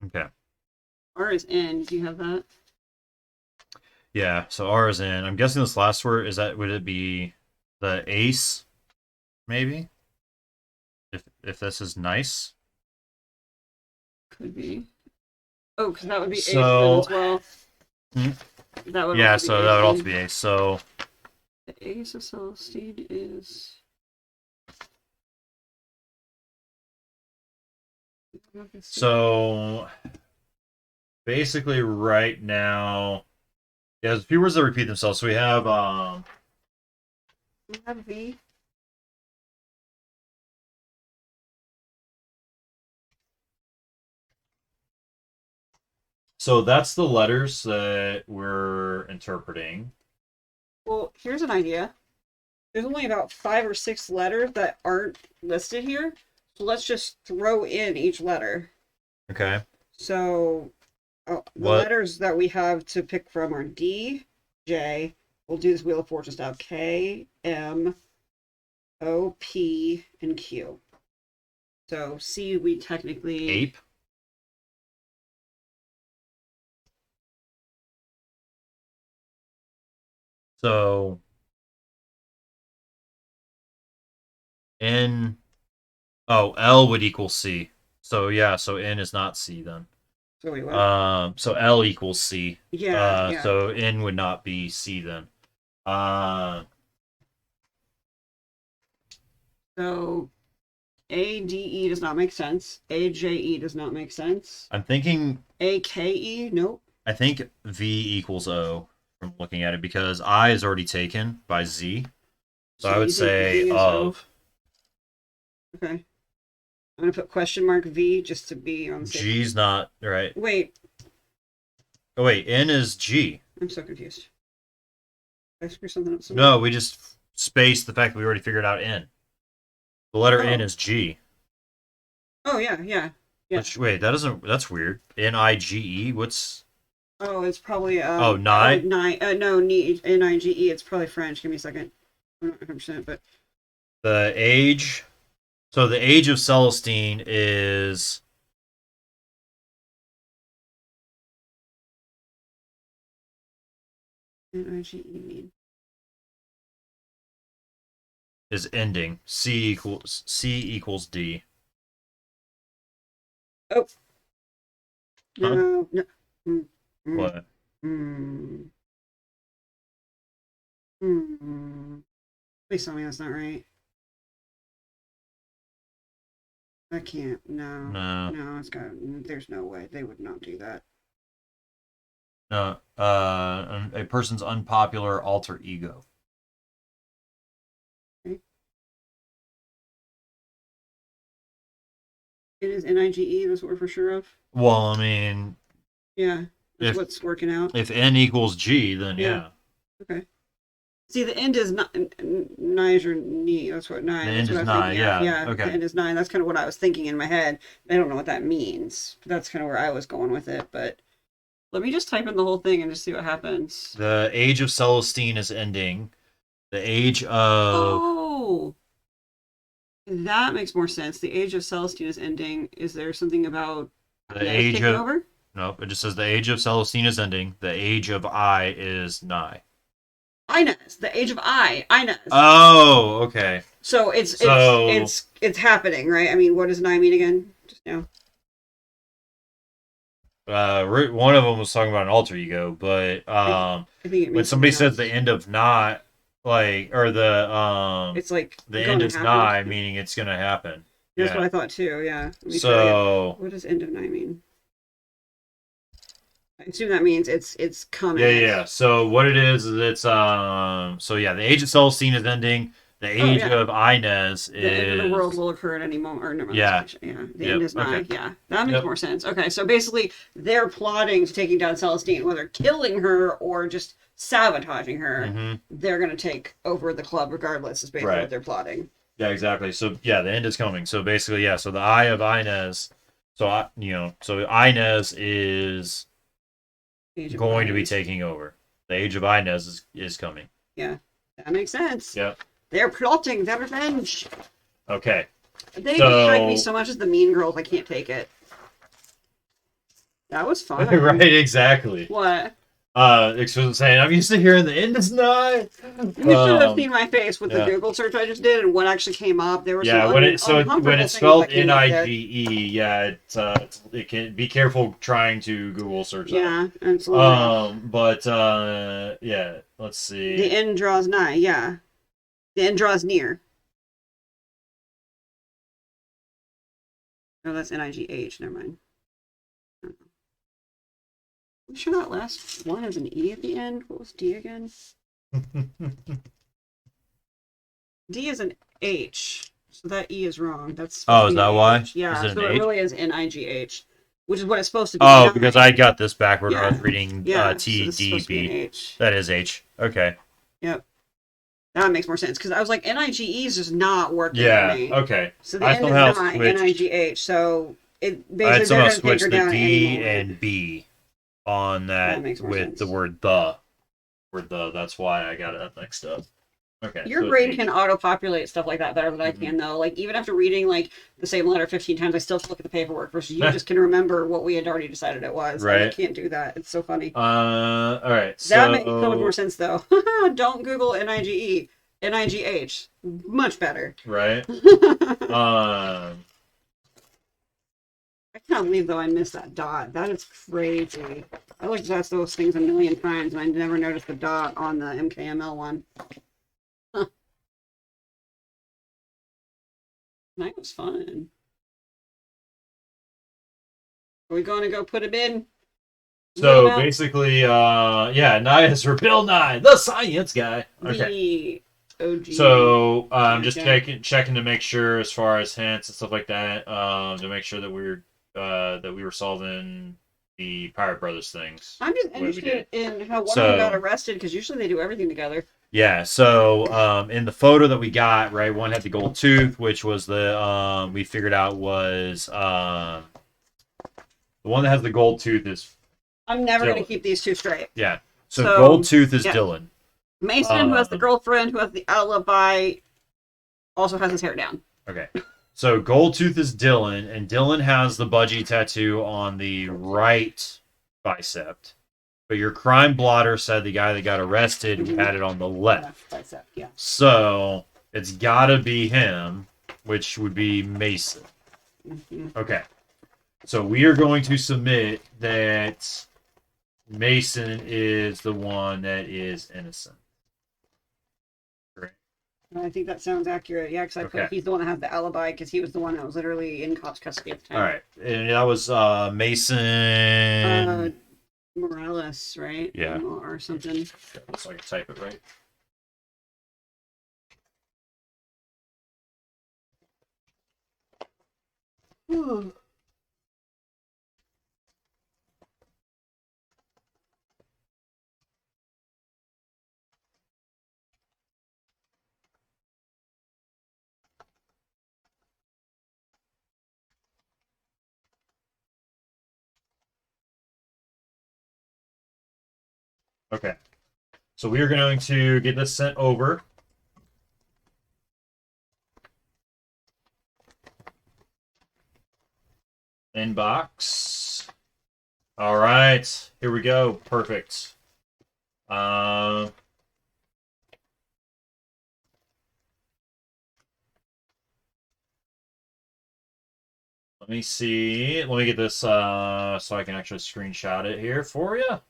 Okay. R is N. Do you have that? Yeah, so R is in. I'm guessing this last word would it be the ace? Maybe? If this is nice. Could be. Oh, because that would be So- ace then as well. That would Yeah, also be so ace that would then. also be ace. So The ace of Celestine is. so basically right now there's a few words that repeat themselves. So we have We have V. so that's the letters that we're interpreting. Well, here's an idea. There's only about 5 or 6 letters that aren't listed here. So let's just throw in each letter. Okay. So the What- letters that we have to pick from are D, J. We'll do this Wheel of Fortune style. K, M, O, P, and Q. So C, we technically. Ape. So N. Oh, L would equal C. So yeah, so N is not C then. So wait, what? So L equals C. Yeah. So N would not be C then. So ADE does not make sense. AJE does not make sense. I'm thinking. AKE, nope. I think V equals O from looking at it because I is already taken by Z. So I you would think say V is of. O? Okay. I'm gonna put question mark V just to be on the safe. G's not right. Wait, Oh wait, N is G. I'm so confused. Did I screw something up somewhere? No, we just spaced the fact that we already figured out N. The letter N Oh. is G. Oh yeah. Yeah. Wait, that doesn't. That's weird. Nige. What's? Oh, it's probably Oh, Nye? No, Nige. It's probably French. Give me a second. I'm not 100%, but The age. So the age of Celestine is. Nige mean. Is ending. C equals D. Oh. Huh? No. What? Please tell me that's not right. I can't. No. No. It's got. There's no way they would not do that. No. A person's unpopular alter ego. Okay. It is NIGE. That's what we're for sure of. Well, I mean, Yeah, that's If- what's working out. if N equals G, then yeah. Okay. See, the end is not Nige or Ni. That's what nine. The That's end what is I was nine, thinking. yeah, Yeah. okay. The end is 9. That's kind of what I was thinking in my head. I don't know what that means. But that's kind of where I was going with it. But let me just type in the whole thing and just see what happens. The age of Celestine is ending. The age of. Oh, that makes more sense. The age of Celestine is ending. Is there something about The Ned age taking of. over? Nope, it just says the age of Celestine is ending. The age of I is nigh. Inez, the age of Inez. Oh, okay. So it's happening, right? I mean, what does 9 mean again? Just now. One of them was talking about an alter ego, but I think it means when somebody something says the else. end of not, like, or It's like the gonna end is happen. nigh, meaning it's gonna happen. That's Yeah. what I thought too. Yeah. Let me tell you. So What does end of 9 mean? I assume that means it's coming. yeah. So what it is it's so yeah, the age of Celestine is ending. The age yeah. of Inez The end of is the world will occur at any moment. Or no, Yeah. Yeah. The Yep, end is nigh. okay. Yeah. That makes Yep. more sense. Okay. So basically, they're plotting to taking down Celestine, whether killing her or just sabotaging her. Mhm. They're going to take over the club regardless. Is basically Right. what they're plotting. Yeah, exactly. So yeah, the end is coming. So basically, yeah. So the eye of Inez. So so Inez is Age of going to be Inez. taking over. The age of Inez is coming. Yeah. That makes sense. Yep. They're plotting their revenge. Okay. They So- hype me so much as the mean girls, I can't take it. That was fun. Right. Exactly. What? Excuse saying I'm used to hearing the end is nigh. You should have Um, seen my face with the yeah. Google search I just did and what actually came up. There were Yeah, some when uncomfortable it's things spelled that came up there. Nige, yeah, it can be careful trying to Google search that. Yeah, absolutely. But yeah, let's see. The end draws nigh, yeah. The end draws near. Oh, that's Nigh. Never mind. I'm sure that last one is an E at the end. What was D again? D is an H. So that E is wrong. That's supposed Oh, to is be that an why? H. Yeah, Is it so an it H? really is Nigh, which is what it's supposed to be. Oh, nigh. because I got this backward. I was Yeah. reading Yeah, T so this is D supposed to be an B. H. That is H. Okay. Yep. That makes more sense because I was like, Nige is just not working Yeah. for me. Okay. So the I end is somehow not switched. Nigh. So it I had basically they're somehow going to take switched her the down at any D moment. and B on that That makes more with sense. the word the. Word the. That's why I got it mixed up. Okay. Your so brain it's can auto-populate stuff like that better than I can, though. Like, even after reading, like, the same letter 15 times, I still have to look at the paperwork, versus you just can remember what we had already decided it was. Right. I can't do that. It's so funny. All right. That makes so much more sense, though. Don't Google Nige. Nigh. Much better. Right. I can't believe, though, I missed that dot. That is crazy. I looked at those things a million times, and I never noticed the dot on the MKML one. Huh. That was fun. Are we going to go put him in? So Well, basically, yeah, Nye is for Bill Nye, the science guy. Okay. The OG. So I'm just Okay. checking to make sure, as far as hints and stuff like that, to make sure that we were solving the Pirate Brothers things. I'm just the way we interested did. in how one of So- them got arrested, because usually they do everything together. Yeah. So in the photo that we got, right, one had the gold tooth, which was the we figured out was the one that has the gold tooth is I'm never going Dylan. to keep these two straight. yeah. So, So, gold tooth is yeah. Dylan. Mason, who has the girlfriend, who has the alibi, also has his hair down. Okay. So gold tooth is Dylan, and Dylan has the budgie tattoo on the right bicep. But your crime blotter said the guy that got arrested had it on the left. Bicep, yeah. So it's gotta be him, which would be Mason. Okay. So we are going to submit that Mason is the one that is innocent. Correct. I think that sounds accurate. Yeah, because I Okay. put he's the one that has the alibi, because he was the one that was literally in cops' custody at the time. All right. And that was Mason. Morales, right? Yeah. Or something. So I can type it right. Okay. So we are going to get this sent over. Inbox. All right. Here we go. Perfect. Let me see. Let me get this so I can actually screenshot it here for you.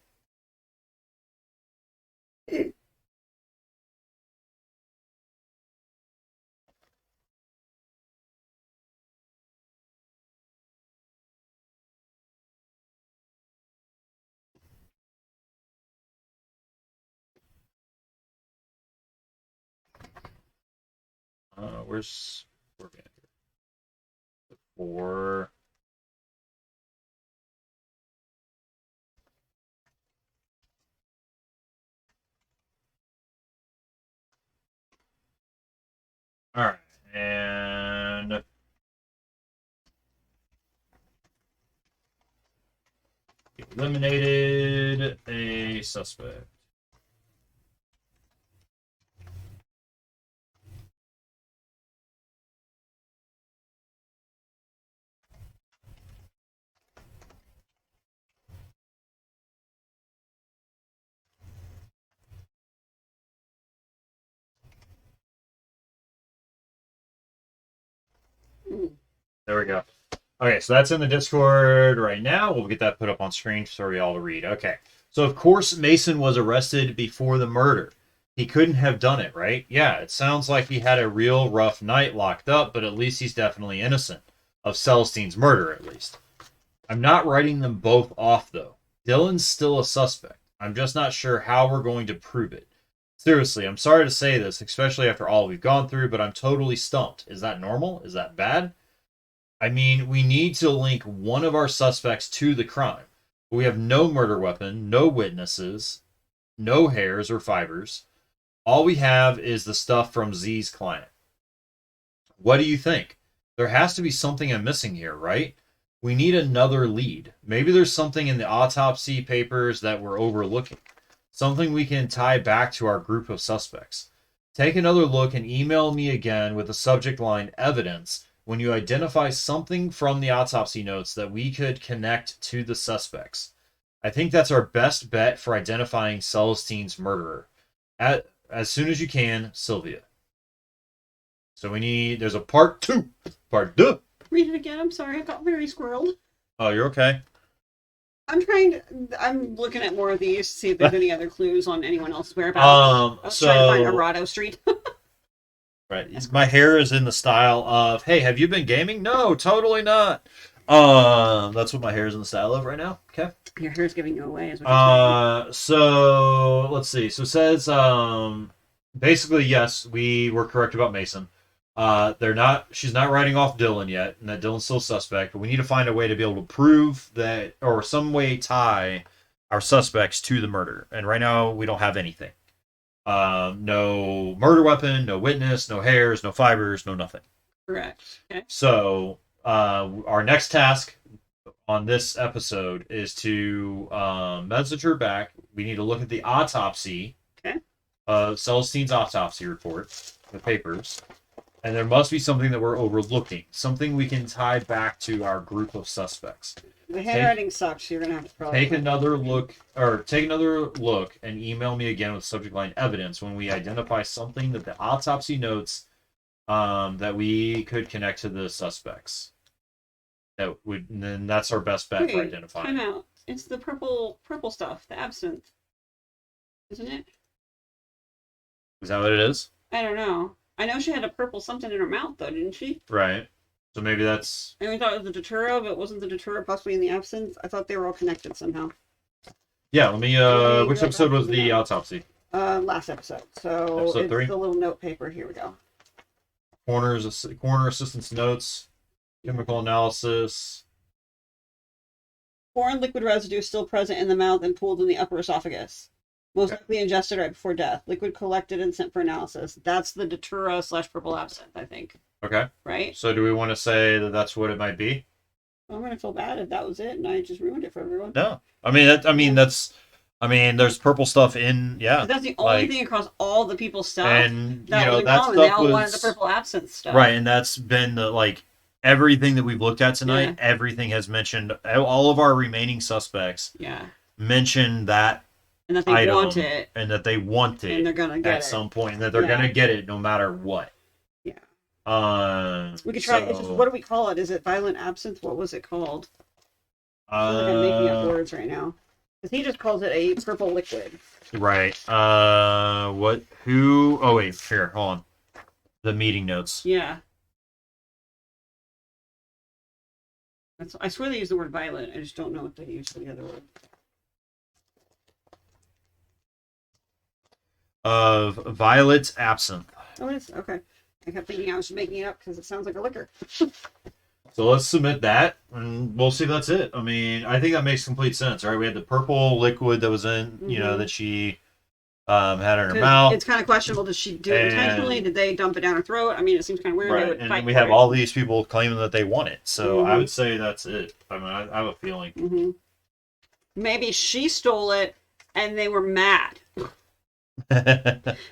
Where's we're gonna do four. All right, and eliminated a suspect. There we go. Okay, so that's in the Discord right now. We'll get that put up on screen for y'all to read. Okay. So, of course, Mason was arrested before the murder. He couldn't have done it, right? Yeah, it sounds like he had a real rough night locked up, but at least he's definitely innocent. Of Celestine's murder, at least. I'm not writing them both off, though. Dylan's still a suspect. I'm just not sure how we're going to prove it. Seriously, I'm sorry to say this, especially after all we've gone through, but I'm totally stumped. Is that normal? Is that bad? I mean, we need to link one of our suspects to the crime. We have no murder weapon, no witnesses, no hairs or fibers. All we have is the stuff from Z's client. What do you think? There has to be something I'm missing here, right? We need another lead. Maybe there's something in the autopsy papers that we're overlooking. Something we can tie back to our group of suspects. Take another look and email me again with the subject line evidence when you identify something from the autopsy notes that we could connect to the suspects. I think that's our best bet for identifying Celestine's murderer. As soon as you can, Sylvia. So there's a part 2. Part 2. Read it again. I'm sorry. I got very squirreled. Oh, you're okay. I'm looking at more of these to see if there's any other clues on anyone else's whereabouts. I was trying to find Arado Street. Right. My hair is in the style of, hey, have you been gaming? No, totally not. That's what my hair is in the style of right now. Okay. Your hair's giving you away. Is what you're saying. So let's see. So it says, basically, yes, we were correct about Mason. She's not writing off Dylan yet, and that Dylan's still a suspect, but we need to find a way to be able to prove that, or some way tie our suspects to the murder. And right now, we don't have anything. No murder weapon, no witness, no hairs, no fibers, no nothing. Correct. Okay. So, our next task on this episode is to message her back. We need to look at the autopsy. Okay. Celestine's autopsy report, the papers. And there must be something that we're overlooking. Something we can tie back to our group of suspects. The handwriting sucks. You're gonna have to probably take another look and email me again with subject line evidence when we identify something that the autopsy notes that we could connect to the suspects. Then that's our best bet for identifying. Time out. It's the purple stuff, the absinthe, isn't it? Is that what it is? I don't know. I know she had a purple something in her mouth, though, didn't she? Right. So maybe that's... And we thought it was the Datura, but wasn't the Datura possibly in the absinthe? I thought they were all connected somehow. Yeah, let me... which episode was the autopsy? Last episode. So episode it's 3? the little note paper. Here we go. Coroner assistant's notes, chemical analysis. Foreign liquid residue still present in the mouth and pooled in the upper esophagus. Most likely ingested right before death. Liquid collected and sent for analysis. That's the Datura / purple absinthe, I think. Okay. Right? So do we want to say that that's what it might be? I'm going to feel bad if that was it and I just ruined it for everyone. No. There's purple stuff in, yeah. But that's the only thing across all the people's stuff. And, that was in that common. stuff They all wanted the purple absinthe stuff. Right, and that's been everything that we've looked at tonight, everything has mentioned, all of our remaining suspects mention that and that they want it. And that they want it. And they're going to get it. At some point. And that they're going to get it no matter what. Yeah. We could try, what do we call it? Is it violent absinthe? What was it called? I feel like I'm making up words right now. Because he just calls it a purple liquid. Right. Oh wait, here, hold on. The meeting notes. Yeah. I swear they use the word violet. I just don't know what they use for the other word. Of violet absinthe. Oh, it is? Okay. I kept thinking I was just making it up because it sounds like a liquor. So let's submit that, and we'll see if that's it. I mean, I think that makes complete sense, right? We had the purple liquid that was in, that she had in her mouth. It's kind of questionable. Did she do it intentionally? Did they dump it down her throat? I mean, it seems kind of weird. Right, and we have all these people claiming that they want it. So I would say that's it. I mean, I have a feeling. Mm-hmm. Maybe she stole it, and they were mad.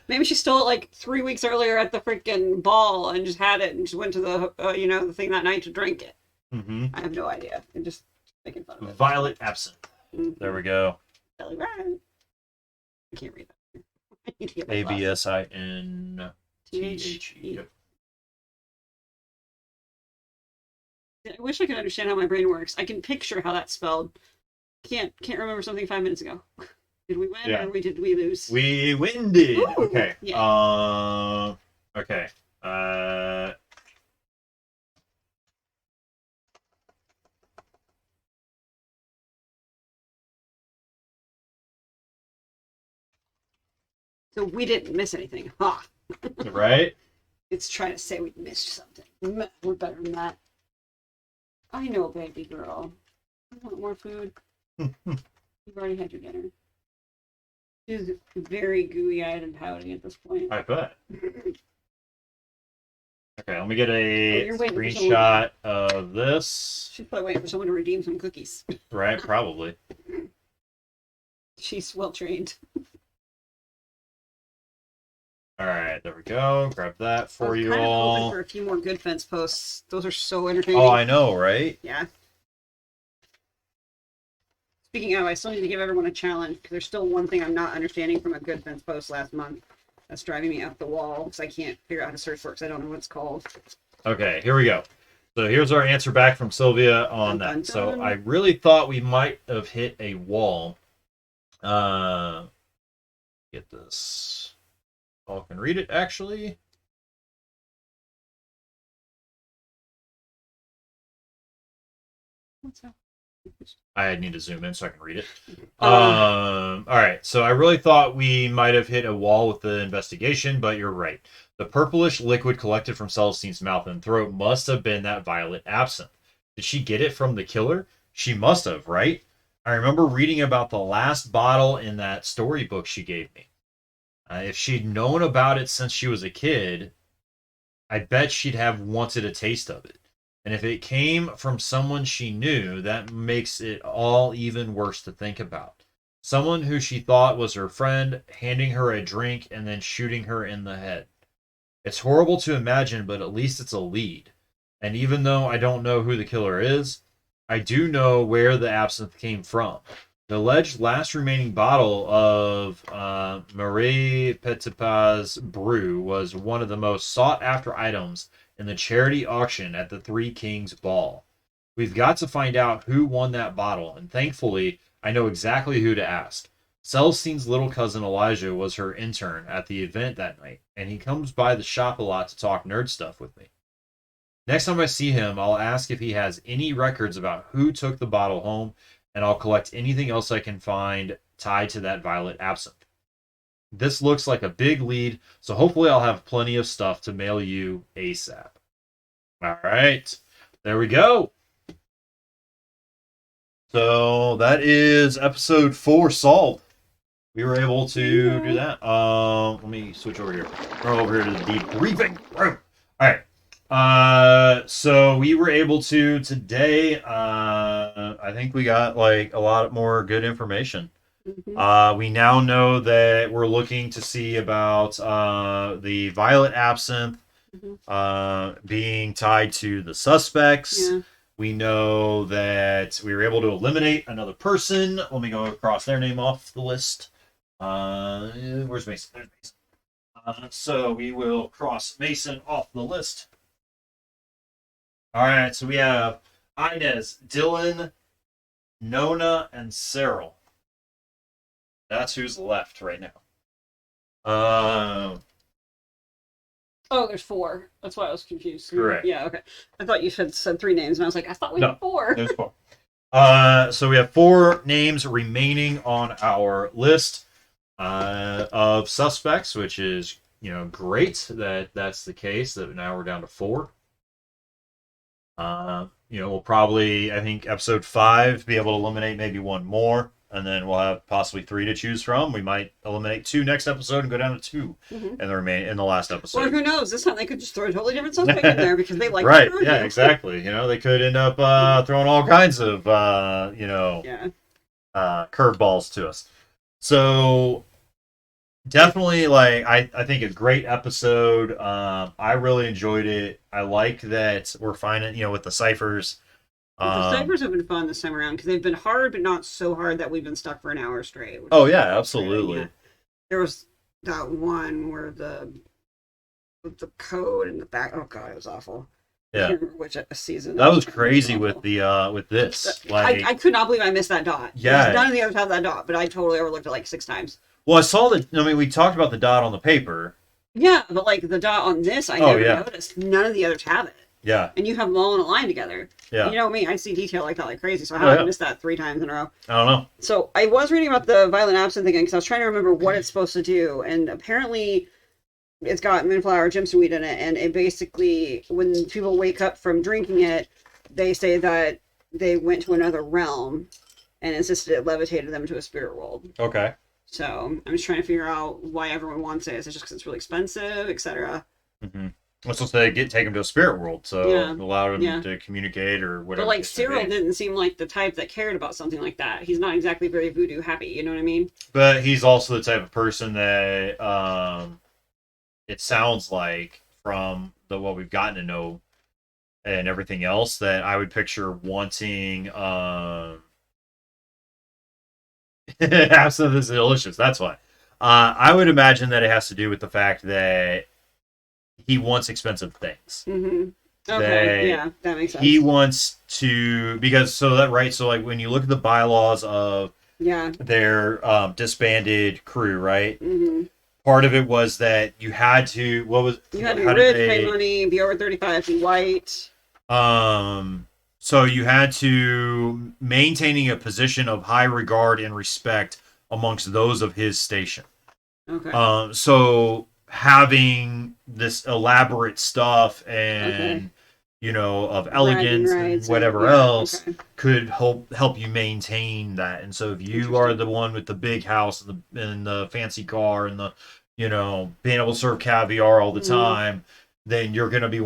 Maybe she stole it 3 weeks earlier at the freaking ball and just had it and just went to the the thing that night to drink it. Mm-hmm. I have no idea. I'm just making fun of it. Violet absinthe. Mm-hmm. There we go. I can't read that. I need to get my ABSINTHE. Yep. I wish I could understand how my brain works. I can picture how that's spelled. Can't remember something 5 minutes ago. Did we win or did we lose? We winded. Ooh, okay. Yeah. Okay. So we didn't miss anything. Ha! Right? It's trying to say we missed something. We're better than that. I know, baby girl. I want more food. You've already had your dinner. She's very gooey-eyed and pouting at this point. I bet. Okay, let me get a you're waiting for screenshot of this. She's probably waiting for someone to redeem some cookies. Right, probably. She's well trained. All right, there we go. Grab that I for was you kind of all. hoping for a few more good fence posts. Those are so entertaining. Oh, I know, right? Yeah. Speaking of, I still need to give everyone a challenge because there's still one thing I'm not understanding from a good fence post last month. That's driving me up the wall because I can't figure out how to search for it because I don't know what it's called. Okay, here we go. So here's our answer back from Sylvia on Dun, dun, that. So dun. I really thought we might have hit a wall. Get this. Y'all can read it, actually. What's that? I need to zoom in so I can read it. Uh. All right. So I really thought we might have hit a wall with the investigation, but you're right. The purplish liquid collected from Celestine's mouth and throat must have been that violet absinthe. Did she get it from the killer? She must have, right? I remember reading about the last bottle in that storybook she gave me. If she'd known about it since she was a kid, I bet she'd have wanted a taste of it. And if it came from someone she knew, that makes it all even worse to think about. Someone who she thought was her friend, handing her a drink and then shooting her in the head. It's horrible to imagine, but at least it's a lead. And even though I don't know who the killer is, I do know where the absinthe came from. The alleged last remaining bottle of Marie Petitpas brew was one of the most sought-after items in the charity auction at the Three Kings Ball. We've got to find out who won that bottle, and thankfully, I know exactly who to ask. Celestine's little cousin Elijah was her intern at the event that night, and he comes by the shop a lot to talk nerd stuff with me. Next time I see him, I'll ask if he has any records about who took the bottle home, and I'll collect anything else I can find tied to that violet absinthe. This looks like a big lead, so hopefully I'll have plenty of stuff to mail you ASAP. All right, there we go. So that is episode 4 solved. We were able to do that. Let me switch over here. We're over here to the debriefing room. All right. So we were able to today. I think we got like a lot more good information. Mm-hmm. We now know that we're looking to see about the violet absinthe being tied to the suspects. Yeah. We know that we were able to eliminate another person. Let me go across their name off the list. Where's Mason? There's Mason. So we will cross Mason off the list. All right, so we have Inez, Dylan, Nona, and Cyril. That's who's left right now. Oh, there's 4. That's why I was confused. Correct. Yeah, okay. I thought you said 3 names, and I was like, I thought we had 4. There's 4. So we have 4 names remaining on our list of suspects, which is, great that that's the case. That now we're down to 4. We'll probably, I think, episode 5 be able to eliminate maybe 1 more, and then we'll have possibly 3 to choose from. We might eliminate 2 next episode and go down to 2 in the last episode. Or who knows? This time they could just throw a totally different suspect in there because they like right? to Yeah, exactly. They could end up throwing all kinds of curveballs to us. So definitely, I think a great episode. I really enjoyed it. I like that we're finding, with the ciphers. The ciphers have been fun this time around because they've been hard, but not so hard that we've been stuck for an hour straight. Oh yeah, absolutely. Yeah. There was that one where with the code in the back. Oh god, it was awful. Yeah. I can't remember which season. That was crazy with the with this. I could not believe I missed that dot. Yeah. None of the others have that dot, but I totally overlooked it like 6 times. Well, I saw that. I mean, we talked about the dot on the paper. Yeah, but the dot on this, I never noticed. None of the others have it. Yeah. And you have them all in a line together. Yeah. You know me, I see detail like that like crazy, so how did I miss that 3 times in a row? I don't know. So I was reading about the violet absinthe again because I was trying to remember what it's supposed to do, and apparently it's got moonflower gemstone in it, and it basically, when people wake up from drinking it, they say that they went to another realm and insisted it levitated them to a spirit world. Okay. So I'm just trying to figure out why everyone wants it. Is it just because it's really expensive, etc.? Mm-hmm. Well, so they take them to a spirit world, so allow them to communicate or whatever. But Cyril didn't seem like the type that cared about something like that. He's not exactly very voodoo happy, you know what I mean? But he's also the type of person that it sounds like from what we've gotten to know and everything else that I would picture wanting absinthe is delicious. That's why. I would imagine that it has to do with the fact that he wants expensive things. Mm-hmm. Okay, yeah, that makes sense. He wants to, because so that right, so like when you look at the bylaws of their disbanded crew, right? Mm-hmm. Part of it was that you had to you had to be rich, pay money, be over 35, be white. So you had to maintaining a position of high regard and respect amongst those of his station. Okay. So having this elaborate stuff and of elegance and whatever else could help you maintain that. And so if you are the one with the big house and the fancy car and the being able to serve caviar all the time, then you're going to be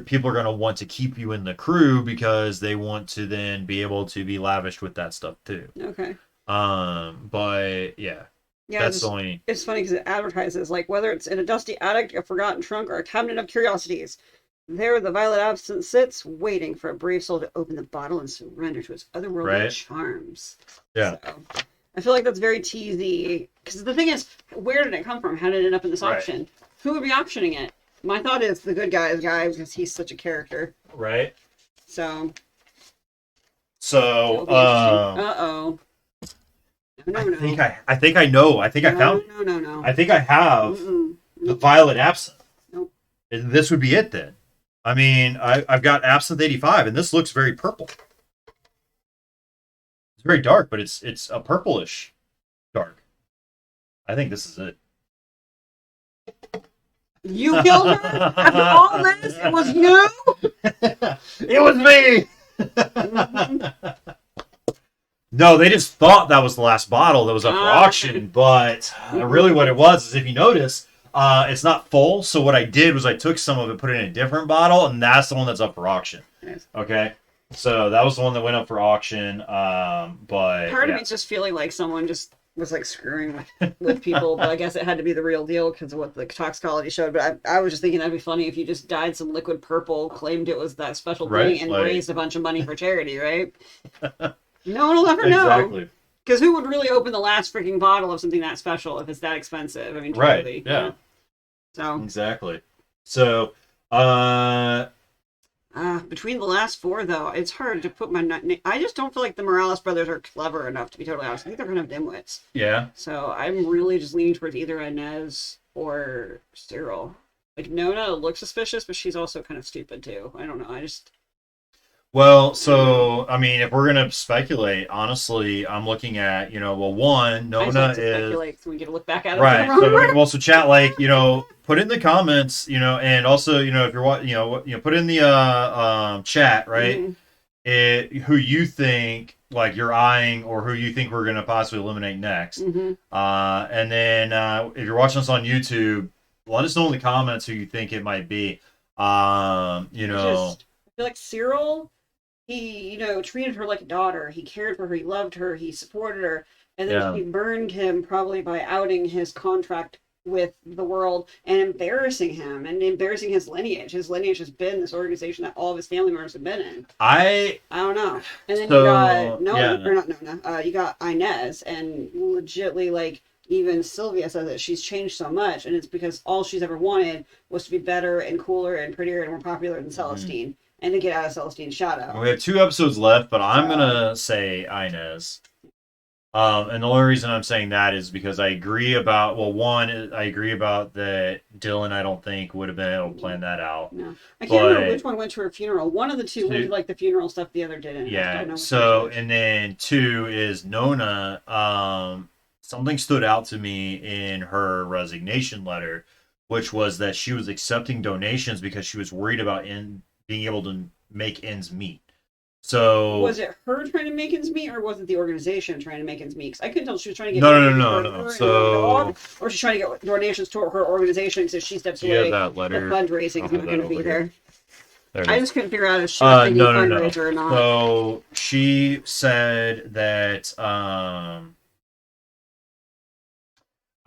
people are going to want to keep you in the crew because they want to then be able to be lavished with that stuff too. Okay. But yeah, that's only. It's funny because it advertises like whether it's in a dusty attic, a forgotten trunk, or a cabinet of curiosities. There, the violet absinthe sits, waiting for a brave soul to open the bottle and surrender to its otherworldly charms. Yeah. So, I feel like that's very teasy. Because the thing is, where did it come from? How did it end up in this auction? Who would be auctioning it? My thought is the good guy because he's such a character. Right. So. Uh-oh. No. I think I know. I think I found. No. I think I have the violet absinthe. Nope. And this would be it then. I mean, I've got absinthe 85, and this looks very purple. It's very dark, but it's a purplish dark. I think this is it. You killed her after all this? It was you? It was me. No, they just thought that was the last bottle that was up for auction, but really what it was is if you notice, it's not full. So what I did was I took some of it, put it in a different bottle, and that's the one that's up for auction. Nice. Okay, so that was the one that went up for auction. But part of me's just feeling like someone just was like screwing with people, but I guess it had to be the real deal because of what the toxicology showed. But I was just thinking that'd be funny if you just dyed some liquid purple, claimed it was that special thing, and raised a bunch of money for charity, right? No one will ever know. Exactly. Because who would really open the last freaking bottle of something that special if it's that expensive? I mean, totally. Yeah. So exactly. So, between the last four, though, it's hard to put my name. I just don't feel like the Morales brothers are clever enough, to be totally honest. I think they're kind of dimwits. Yeah. So I'm really just leaning towards either Inez or Cyril. Like, Nona looks suspicious, but she's also kind of stupid, too. I don't know. Well, so, I mean, if we're going to speculate, honestly, I'm looking at, one, Nona is... speculate so we get to look back at it. Right. So chat, put in the comments, and also, if you're watching, put in the chat, right? Mm-hmm. Who you think, you're eyeing or who you think we're going to possibly eliminate next. Mm-hmm. And then if you're watching us on YouTube, let us know in the comments who you think it might be. I feel like Cyril... He, treated her like a daughter. He cared for her. He loved her. He supported her. And then he burned him probably by outing his contract with the world and embarrassing him and embarrassing his lineage. His lineage has been this organization that all of his family members have been in. I don't know. And then you got Nona, you got Inez, and legitly, even Sylvia says that she's changed so much, and it's because all she's ever wanted was to be better and cooler and prettier and more popular than Celestine. Mm-hmm. And to get out of Celestine's shadow. We have 2 episodes left, but I'm going to say Inez. And the only reason I'm saying that is because I agree about, I agree about that Dylan, I don't think, would have been able to plan that out. No. I can't remember which one went to her funeral. One of the two went to, the funeral stuff, the other didn't. Yeah, so, and then 2 is Nona. Something stood out to me in her resignation letter, which was that she was accepting donations because she was worried about being able to make ends meet. So was it her trying to make ends meet, or was it the organization trying to make ends meet? Because I couldn't tell if she was trying to get no. So or she's trying to get donations to her organization because she steps away. That letter. The fundraising is not going to be there. I just couldn't figure out if she was thinking fundraiser or not. So she said that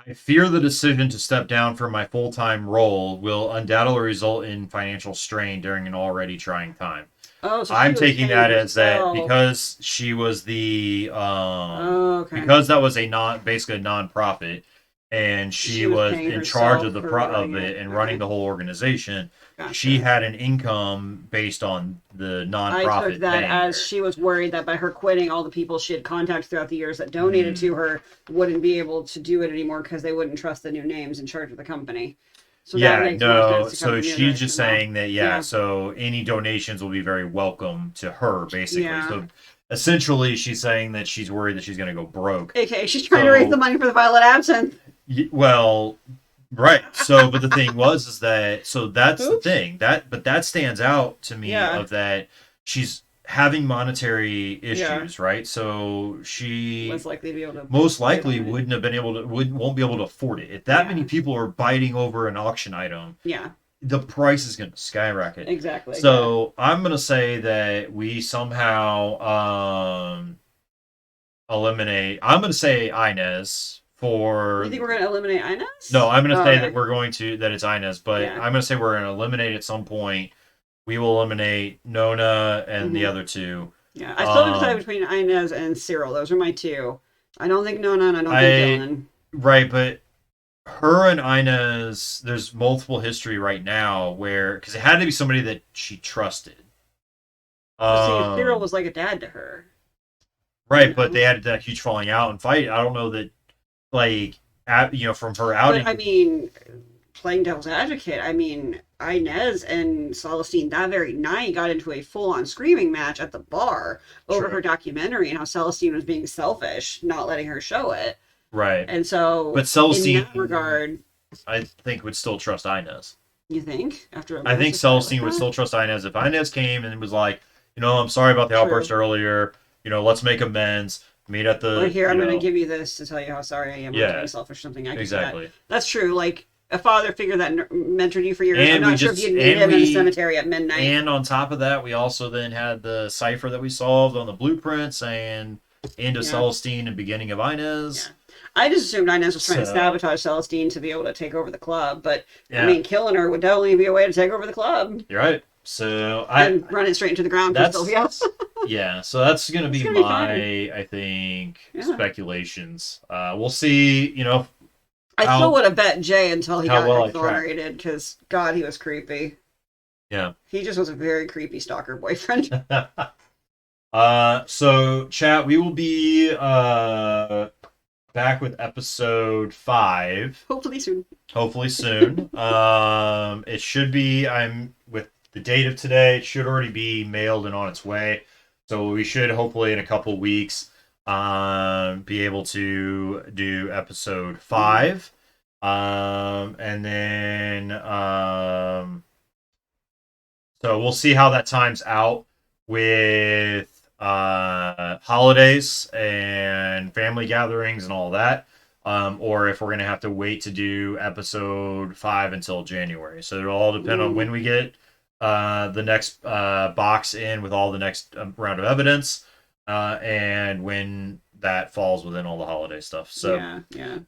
I fear the decision to step down from my full-time role will undoubtedly result in financial strain during an already trying time. Oh, so she I'm was taking paying that as that herself. because she was the Oh, okay. because that was basically a non-profit, and She she was was paying in charge herself of for running it it. and Okay. running the whole organization. Gotcha. She had an income based on the I non-profit took that paying as her. she was worried that by her quitting, all the people she had contacted throughout the years that donated to her wouldn't be able to do it anymore because they wouldn't trust the new names in charge of the company. So that Yeah, makes more no. sense to come So from your she's just direction now. saying that, yeah, so any donations will be very welcome to her, basically. Yeah. So essentially, she's saying that she's worried that she's going to go broke. Okay, she's trying to raise the money for the Violet Absinthe. Well, right. So, but the thing was, is that, so that's the Oops. thing. But that stands out to me Yeah. of that she's having monetary issues, right? So she Less likely to be able to. most likely on it. wouldn't have been able to, won't be able to afford it. If that Yeah. many people are biting over an auction item, Yeah, the price is going to skyrocket. exactly. So I'm going to say that we somehow eliminate. I'm going to say Inez for. You think we're going to eliminate Inez? No, I'm going to Oh, say okay. that we're going to that it's Inez, but Yeah. I'm going to say we're going to eliminate at some point. We will eliminate Nona and the Mhm. other two. Yeah, I still decided between Inez and Cyril. Those are my two. I don't think Nona and I don't think Dylan. Right, but her and Inez, there's multiple history right now where because it had to be somebody that she trusted. See, Cyril was like a dad to her. Right, but they had that huge falling out and fight. I don't know that, like, from her outing. But I mean, playing devil's advocate, I mean, Inez and Celestine that very night got into a full-on screaming match at the bar over True. her documentary and how Celestine was being selfish, not letting her show it. Right. And so, But Celestine, in that regard, I think, would still trust Inez. you think after I think Celestine would still trust Inez. If Inez came and was like, I'm sorry about the True. outburst earlier, let's make amends, meet at the. Or here, I'm going to give you this to tell you how sorry I am. Yeah. I'm being selfish or something. I get Exactly. that. That's true. Like a father figure that mentored you for years. And I'm we not sure just- if you'd meet and him in a we- cemetery at midnight. And on top of that, we also then had the cipher that we solved on the blueprints and end of Yeah. Celestine and beginning of Inez. Yeah. I just assumed Inez was trying to So- sabotage Celestine to be able to take over the club, but Yeah. I mean, killing her would definitely be a way to take over the club You're right. So and run it straight into the ground for That's- Sylvia. yeah, so that's gonna be gonna be my, I think, Yeah. speculations. We'll see. I How- still would have bet Jay until he how got well I track. exonerated because God, he was creepy. Yeah. He just was a very creepy stalker boyfriend. So chat, we will be back with episode 5. Hopefully soon. Hopefully soon. It should be. I'm with the date of today. It should already be mailed and on its way. So we should hopefully in a couple weeks be able to do episode 5. And then so we'll see how that times out with holidays and family gatherings and all that. Or if we're going to have to wait to do episode 5 until January. So it'll all depend on when we get the next box in with all the next round of evidence and when that falls within all the holiday stuff. So, yeah.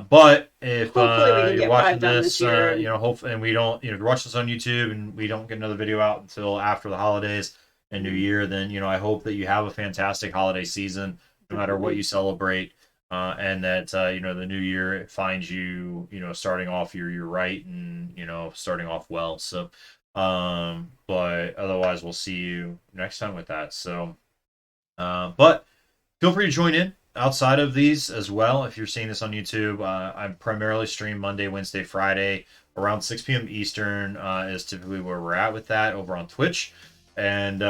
but if Hopefully we can you're get watching 5 done this, this year. hopefully, and we don't, if you watch this on YouTube and we don't get another video out until after the holidays and New Year, then, I hope that you have a fantastic holiday season, no matter what you celebrate. And that the new year finds you starting off your year right and starting off well. So but otherwise we'll see you next time with that. So but feel free to join in outside of these as well. If you're seeing this on YouTube, I primarily stream Monday, Wednesday, Friday around 6 p.m. Eastern is typically where we're at with that over on Twitch. And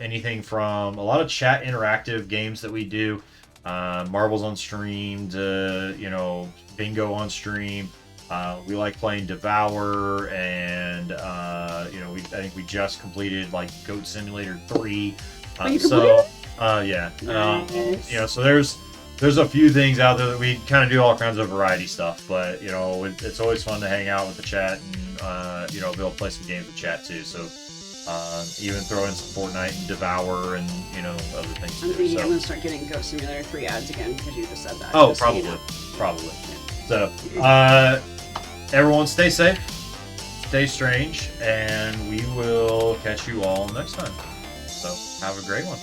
anything from a lot of chat interactive games that we do, marbles on stream to bingo on stream. We like playing Devour, and I think we just completed like Goat Simulator 3. You completed? Yeah. Nice. So there's a few things out there that we kind of do all kinds of variety stuff, but it's always fun to hang out with the chat and be able to play some games with chat too. So even throw in some Fortnite and Devour and other things. I'm too. thinking So. I'm gonna start getting Ghost Simulator 3 ads again because you just said that. Oh, just so you probably. know. probably. So, everyone stay safe, stay strange, and we will catch you all next time. So, have a great one.